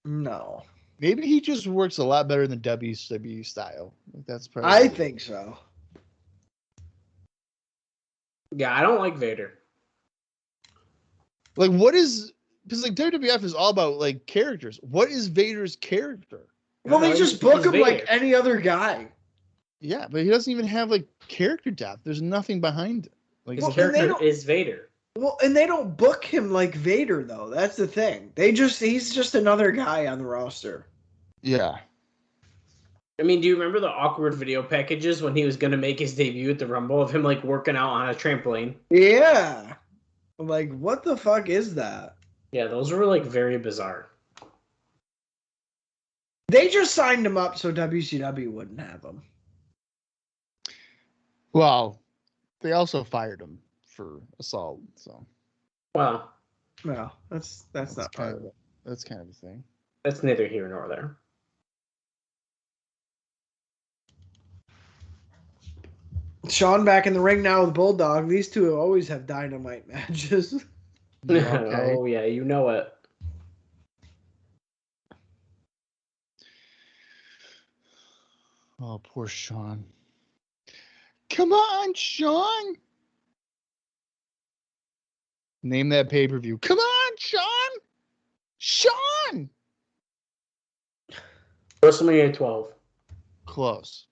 No. Maybe he just works a lot better than WCW style. That's probably. I think so. Yeah, I don't like Vader. Like, what is because like WWF is all about like characters. What is Vader's character? Well, they No, just he's book him Vader. like any other guy. Yeah, but he doesn't even have like character depth. There's nothing behind it. Like His character is Vader. Well, and they don't book him like Vader though. That's the thing. He's just another guy on the roster. yeah. I mean, do you remember the awkward video packages when he was going to make his debut at the Rumble of him like working out on a trampoline? Yeah. I'm like, what the fuck is that? Yeah, those were like very bizarre. They just signed him up so WCW wouldn't have him. Well, they also fired him for assault. So. Well, No, that's not part of it. That's kind of a thing. That's neither here nor there. Shawn back in the ring now with Bulldog. These two always have dynamite matches. Okay. Oh yeah, you know it. Oh, poor Shawn. Come on, Shawn. Name that pay-per-view. Come on, Shawn. Shawn. WrestleMania 12. Close.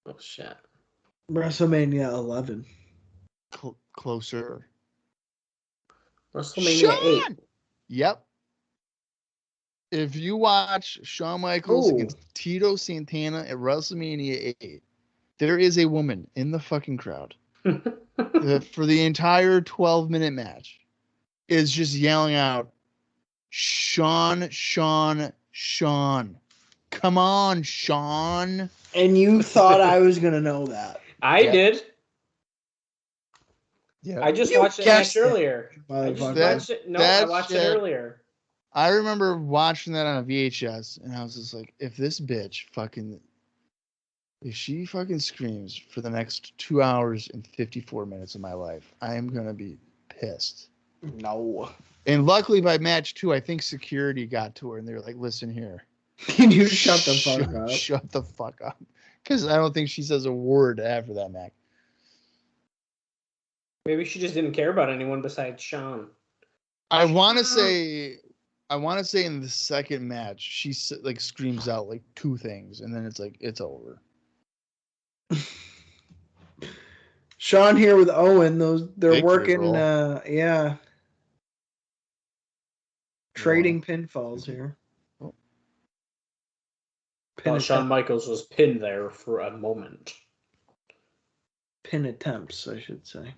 Oh shit. WrestleMania 11. Closer. WrestleMania Shawn! 8. Yep. If you watch Shawn Michaels Ooh. against Tito Santana at WrestleMania 8, there is a woman in the fucking crowd that for the entire 12-minute match is just yelling out, Shawn, Shawn, Shawn. Come on, Shawn. And you thought I was going to know that. I did. Yeah. I just You watched the match guessed it, earlier. I just motherfucker. watched it. No, I watched it earlier. I remember watching that on a VHS, and I was just like, if she fucking screams for the next 2 hours and 54 minutes of my life, I am going to be pissed. No. And luckily by match 2, I think security got to her, and they were like, listen here. Can you shut the fuck up? Shut the fuck up. Because I don't think she says a word after that match. Maybe she just didn't care about anyone besides Shawn. I want to say in the second match, she like screams out like 2 things, and then it's like, it's over. Shawn here with Owen. They're Victory working. roll. Yeah. Trading pinfalls here. Oh. Pin, Shawn Michaels was pinned there for a moment. pin attempts, I should say.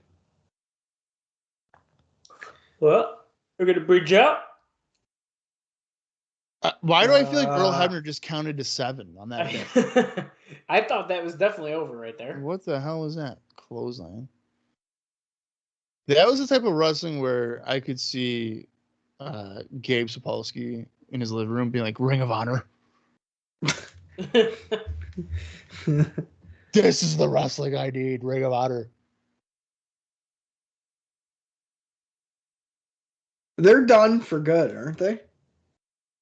What? We're gonna bridge out? Why do I feel like Earl Hebner just counted to 7 on that bit? I thought that was definitely over right there. What the hell was that? Clothesline. That was the type of wrestling where I could see Gabe Sapolsky in his living room being like, Ring of Honor. This is the wrestling I need, Ring of Honor. They're done for good, aren't they?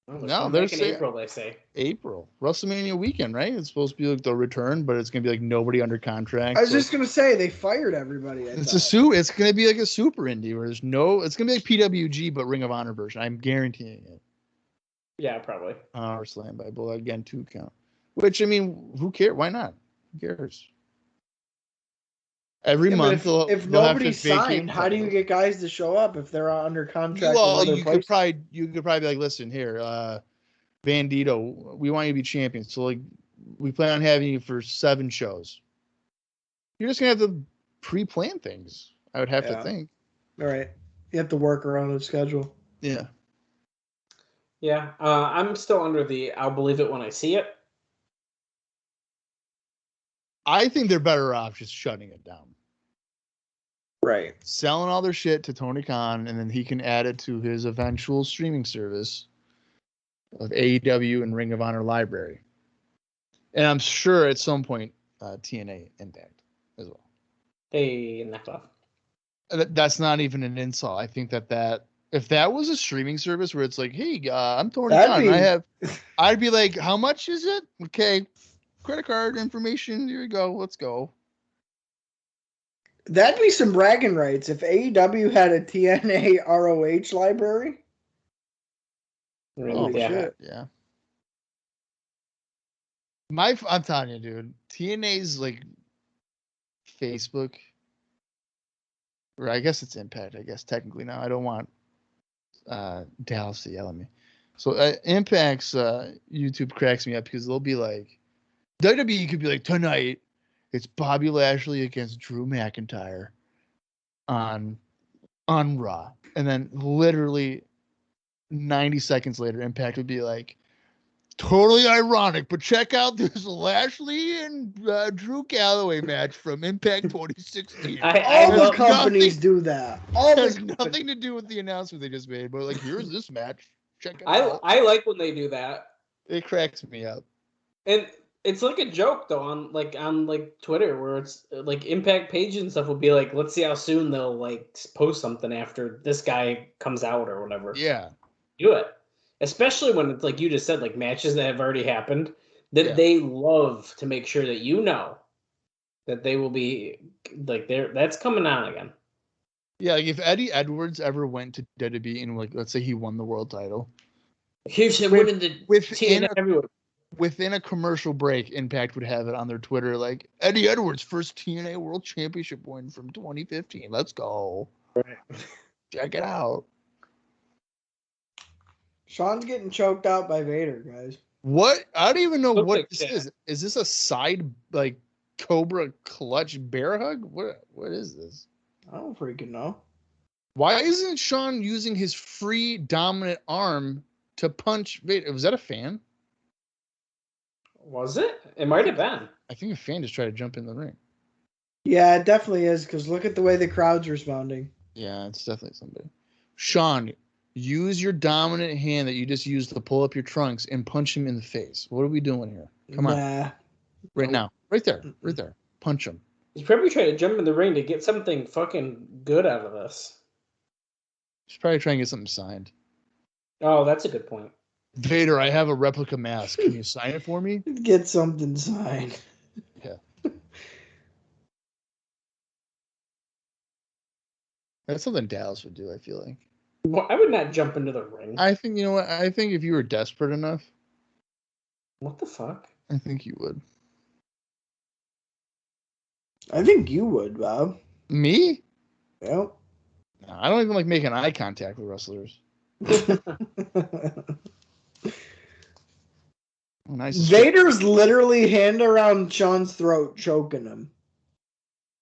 No, they're in April, they say. April. WrestleMania weekend, right? It's supposed to be like the return, but it's going to be like nobody under contract. I was just going to say, they fired everybody. It's going to be like a super indie where there's it's going to be like PWG, but Ring of Honor version. I'm guaranteeing it. Yeah, probably. Or Slam by Bullet, again, 2 count. Which, I mean, who cares? Why not? Who cares? Every month, if nobody's signed, how do you get guys to show up if they're under contract? Well, you could probably be like, listen here, Bandito, we want you to be champion. So like, we plan on having you for 7 shows. You're just gonna have to pre-plan things. I would have to think. All right, you have to work around the schedule. Yeah. Yeah, I'm still under the I'll believe it when I see it. I think they're better off just shutting it down. Right. Selling all their shit to Tony Khan, and then he can add it to his eventual streaming service of AEW and Ring of Honor library. And I'm sure at some point TNA Impact as well. Hey, knock off. That's not even an insult. I think that if that was a streaming service where it's like, hey, I'm Tony Khan, I'd be like, how much is it? Okay. Credit card information. Here you go. Let's go. That'd be some bragging rights if AEW had a TNA ROH library. Oh, yeah. Shit. Yeah. I'm telling you, dude. TNA's like Facebook, or I guess it's Impact. I guess technically now. I don't want Dallas to yell at me. So Impact's YouTube cracks me up because they'll be like, WWE could be like, tonight it's Bobby Lashley against Drew McIntyre on Raw, and then literally 90 seconds later, Impact would be like, totally ironic, but check out this Lashley and Drew Galloway match from Impact 2016. All the love- companies do that. All It the has companies. nothing to do with the announcement they just made, but like, here's this match. Check it out. I like when they do that. It cracks me up. And it's like a joke though on Twitter where it's like Impact page and stuff will be like, let's see how soon they'll like post something after this guy comes out or whatever. Yeah. Do it. Especially when it's like you just said, like matches that have already happened, that Yeah. they love to make sure that you know that they will be like that's coming on again. Yeah, like if Eddie Edwards ever went to WWE and like let's say he won the world title, Here's him winning the within TNA everywhere. within a commercial break, Impact would have it on their Twitter like Eddie Edwards first TNA World Championship win from 2015. Let's go. Right. Check it out. Shawn's getting choked out by Vader, guys. What? I don't even know Looks what like this that. is. Is this a side like Cobra clutch bear hug? What is this? I don't freaking know. Why isn't Shawn using his free dominant arm to punch Vader? Was that a fan? Was it? It might have been. I think a fan just tried to jump in the ring. Yeah, it definitely is, because look at the way the crowd's responding. Yeah, it's definitely somebody. Shawn, use your dominant hand that you just used to pull up your trunks and punch him in the face. What are we doing here? Come on. Nah. Right now. Right there. Right there. Punch him. He's probably trying to jump in the ring to get something fucking good out of this. He's probably trying to get something signed. Oh, that's a good point. Vader, I have a replica mask. Can you sign it for me? Get something signed. That's something Dallas would do, I feel like. Well, I would not jump into the ring. I think, you know what? I think if you were desperate enough, What the fuck? I think you would. I think you would, Bob. Me? Yep. No, I don't even like making eye contact with wrestlers. Nice. Vader's literally hand around Shawn's throat, choking him.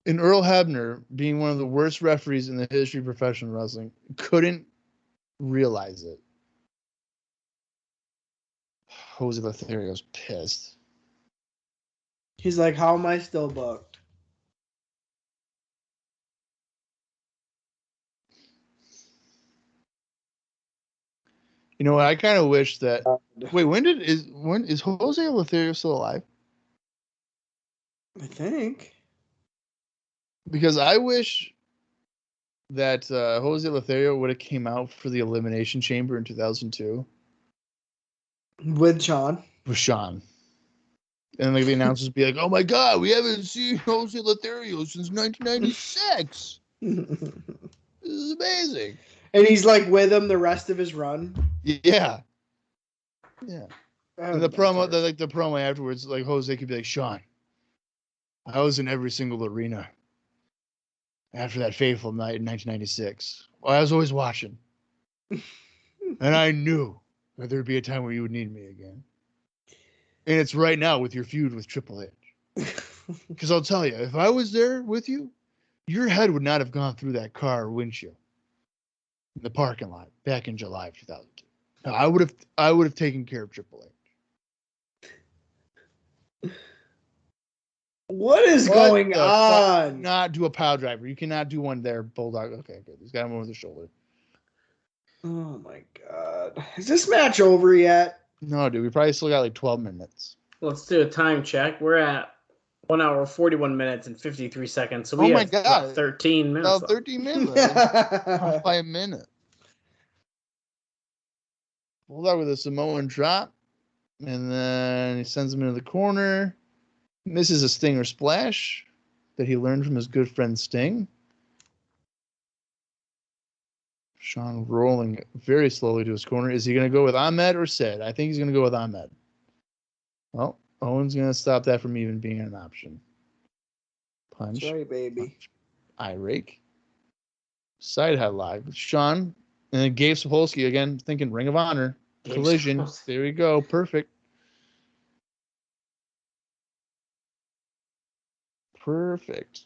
And Earl Hebner, being one of the worst referees in the history of professional wrestling, couldn't realize it. Jose Lothario's pissed. He's like, how am I still booked? You know what? I kind of wish that. Wait, when is Jose Lothario still alive? I think. Because I wish that Jose Lothario would have came out for the Elimination Chamber in 2002 With Shawn. with Shawn. And like the announcers would be like, "Oh my God, we haven't seen Jose Lothario since 1996. This is amazing." And he's like with him the rest of his run. Yeah. Yeah. That And the would've been promo, terrible. the promo afterwards, like Jose could be like, "Shawn, I was in every single arena after that fateful night in 1996. Well, I was always watching, and I knew that there'd be a time where you would need me again. And it's right now with your feud with Triple H. Because I'll tell you, if I was there with you, your head would not have gone through that car windshield in the parking lot back in July of 2002. No, I would have taken care of Triple H. What is What going the fuck? on? Not do a pile driver. You cannot do one there, Bulldog. Okay, good. He's got him over the shoulder. Oh my God. Is this match over yet? No, dude, we probably still got like 12 minutes. Let's do a time check. We're at 1 hour, 41 minutes, and 53 seconds. So Oh we my have God. about 13 minutes. Oh, left. 13 minutes. Off by a minute. Bulldog with a Samoan drop. And then he sends him into the corner. Misses a Stinger splash that he learned from his good friend Sting. Shawn rolling very slowly to his corner. Is he going to go with Ahmed or Sid? I think he's going to go with Ahmed. Well, Owen's going to stop that from even being an option. Punch. That's right, baby. Punch. Eye rake. Side headlock. Shawn. And then Gabe Sapolsky again, thinking Ring of Honor. Gabe Collision. Sapolsky. There we go. Perfect. Perfect.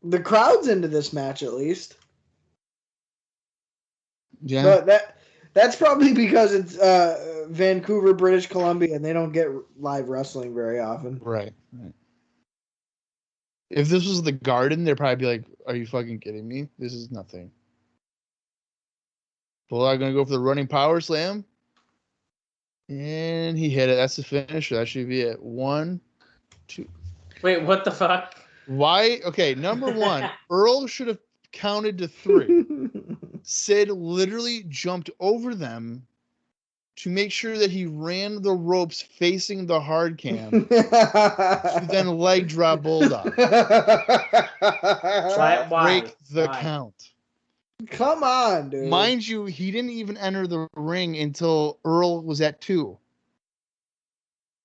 The crowd's into this match at least. Yeah. But that's probably because it's Vancouver, British Columbia, and they don't get live wrestling very often. Right. If this was the Garden, they'd probably be like, "Are you fucking kidding me? This is nothing." Bulldog gonna go for the running power slam, and he hit it. That's the finisher. That should be it. 1, 2. Wait, what the fuck? Why? Okay, number one, Earl should have counted to 3. Sid literally jumped over them to make sure that he ran the ropes facing the hard cam, to then leg drop Bulldog. Why? Break the Why? count. Come on, dude. Mind you, he didn't even enter the ring until Earl was at 2.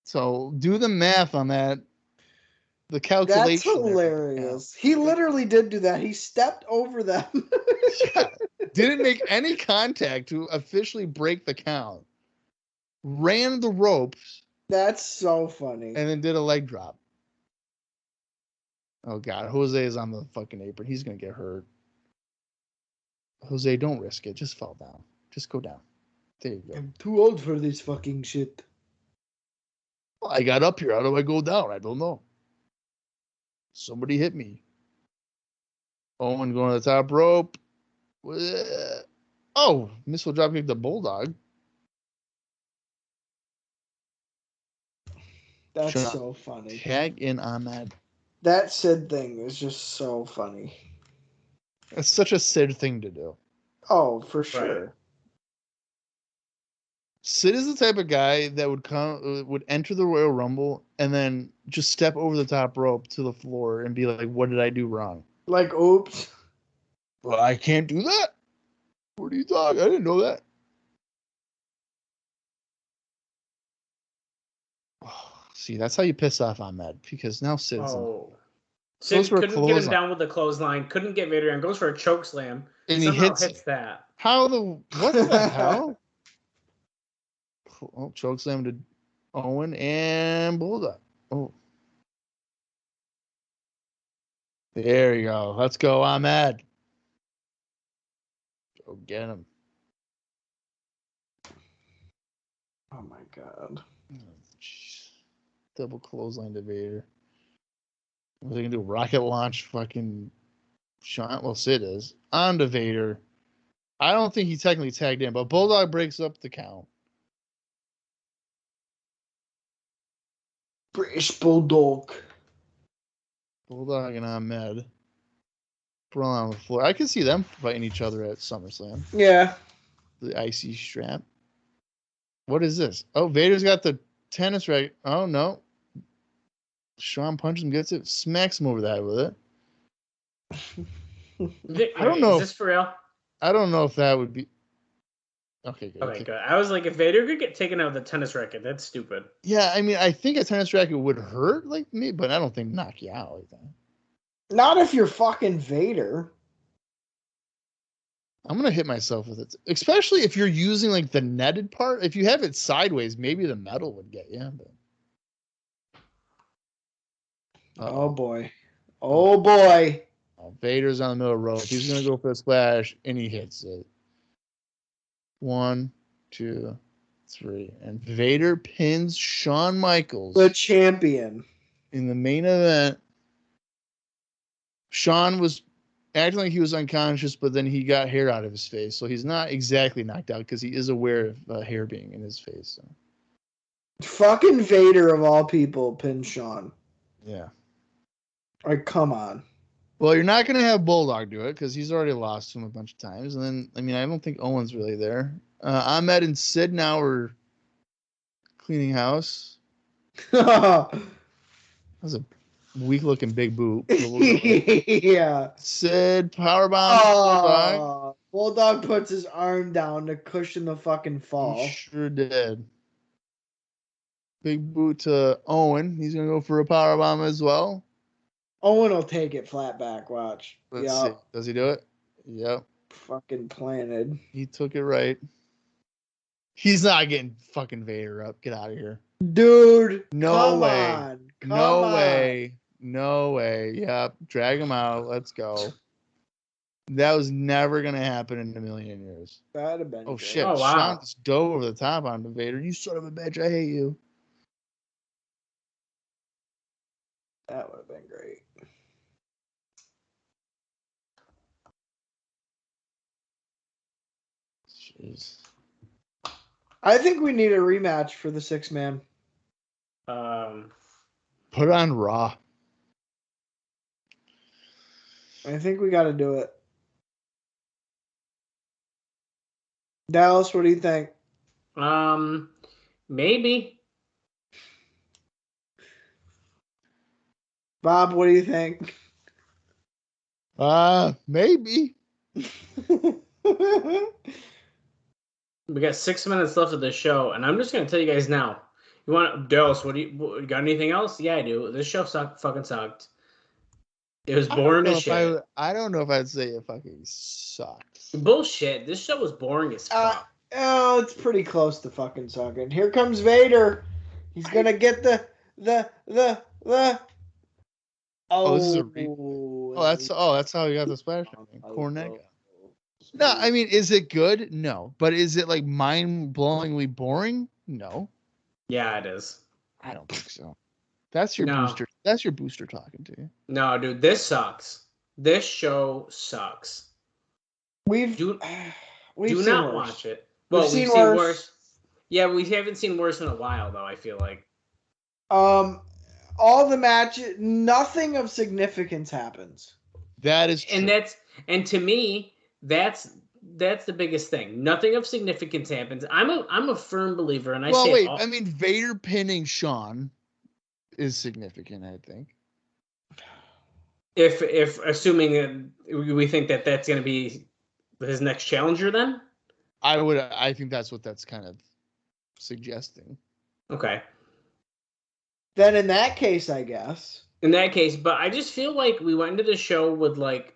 So do the math on that. The calculation. That's hilarious. He literally did do that. He stepped over them. Yeah. Didn't make any contact to officially break the count. Ran the ropes. That's so funny. And then did a leg drop. Oh, God. Jose is on the fucking apron. He's going to get hurt. Jose, don't risk it. Just fall down. Just go down. There you go. I'm too old for this fucking shit. Well, I got up here. How do I go down? I don't know. Somebody hit me. Owen going to the top rope. Oh, missile dropkick the Bulldog. That's Shawn so funny. Tag in on that. That Sid thing is just so funny. It's such a Sid thing to do. Oh, for sure. Right. Sid is the type of guy that would enter the Royal Rumble and then just step over the top rope to the floor and be like, "What did I do wrong?" Like, oops. Well, I can't do that. What are you talking? I didn't know that. See, that's how you piss off Ahmed, because now Sid's Oh. Goes Sid for a couldn't get him clothesline. down with the clothesline, couldn't get Vader in, goes for a choke slam, and he somehow hits that. How the what the hell? Oh, chokeslam to Owen and Bulldog. Oh, there you go. Let's go, Ahmed. Go get him. Oh my god. Oh, jeez. Double clothesline to Vader. What are they gonna do? Rocket launch fucking Shawn? Well, Sid is on to Vader. I don't think he technically tagged in, but Bulldog breaks up the count. British Bulldog. Bulldog and Ahmed brawl on the floor. I can see them fighting each other at SummerSlam. Yeah. The icy strap. What is this? Oh, Vader's got the tennis racket. Oh, no. Shawn punches him, gets it, smacks him over the head with it. I don't know. Is this for real? I don't know if that would be. Okay, good. Okay, good. I was like, if Vader could get taken out with a tennis racket, that's stupid. Yeah, I mean, I think a tennis racket would hurt like me, but I don't think knock you out like that. Not if you're fucking Vader. I'm gonna hit myself with it, especially if you're using like the netted part. If you have it sideways, maybe the metal would get you. But... Oh boy. Oh boy. Oh, Vader's on the middle rope. He's gonna go for a splash, and he hits it. 1, 2, 3, and Vader pins Shawn Michaels, The champion. in the main event. Shawn was acting like he was unconscious, but then he got hair out of his face, so he's not exactly knocked out because he is aware of hair being in his face. So. Fucking Vader of all people pinned Shawn. Yeah. Like, come on. Well, you're not going to have Bulldog do it because he's already lost to him a bunch of times. And then, I mean, I don't think Owen's really there. Ahmed and Sid now are cleaning house. That was a weak-looking big boot. Yeah. Sid, powerbomb. Bulldog. Bulldog puts his arm down to cushion the fucking fall. He sure did. Big boot to Owen. He's gonna go for a powerbomb as well. Owen will take it flat back. Watch. Let's see. Does he do it? Yep. Fucking planted. He took it right. He's not getting fucking Vader up. Get out of here. Dude. No come way. On. Come No on. way. No way. Yep. Drag him out. Let's go. That was never gonna happen in a million years. That'd have been Oh great. shit. Oh, wow. Shawn just dove over the top onto Vader. You son of a bitch. I hate you. That would have been great. Jeez. I think we need a rematch for the 6-man. Put on Raw. I think we got to do it. Dallas, what do you think? Maybe. Bob, what do you think? Maybe. We got 6 minutes left of the show, and I'm just gonna tell you guys now. You want Dallas? You got anything else? Yeah, I do. This show fucking sucked. It was boring as shit. I don't know if I'd say it fucking sucked. Bullshit. This show was boring as fuck. Oh, it's pretty close to fucking sucking. Here comes Vader. He's gonna get the. Oh, this is a that's how he got the splash. Cornet. No, I mean, is it good? No, but is it like mind-blowingly boring? No. Yeah, it is. I don't think so. That's your booster. That's your booster talking to you. No, dude, this sucks. This show sucks. Do not watch it. Well, we've seen worse. Yeah, we haven't seen worse in a while, though. I feel like. All the matches, nothing of significance happens. That is true. And to me, that's the biggest thing. Nothing of significance happens. I'm a firm believer, and I mean, Vader pinning Shawn is significant, I think. If assuming that we think that that's going to be his next challenger, then I think that's what that's kind of suggesting. Okay. Then in that case, I guess. In that case, but I just feel like we went into the show with like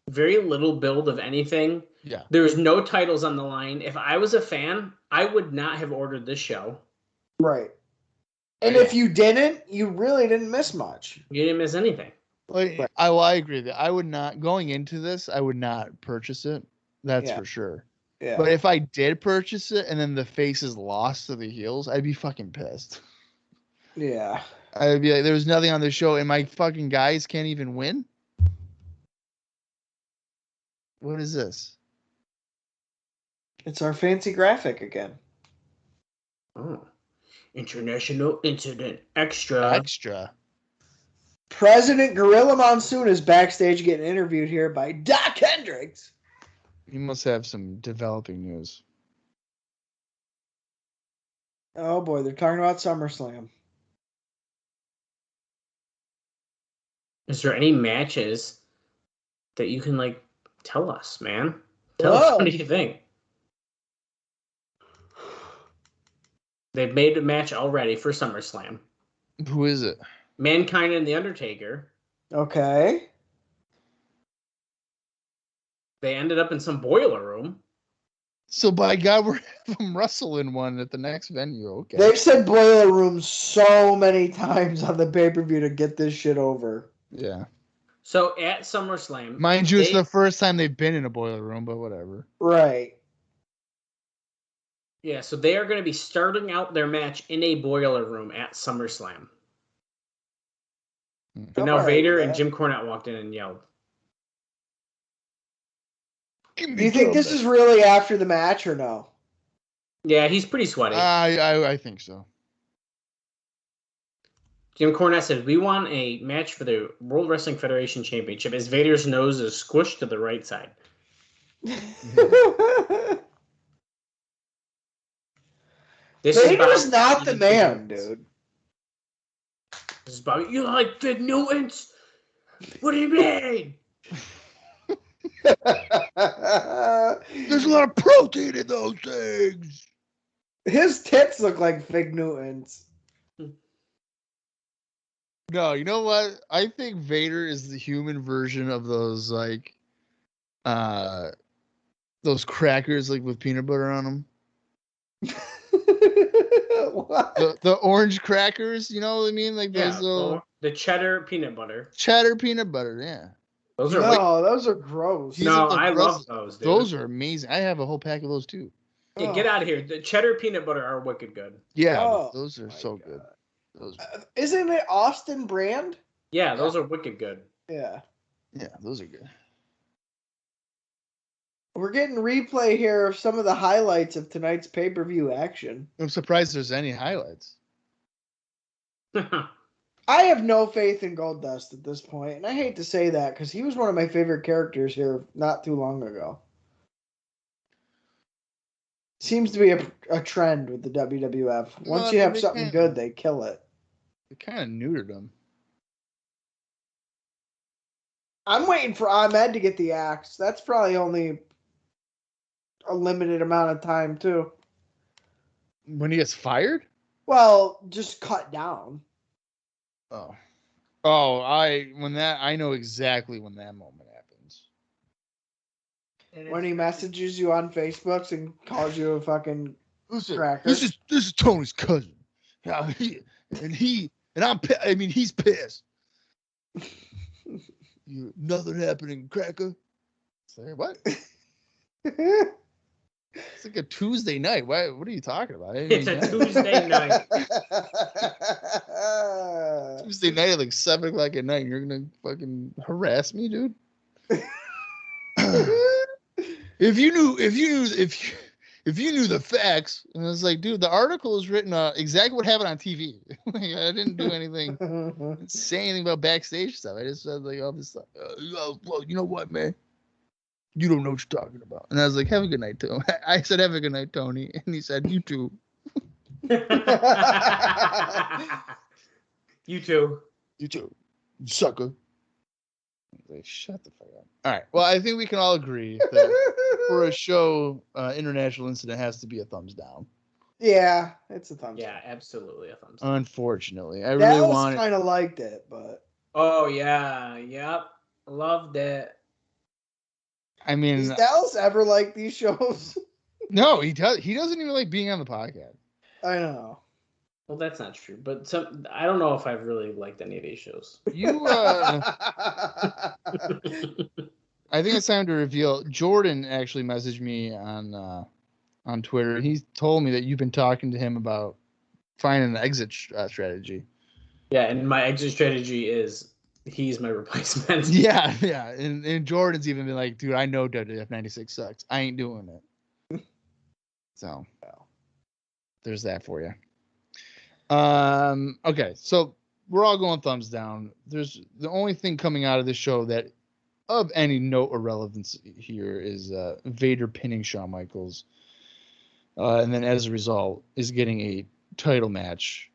very little build of anything. Yeah. There was no titles on the line. If I was a fan, I would not have ordered this show. Right. And if you didn't, you really didn't miss much. You didn't miss anything. Well, I agree that I would not, going into this, I would not purchase it. That's for sure. Yeah. But if I did purchase it and then the faces lost to the heels, I'd be fucking pissed. Yeah. I'd be like, there's nothing on the show and my fucking guys can't even win? What is this? It's our fancy graphic again. Oh. International Incident Extra. Extra. President Gorilla Monsoon is backstage getting interviewed here by Doc Hendricks. You must have some developing news. Oh boy, they're talking about SummerSlam. Is there any matches that you can like tell us, man? Tell us, what do you think? They've made a match already for SummerSlam. Who is it? Mankind and The Undertaker. Okay. They ended up in some boiler room. So by God, we're having them wrestle in one at the next venue. Okay. They've said boiler room so many times on the pay-per-view to get this shit over. Yeah. So at SummerSlam, mind you, it's the first time they've been in a boiler room, but whatever. Right. Yeah, so they are going to be starting out their match in a boiler room at SummerSlam. But now Vader and Jim Cornette walked in and yelled. Do you think this is really after the match or no? Yeah, he's pretty sweaty. I think so. Jim Cornette said, "We want a match for the World Wrestling Federation Championship." As Vader's nose is squished to the right side. Vader's not the man, dude. This is Bobby. You like Fig Newtons? What do you mean? There's a lot of protein in those things. His tits look like Fig Newtons. No, you know what? I think Vader is the human version of those those crackers like with peanut butter on them. What? The orange crackers, you know what I mean? Like Yeah, those little the cheddar peanut butter. cheddar peanut butter. Yeah, Those are No, those are gross. These no, are the I gross- love those, dude. Those are amazing. I have a whole pack of those too. Yeah, get out of here. The cheddar peanut butter are wicked good. Yeah, Oh, those are my so God. good. Those, Isn't it Austin brand? Yeah, those are wicked good. Yeah. yeah, those are good. We're getting replay here of some of the highlights of tonight's pay-per-view action. I'm surprised there's any highlights. I have no faith in Goldust at this point, and I hate to say that because he was one of my favorite characters here not too long ago. Seems to be a trend with the WWF. Once Well, you have they something can't- good, they kill it. They kind of neutered them. I'm waiting for Ahmed to get the axe. That's probably only a limited amount of time, too. When he gets fired? Well, just cut down. Oh, I know exactly when that moment happens. When he messages you on Facebook and calls you a fucking cracker. This is Tony's cousin. Yeah, he's pissed. Nothing happening, cracker. Say what? It's like a Tuesday night. What are you talking about? It's a Tuesday night. Tuesday night at like 7:00 at night. You're gonna fucking harass me, dude. If you knew the facts, and I was like, dude, the article is written exactly what happened on TV. Like, I didn't do anything, didn't say anything about backstage stuff. I just said like all this stuff. Well, you know what, man? You don't know what you're talking about. And I was like, have a good night, Tony. I said, have a good night, Tony. And he said, you too. You too. You too. You sucker. I was like, shut the fuck up. All right. Well, I think we can all agree that for a show, International Incident has to be a thumbs down. Yeah, it's a thumbs Yeah, up. absolutely a thumbs Uh, up. Unfortunately. I really Dallas want it. kind of liked it, but Oh yeah, yep. Loved it. I mean, does Dallas ever like these shows? no, he doesn't even like being on the podcast. I know. Well, that's not true, but I don't know if I've really liked any of these shows. You, I think it's time to reveal. Jordan actually messaged me on Twitter, and he told me that you've been talking to him about finding an exit strategy. Yeah, and my exit strategy is he's my replacement. Yeah, and Jordan's even been like, dude, I know WWF 96 sucks. I ain't doing it. So, there's that for you. Okay, so we're all going thumbs down. There's the only thing coming out of this show that of any note or relevance here is Vader pinning Shawn Michaels, and then as a result is getting a title match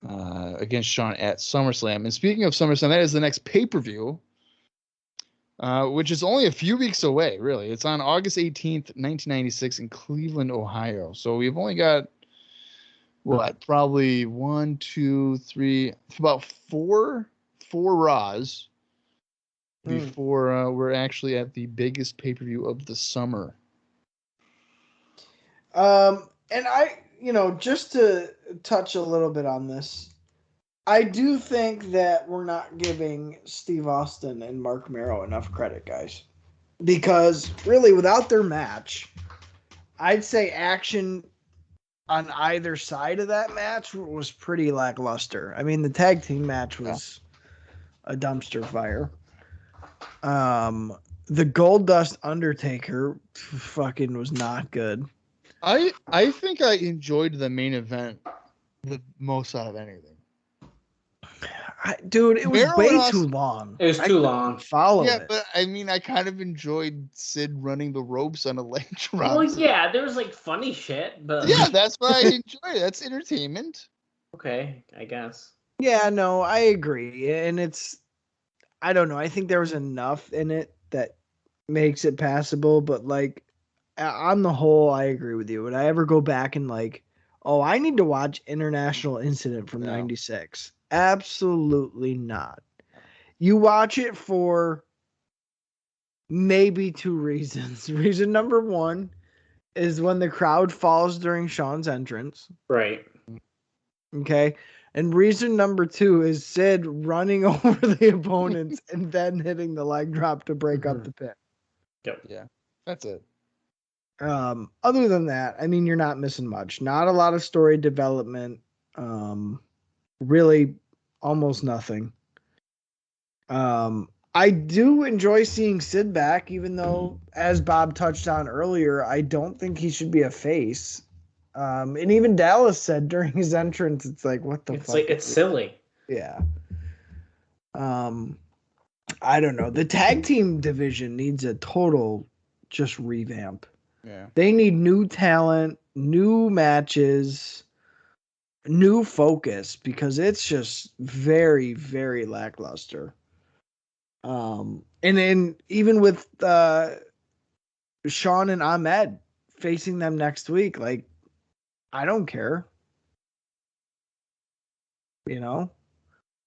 against Shawn at SummerSlam. And speaking of SummerSlam, that is the next pay-per-view, which is only a few weeks away, really. It's on August 18th, 1996 in Cleveland, Ohio. So we've only got probably 1, 2, 3, about four Raws before we're actually at the biggest pay-per-view of the summer. And just to touch a little bit on this, I do think that we're not giving Steve Austin and Marc Mero enough credit, guys. Because really, without their match, I'd say action on either side of that match was pretty lackluster. I mean, the tag team match was a dumpster fire. The Goldust Undertaker fucking was not good. I think I enjoyed the main event the most out of anything. Dude, it was Mero way and too long. It was too long. Follow Yeah, it. but I mean, I kind of enjoyed Sid running the ropes on a leg drop. Well, yeah, there was like funny shit, but Yeah, that's what I enjoy. That's entertainment. okay, I guess. Yeah, no, I agree. And I don't know. I think there was enough in it that makes it passable. But like, on the whole, I agree with you. Would I ever go back and like, oh, I need to watch International Incident from No. '96? Absolutely not. You watch it for maybe two reasons. Reason number one is when the crowd falls during Shawn's entrance. Right. Okay. And reason number two is Sid running over the opponents and then hitting the leg drop to break up the pin. Yep. Yeah, that's it. Other than that, I mean, you're not missing much. Not a lot of story development. Really almost nothing. I do enjoy seeing Sid back, even though, as Bob touched on earlier, I don't think he should be a face. And even Dallas said during his entrance, it's like, what the It's fuck? like, it's silly. Yeah. I don't know. The tag team division needs a total just revamp. Yeah. They need new talent, new matches, new focus, because it's just very, very lackluster. And then even with Shawn and Ahmed facing them next week, like, I don't care. You know?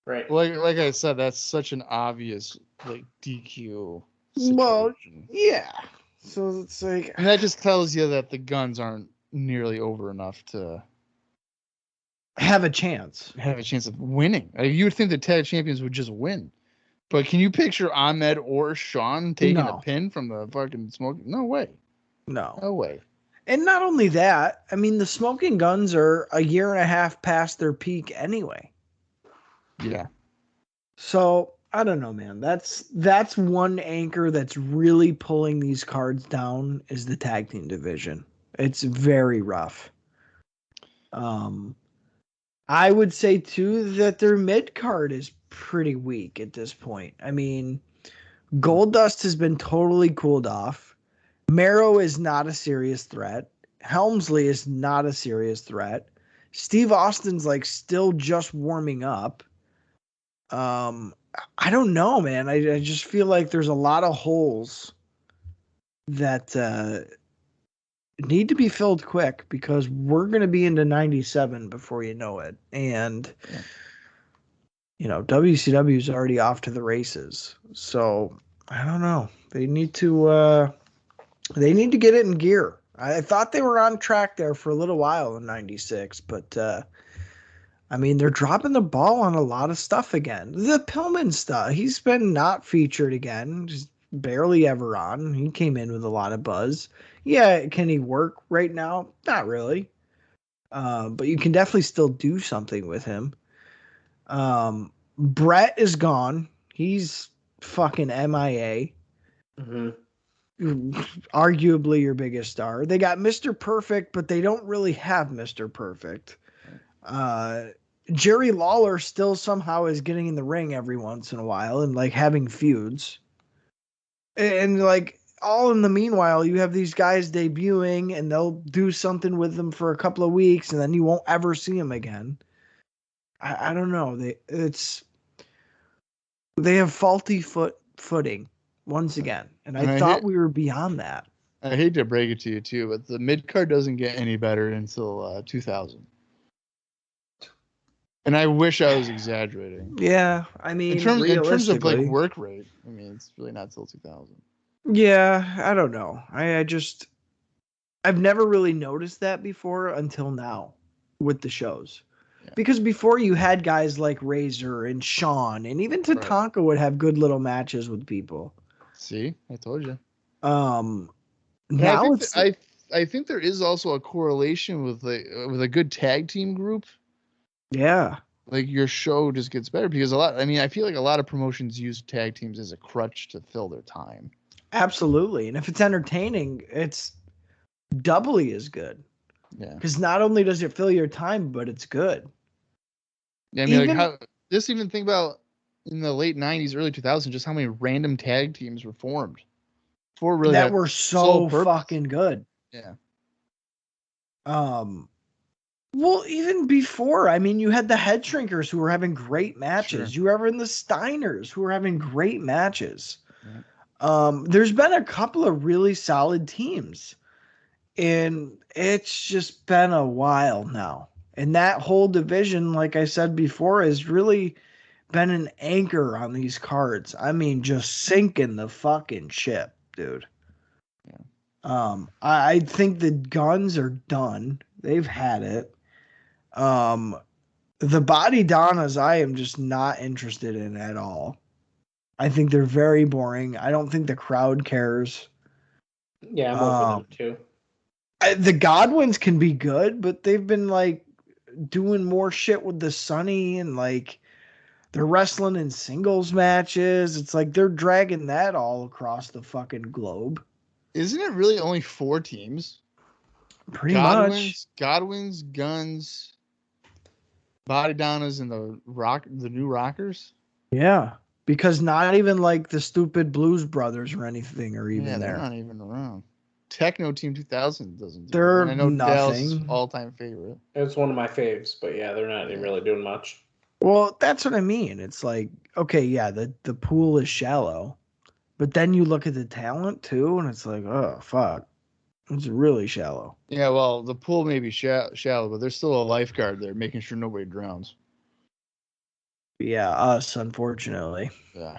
Right. Like I said, that's such an obvious like DQ situation. Well, yeah. So it's like, and that just tells you that the Guns aren't nearly over enough to have a chance. Have a chance of winning. Like, you would think the tag champions would just win. But can you picture Ahmed or Shawn taking a pin from the fucking smoke? No way. No way. And not only that, I mean, the Smoking Guns are a year and a half past their peak anyway. Yeah. So I don't know, man. That's one anchor that's really pulling these cards down is the tag team division. It's very rough. I would say too that their mid card is pretty weak at this point. I mean, Goldust has been totally cooled off. Mero is not a serious threat. Helmsley is not a serious threat. Steve Austin's like still just warming up. I don't know, man. I just feel like there's a lot of holes that need to be filled quick, because we're going to be into 97 before you know it. And, you know, WCW is already off to the races. So I don't know. They need to get it in gear. I thought they were on track there for a little while in 96, but I mean, they're dropping the ball on a lot of stuff again. The Pillman stuff, he's been not featured again, just barely ever on. He came in with a lot of buzz. Yeah, can he work right now? Not really. But you can definitely still do something with him. Brett is gone. He's fucking MIA. Mm-hmm. Arguably your biggest star. They got Mr. Perfect, but they don't really have Mr. Perfect. Jerry Lawler still somehow is getting in the ring every once in a while and like having feuds. And like all in the meanwhile, you have these guys debuting and they'll do something with them for a couple of weeks and then you won't ever see them again. I don't know. They have faulty footing once again. And I thought we were beyond that. I hate to break it to you too, but the mid card doesn't get any better until 2000. And I wish I was exaggerating. Yeah, I mean, in terms of like work rate, I mean, it's really not till 2000. Yeah, I don't know. I've never really noticed that before until now with the shows. Yeah. Because before you had guys like Razor and Shawn, and even Tatanka would have good little matches with people. See, I told you. Now I think there is also a correlation with a good tag team group. Yeah. Like your show just gets better because I feel like a lot of promotions use tag teams as a crutch to fill their time. Absolutely. And if it's entertaining, it's doubly as good. Yeah. Because not only does it fill your time, but it's good. Yeah, I mean, just even think about in the late 90s, early 2000s, just how many random tag teams were formed. That were so fucking good. Yeah. Well, even before, I mean, you had the Head Shrinkers who were having great matches. Sure. You were in the Steiners who were having great matches. Yeah. There's been a couple of really solid teams, and it's just been a while now. And that whole division, like I said before, has really been an anchor on these cards. I mean, just sinking the fucking ship, dude. I think the Guns are done. They've had it. The Body Donnas, I am just not interested in at all. I think they're very boring. I don't think the crowd cares. Yeah, I'm over them too. The Godwins can be good, but they've been like doing more shit with the Sunny and like they're wrestling in singles matches. It's like they're dragging that all across the fucking globe. Isn't it really only 4 teams? Pretty much. Godwins, Guns, Body Donnas, and the New Rockers. Yeah, because not even like the stupid Blues Brothers or anything are even They're there. not even around. Techno Team 2000 doesn't. They're I know Dale's nothing. all-time favorite. It's one of my faves, but yeah, they're not even really doing much. Well, that's what I mean. It's like, okay, yeah, the pool is shallow, but then you look at the talent too, and it's like, oh fuck, it's really shallow. Yeah, well, the pool may be shallow, but there's still a lifeguard there making sure nobody drowns. Yeah, us, unfortunately. Yeah.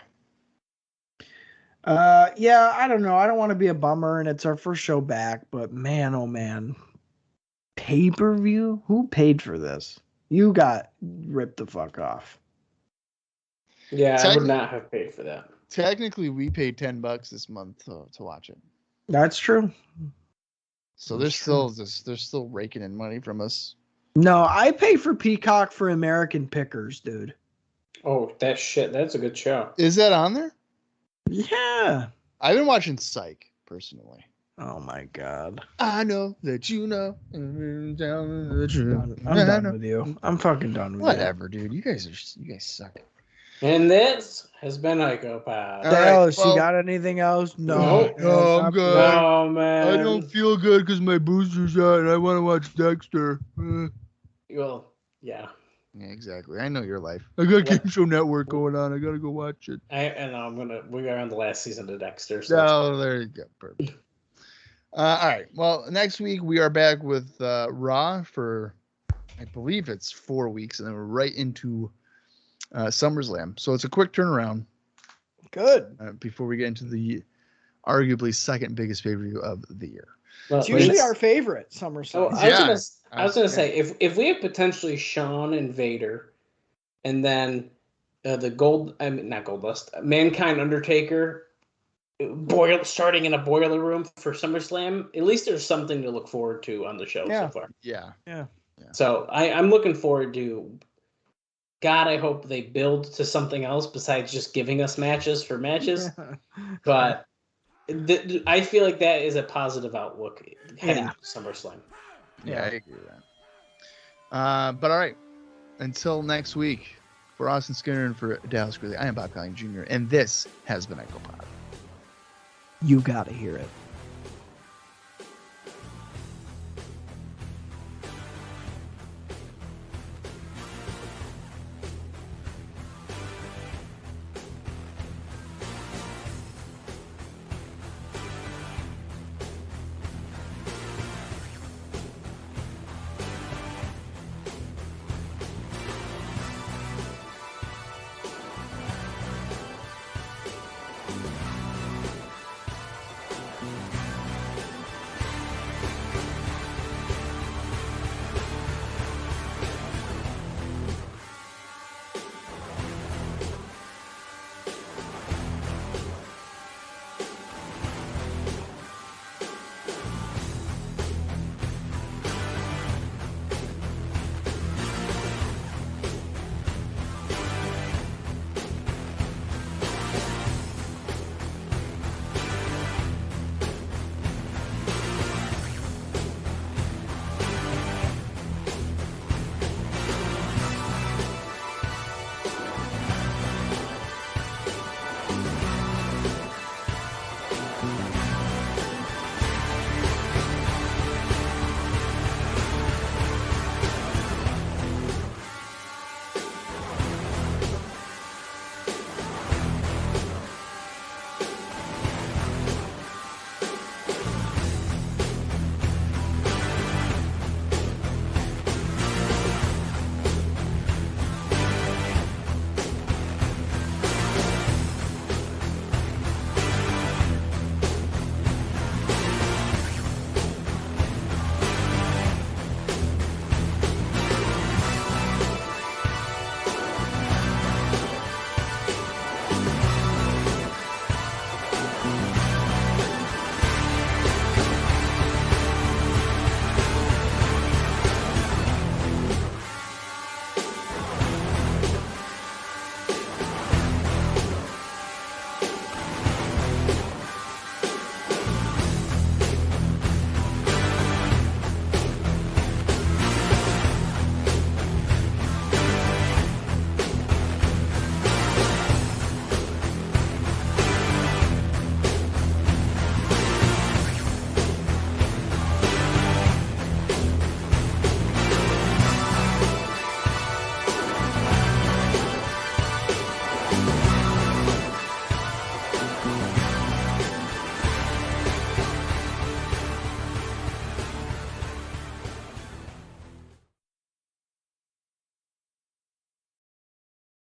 Yeah, I don't know. I don't want to be a bummer, and it's our first show back, but man, oh man, pay-per-view? Who paid for this? You got ripped the fuck off. Yeah, I would not have paid for that. Technically, we paid $10 this month to watch it. That's true. So they're still raking in money from us. No, I pay for Peacock for American Pickers, dude. Oh, that's a good show. Is that on there? Yeah. I've been watching Psych personally. Oh my god. I know that you know. I'm done with you. I'm fucking done with you. Whatever, dude. You guys suck. And this has been IcoPod. Dallas, you got anything else? No. No, I'm good. No, man. I don't feel good because my booster's out and I want to watch Dexter. Well, yeah. Yeah, exactly. I know your life. I got Game Show Network going on. I gotta go watch it. We are on the last season of Dexter. So Oh, there you go. Perfect. All right. Well, next week we are back with Raw for, I believe it's 4 weeks, and then we're right into SummerSlam. So it's a quick turnaround. Good. Before we get into the arguably second biggest pay-per-view of the year. Well, It's usually our favorite SummerSlam. I was gonna say if we have potentially Shawn and Vader, and then not Goldust, Mankind, Undertaker, starting in a boiler room for SummerSlam, at least there's something to look forward to on the show so far. Yeah. So I'm looking forward to. God, I hope they build to something else besides just giving us matches for matches. But I feel like that is a positive outlook heading to SummerSlam. Yeah, I agree with that. But all right, until next week, for Austin Skinner and for Dallas Gridley, I am Bob Colling Jr., and this has been IcoPod. You gotta hear it.